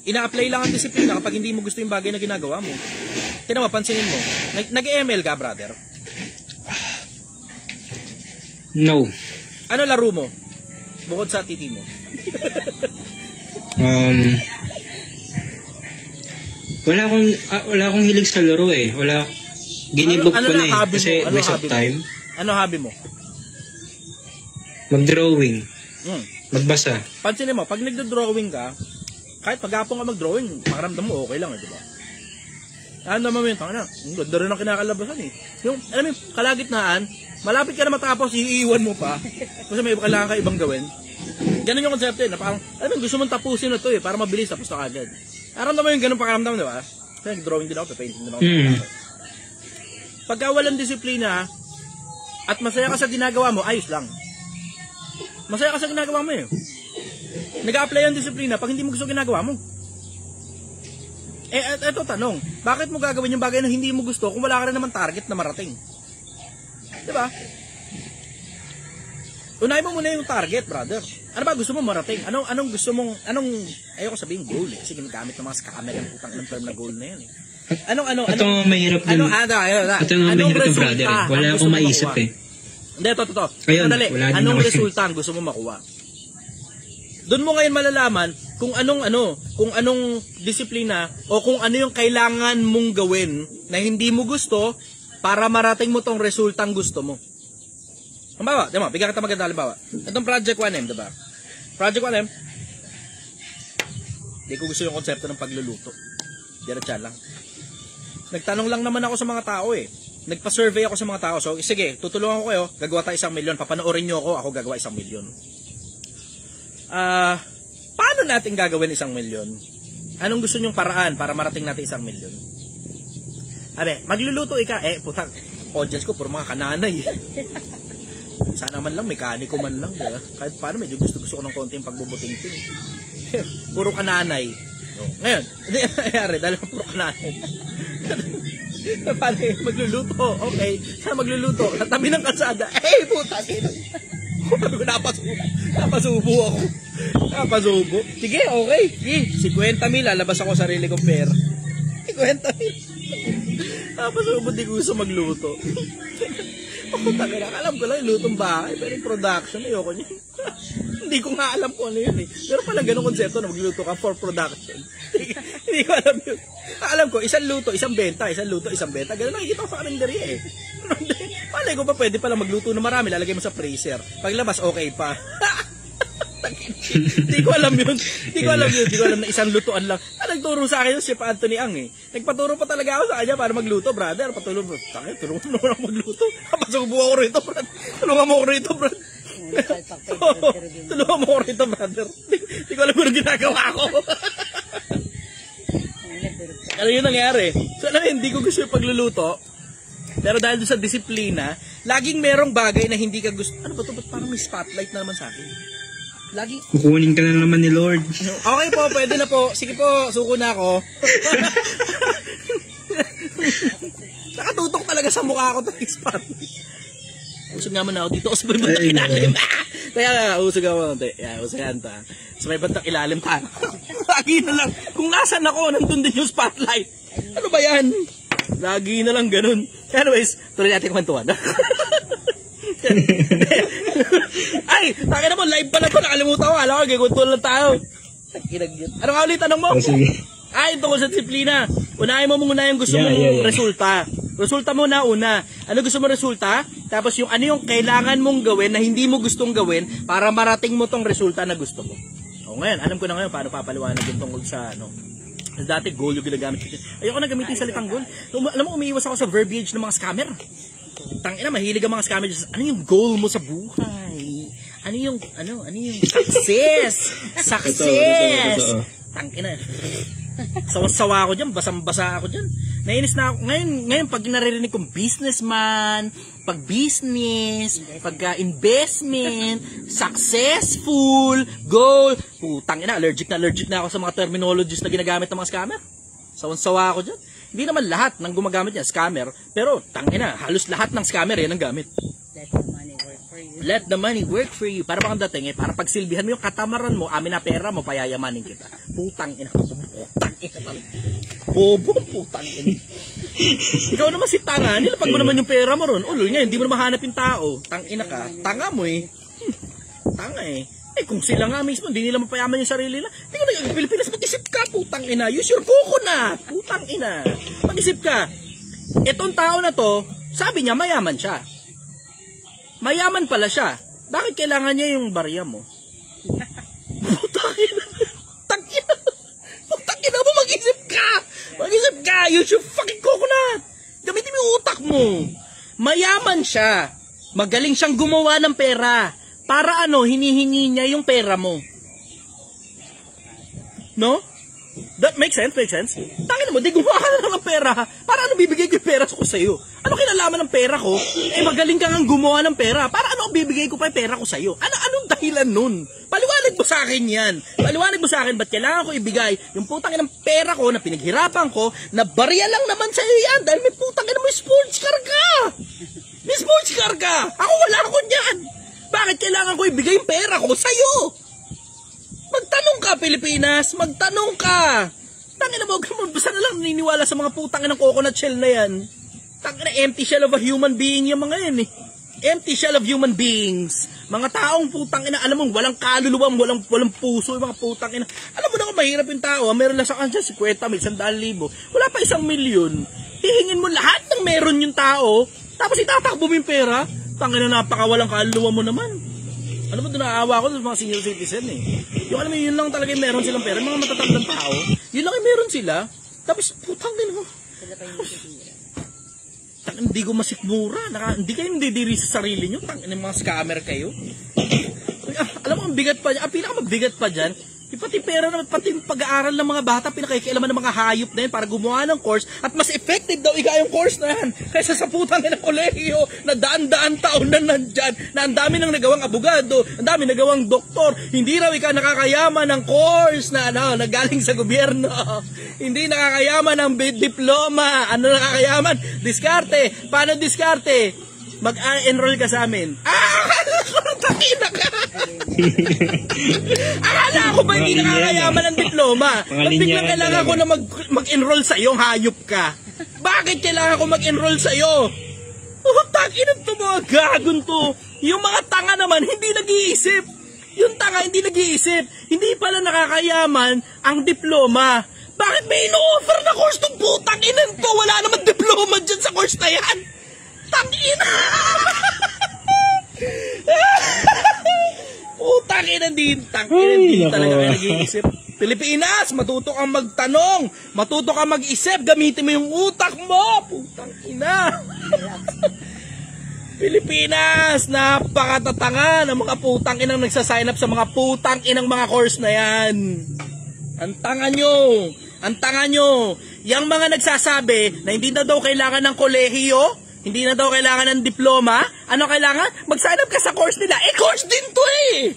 Ina-apply lang ang disiplina kapag hindi mo gusto yung bagay na ginagawa mo. Tingnan mo, pansinin mo. Nag-ML ka, brother? No. Ano laro mo? Bukod sa titi mo. Wala akong hilig sa laro eh. Ginibok ko na eh. Kasi waste of time. Ano hobby mo? Mag-drawing. Magbasa. Pansinin mo, pag nagdo-drawing ka, kahit pag-apong ka mag-drawing, makaramdam mo okay lang eh, di ba? Ano naman yung tanga na? Ganda rin ang kinakalabasan eh. Yung, alam mo, kalagitnaan, malapit ka na matapos, iiwan mo pa. Kasi may kailangan ka ibang gawin. Ganun yung konsepto eh, na parang, alam mo, gusto mong tapusin na to eh, para mabilis, tapos na agad. Aram naman yung ganun pakaramdam, di ba? Kasi nag-drawing din ako, painting din ako. Pagka walang disiplina, at masaya ka sa ginagawa mo, ayos lang. Masaya ka sa ginagawa mo eh. Nag-a-apply ang disiplina pag hindi mo gusto ginagawa mo. Eto tanong, bakit mo gagawin yung bagay na hindi mo gusto kung wala ka rin naman target na marating? Diba? Unahin mo muna yung target, brother. Ano ba gusto mo marating? Anong gusto mong, ayoko sabihin goal eh. Kasi ginagamit ng mga scammer yung putang ng term na goal na yan eh. Ito nga mahirap din. Ito nga mahirap din, brother eh. Wala akong maisip eh. Hindi, ito. Ayun, anong resulta ang gusto mo makuha? Doon mo ngayon malalaman kung anong disiplina o kung ano yung kailangan mong gawin na hindi mo gusto para marating mo tong resultang gusto mo. Halimbawa, diba? Bigyan kita maganda halimbawa. Itong Project 1M, diba? Project 1M, hindi ko gusto yung konsepto ng pagluluto. Diretsa lang. Nagtanong lang naman ako sa mga tao eh. Nagpa-survey ako sa mga tao. So, sige, tutulungan ko kayo, gagawa tayo 1 milyon. Papanoorin nyo ako gagawa 1 milyon. Paano natin gagawin 1 milyon? Anong gusto nyong paraan para marating natin 1 milyon? Abe, magluluto ika. Putang, audience ko, puro mga kananay. Sana man lang, mekaniko man lang. Diba? Kahit paano, medyo gusto ko ng konting pagbubuting-ting. Puro kananay. Ngayon, hindi nangyari dahil puro natin. Paano magluluto? Okay, saan magluluto? Sa tabi ng kalsada. Puta, sabi ko, napasubo ako. Napasubo. Sige, okay. Sige, 50,000, lalabas ako sarili kong pera. 50,000. Napasubo, di ko gusto magluto. Alam ko lang yung lutong bahay, pero yung production, ayoko niya. Hindi ko nga alam kung ano yun eh. Pero pala ganun konsepto na magluto ka for production. Hindi ko alam yun. Alam ko, isang luto, isang benta, isang luto, isang benta. Ganun nakikita ko sa kalendarya eh. Palay ko pa pwede pala magluto na marami, lalagay mo sa freezer. Paglabas, okay pa. Hindi ko alam yun. Hindi ko alam na isang lutuan lang. Nagturo sa akin yung Chef Anthony Ang eh. Nagpaturo pa talaga ako sa kanya para magluto, brother. Tulungan mo naman ako magluto. Kapasubo ako rito, brother. Tulungan mo ako rito, brother. Tulungan mo ako rito, brother. Hindi ko alam kung ginagawa ko. Ano yun nangyari? So alam, hindi ko gusto yung pagluluto. Pero dahil doon sa disiplina, laging merong bagay na hindi ka gusto. Ano ba ito? Ba't parang may spotlight na naman sa akin? Lagi. Kukunin ka na naman ni Lord. Okay po, pwede na po. Sige po, suko na ako. Nakatutok talaga sa mukha ko itong spotlight. Usog naman ako dito. Sa may bandang ilalim. Kaya usog ako. Usagan ta. Sa may bandang ilalim ta. Lagi na lang. Kung nasan ako, nandun din yung spotlight. Ano ba yan? Lagi na lang ganun. Anyways, tuloy natin kwentuhan. Ay, takin naman, live pala ito. Nakalimutan ko. Alam ko, gagawin lang tayo. Ano nga ulit, tanong mo? Ay, tungkol sa disiplina. Unahin mo muna yung gusto mong resulta. Resulta mo na una. Ano gusto mo resulta? Tapos yung ano yung kailangan mong gawin na hindi mo gustong gawin para marating mo tong resulta na gusto mo. O ngayon, alam ko na ngayon paano papaliwanag yung tungkol sa ano. Dati goal yung ginagamit ko. Ayoko na gamitin salitang goal. Alam mo, umiiwas ako sa verbiage ng mga scammer. Tangina, mahilig ang mga scammer. Ano yung goal mo sa buhay? Ano yung success? Success! Tangina. Sawa-sawa ako dyan, basang-basa ako dyan. Nainis na ako. Ngayon pag naririnig kong businessman, pag business, pag investment, successful, goal, tangina, allergic na ako sa mga terminologies na ginagamit ng mga scammer. Sawa-sawa ako dyan. Hindi naman lahat ng gumagamit niya, scammer, pero tangina, halos lahat ng scammer yan ang gamit. Let the money work for you. Para bang dating para pagsilbihan mo yung katamaran mo, amin na pera mo, payayamanin kita. Putang ina. Putang ina. Ikaw naman si tanga, nilapag mo naman yung pera mo ron. Ulol nga, hindi mo na mahanap yung tao. Tangina ka. Tanga mo eh. Tanga eh. Kung sila nga mismo, hindi nila mapayaman yung sarili nila. Tingnan na yung Pilipinas, mag-isip ka, putang ina. Use your coconut. Putang ina. Mag-isip ka. Etong tao na to, sabi niya, mayaman siya. Mayaman pala siya. Bakit kailangan niya yung barya mo? Putangina. Putangina mo, mag-isip ka. Mag-isip ka. Use your fucking coconut. Gamitin mo yung utak mo. Mayaman siya. Magaling siyang gumawa ng pera. Para ano, hinihingi niya yung pera mo. No? That makes sense, Tangina mo, di gumawa ka na lang ng pera. Para ano bibigay ko yung pera ko sa'yo? Ano kinalaman ng pera ko? Magaling ka nga gumawa ng pera. Para ano bibigay ko pa yung pera ko sa'yo? Anong dahilan nun? Paliwanag mo sa akin yan. Paliwanag mo sa akin, ba't kailangan ko ibigay yung putang ng pera ko na pinaghirapan ko, na barya lang naman sa'yo yan dahil may putang ina mo sports car ka. May sports car ka. Ako wala ako dyan. Bakit kailangan ko ibigay yung pera ko sa'yo? Magtanong ka, Pilipinas! Magtanong ka! Tangina mo, basta na lang naniniwala sa mga putang ng coconut shell na yan. Tangina, empty shell of a human being yung mga yan eh. Empty shell of human beings. Mga taong putang ina, alam mo, walang kaluluwa, walang puso, yung mga putang ina. Alam mo na kung mahirap yung tao, meron lang sa kanya 50,000, 100,000. Wala pa 1,000,000. Hihingin mo lahat ng meron yung tao, tapos itatakbo mo yung pera. Tangina, napakawalang kaluluwa mo naman. Alam mo, doon naawa ako sa mga senior citizen eh. Yung alam mo, yun lang talaga yung meron silang pera. Mga matatandang tao, yun lang yung meron sila. Tapos, putang din mo. Hindi ko masikmura. Hindi kayo nandidiri sa sarili nyo. Mga scammer kayo. Alam mo, ang bigat pa dyan. Ang pinakamabigat pa dyan, Pati pera naman, pati pag-aaral ng mga bata, pinakikialaman ng mga hayop na yan para gumawa ng course at mas effective daw yung course na yan kaysa sa putang ina kolehiyo na daan-daan taon na nandyan na ang dami nang nagawang abogado, ang dami nagawang doktor. Hindi raw ikaw nakakayaman ng course na nagaling sa gobyerno. Hindi nakakayaman ng diploma. Ano nakakayaman? Diskarte. Paano diskarte? Mag-enroll ka sa amin. Takina ka! Akala ko ba hindi nakakayaman ng diploma? Ba't biglang kailangan ko na mag-enroll sa iyo, hayop ka? Bakit kailangan ko mag-enroll sa iyo? Takinan to mga gagon to. Yung mga tanga naman, hindi nag-iisip. Yung tanga, hindi nag-iisip. Hindi pala nakakayaman ang diploma. Bakit may ino-offer na course tong putang inan to? Wala naman diploma dyan sa course na yan. Tangina! Tangina din talaga kayo nag-iisip. Pilipinas, matuto kang magtanong, matuto kang mag-isip, gamitin mo yung utak mo. Putang ina. Pilipinas, napakatatanga ng mga putang inang nagsasign up sa mga putang inang mga course na yan. Ang tanga nyo. Ang tanga nyo. Yang mga nagsasabi na hindi na daw kailangan ng kolehiyo, hindi na daw kailangan ng diploma. Ano kailangan? Mag-sign up ka sa course nila. Course din to eh!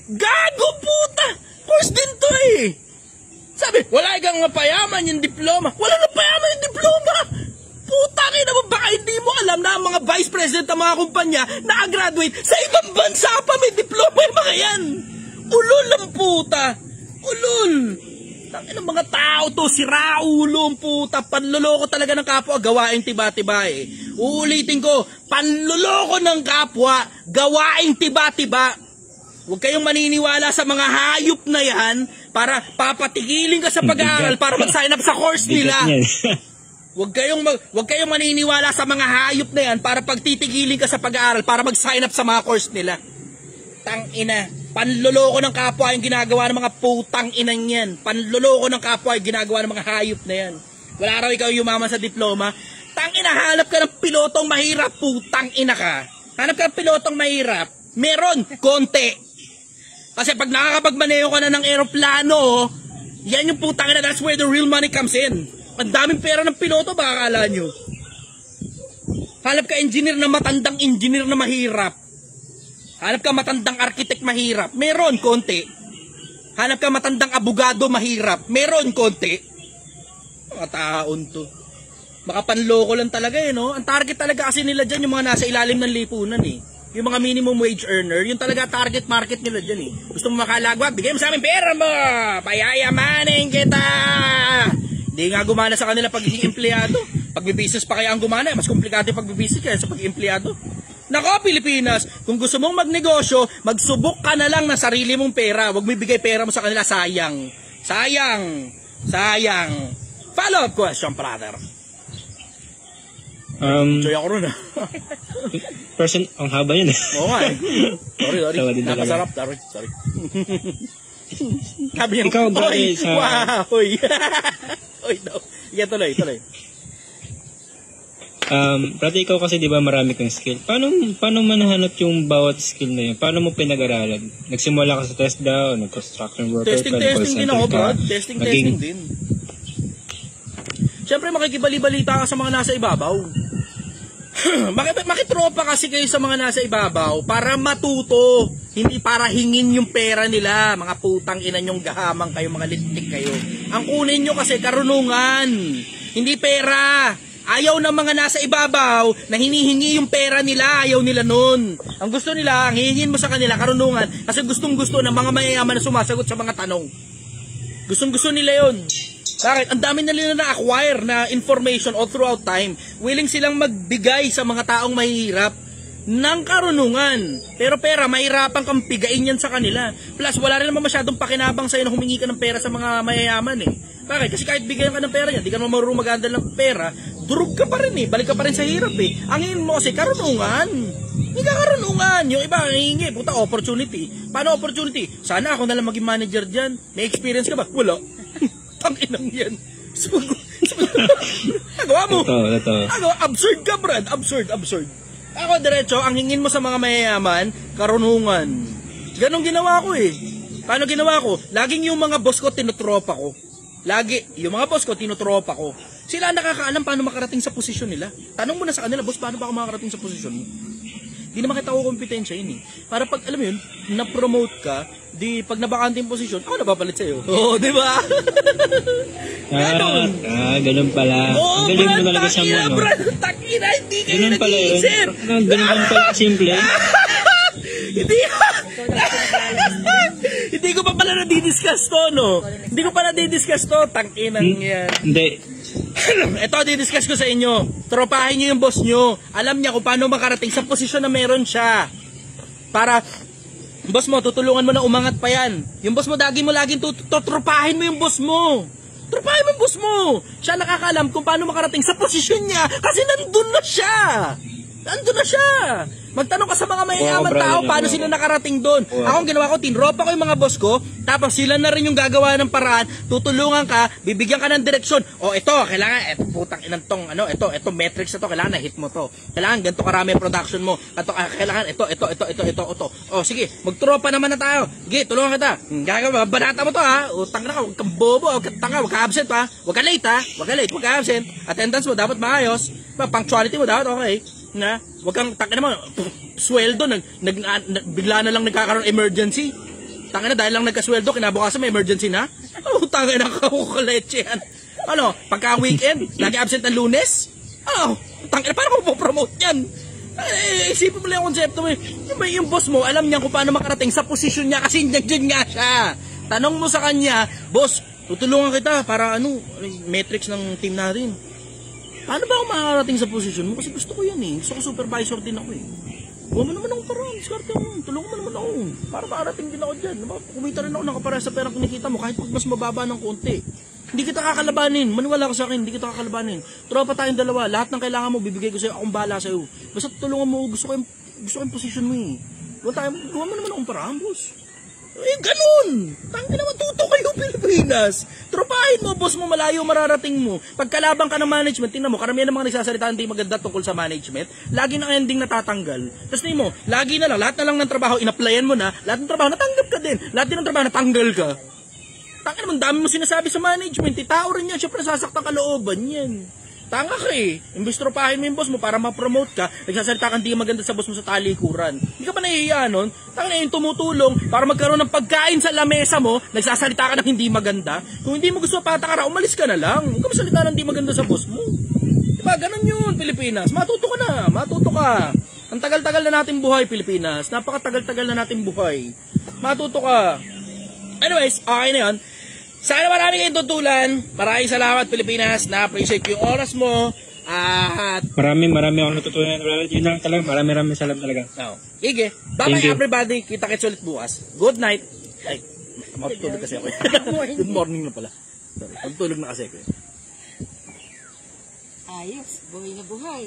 Gago puta! Course din to eh! Sabi, wala kang mapayaman yung diploma. Wala na payaman yung diploma! Putang ina mo, baka hindi mo alam na ang mga vice president ng mga kumpanya nakagraduate sa ibang bansa pa may diploma yung mga yan! Ulol ang puta! Ulol! Ang mga tao to, siraulo ang puta, panloloko talaga ng kapwa, gawaing tiba-tiba eh. Uulitin ko, panloloko ng kapwa, gawaing tiba-tiba. Huwag kayong maniniwala sa mga hayop na yan para papatigilin ka sa pag-aaral para mag-sign up sa course nila. Huwag kayong maniniwala sa mga hayop na yan para pagtitigilin ka sa pag-aaral para mag-sign up sa mga course nila. Tangina, panloloko ng kapwa yung ginagawa ng mga putang inang yan. Panloloko ng kapwa yung ginagawa ng mga hayop na yan. Wala raw ikaw yumaman sa diploma. Tangina, hanap ka ng pilotong mahirap, putang ina ka. Hanap ka ng pilotong mahirap. Meron, konti. Kasi pag nakakapagmaneho ka na ng eroplano, yan yung putang ina, that's where the real money comes in. Ang daming pera ng piloto, baka akala nyo. Hanap ka engineer na matandang engineer na mahirap. Hanap ka matandang architect mahirap. Meron, konti. Hanap ka matandang abogado mahirap. Meron, konti. Mga taon to. Baka panloko lang talaga eh, no? Ang target talaga kasi nila dyan, yung mga nasa ilalim ng lipunan eh. Yung mga minimum wage earner, yung talaga target market nila dyan eh. Gusto mo makalagwa, bigay mo sa amin pera mo! Payayamanin kita! Hindi nga gumana sa kanila pagiging empleyado. Pag-business pa kaya ang gumana, mas komplikado yung pag-business kaya sa pagiging empleyado. Nako Pilipinas, kung gusto mong magnegosyo, magsubok ka na lang ng sarili mong pera. Huwag mo ibigay pera mo sa kanila, sayang. Sayang. Sayang. Follow-up question, brother. Soy ako rin Person, ang haba yun eh. Oo nga eh. Sorry. Napasarap. Sorry. Sabi niya, ikaw ba sa... Wow! Oy, no. Yeah, tuloy. Brother, ikaw kasi di ba marami kang skill. Paano manahanap yung bawat skill na yun? Paano mo pinag-aralan? Nagsimula ka sa test daw, nag-construction worker ka, testing din ako, bro. Testing din. Siyempre, makikibali-balita ka sa mga nasa ibabaw. Makitropa kasi kayo sa mga nasa ibabaw para matuto. Hindi para hingin yung pera nila. Mga putang ina nyong gahamang kayo, mga litik kayo. Ang kunin nyo kasi karunungan. Hindi pera. Ayaw ng mga nasa ibabaw na hinihingi yung pera nila, ayaw nila nun. Ang gusto nila, ang hihingin mo sa kanila, karunungan, kasi gustong-gusto ng mga mayayaman na sumasagot sa mga tanong. Gustong-gusto nila yun. Bakit? Ang dami na nila na-acquire na information all throughout time. Willing silang magbigay sa mga taong mahihirap ng karunungan. Pero pera, mahirapan kang pigain yan sa kanila. Plus, wala rin naman masyadong pakinabang sa'yo na humingi ka ng pera sa mga mayayaman eh. Bakit? Kasi kahit bigyan ka ng pera niya, di ka naman marunong mag-handle ng pera, durug ka pa rin eh, balik ka pa rin sa hirap eh. Ang hingin mo kasi karunungan. Hindi ka karunungan. Yung iba, ang hingi, puta, opportunity. Paano opportunity? Sana ako nalang maging manager dyan. May experience ka ba? Wala. Ang inang yan. Nagawa mo. Ito. Absurd ka, Brad. Absurd. Ako, diretso, ang hingin mo sa mga mayayaman, karunungan. Ganong ginawa ko eh. Paano ginawa ko? Laging yung mga boss ko tinutropa ko. Lagi, yung mga boss ko tinutropa ko. Sila nakakaalam paano makarating sa posisyon nila. Tanong mo na sa kanila, boss, paano ba ako makarating sa posisyon mo? Di naman kita ko kompetensya yun eh. Para pag, alam mo yun, na-promote ka, di pag nabakante yung posisyon, ako napapalit sa'yo. Oo, di ba? Ganon. Ganun pala. Oo, Ang galing mo talaga sa takina, mo, no? Brad. Takina, hindi kayo Ganun pala yun. nag-iisip. Ganun lang pala simple. Hindi. Hindi ko pa pala nadidiscuss to, no? Hindi ko pa nadidiscuss to. Tangina yan. Hindi. Ito, didiscuss ko sa inyo. Tropahin nyo yung boss nyo. Alam niya kung paano makarating sa posisyon na meron siya. Para, boss mo, tutulungan mo na umangat pa yan. Yung boss mo, laging tutropahin mo yung boss mo. Tropahin mo yung boss mo. Siya nakakaalam kung paano makarating sa posisyon niya. Kasi nandun na siya. Nandun na siya. Magtanong ka sa mga mayayaman tao paano sila nakarating doon. Ako ang ginawa ko, tinropa ko yung mga boss ko, tapos sila na rin yung gagawa ng paraan, tutulungan ka, bibigyan ka ng direksyon. O ito, kailangan, eto putang inang tong, ito metrics na to, kailangan na hit mo to. Kailangan ganito karami production mo. Kailangan ito. O sige, magtropa naman na tayo. Sige, tulungan kita. Gagawa, banata mo to ha. Utang na ka, huwag kang bobo, huwag kang tanga, huwag ka absent ha. Huwag ka late ha. Huwag ka absent. Attendance mo dapat maayos. Punctuality mo dapat okay. Na, wag kang tangina mo, sweldo bigla na lang nagkakaroon emergency. Tangina dahil lang nagkasweldo kinabukasan may emergency na. Oh, tangina ka kaleche yan. Ano, pagka weekend, lagi absent ng Lunes? Oh, tangina paano mo po-promote yan? Isipin mo lang yung konsepto mo. Yung boss mo, alam niya kung paano makarating sa posisyon niya kasi nandiyan nga siya. Tanong mo sa kanya, boss, tutulungan kita para metrics ng team natin. Paano ba ako makakarating sa posisyon mo? Kasi gusto ko yan eh. Gusto ko supervisor din ako eh. Huwag mo naman akong parang. Diskarte mo. Tulungan mo naman ako. Para makarating din ako dyan. Kumita rin ako nakapara sa perang kinikita mo kahit pag mas mababa ng konti. Hindi kita kakalabanin. Maniwala ka sa akin. Hindi kita kakalabanin. Tropa tayong dalawa. Lahat ng kailangan mo bibigay ko sa'yo. Akong bahala sa'yo. Basta tulungan mo. Gusto ko yung posisyon mo eh. Huwag mo naman akong parang, boss. Ganun! Tangin naman, tuto kayo Pilipinas. Tropahin mo, boss mo, malayo mararating mo. Pagkalabang ka ng management, tingnan mo, karamihan ng mga nagsasalita hindi maganda tungkol sa management, lagi na ending natatanggal. Tapos tingnan mo, lagi na lang, lahat na lang ng trabaho, in-applyan mo na, lahat ng trabaho, natanggap ka din. Lahat din ng trabaho, natanggal ka. Tangin naman, dami mo sinasabi sa management, tao rin yan, syempre nasasaktan kalooban yan. Tanga ka eh. Imbis tropahin mo yung boss mo para ma-promote ka, nagsasalita kang di maganda sa boss mo sa talikuran. Hindi ka pa nahihiya nun? Tanga na yung tumutulong para magkaroon ng pagkain sa lamesa mo, nagsasalita ka ng hindi maganda. Kung hindi mo gusto patakara, umalis ka na lang. Huwag ka masalita ng hindi maganda sa boss mo. Diba? Ganun yun, Pilipinas. Matuto ka na. Matuto ka. Ang tagal-tagal na natin buhay, Pilipinas. Napakatagal-tagal na natin buhay. Matuto ka. Anyways, okay na yun. Sana marami kayong tutulan. Maraming salamat, Pilipinas. Na-appreciate ko yung oras mo. At Marami akong natutunan. Yun lang talaga. Marami salamat talaga. Ige. Bye-bye everybody. Kita-kits ulit bukas. Good night. Ay, matutulog kasi ako. Good morning na pala. Sorry, matutulog na kasi ako. Ayos. Buhay na buhay.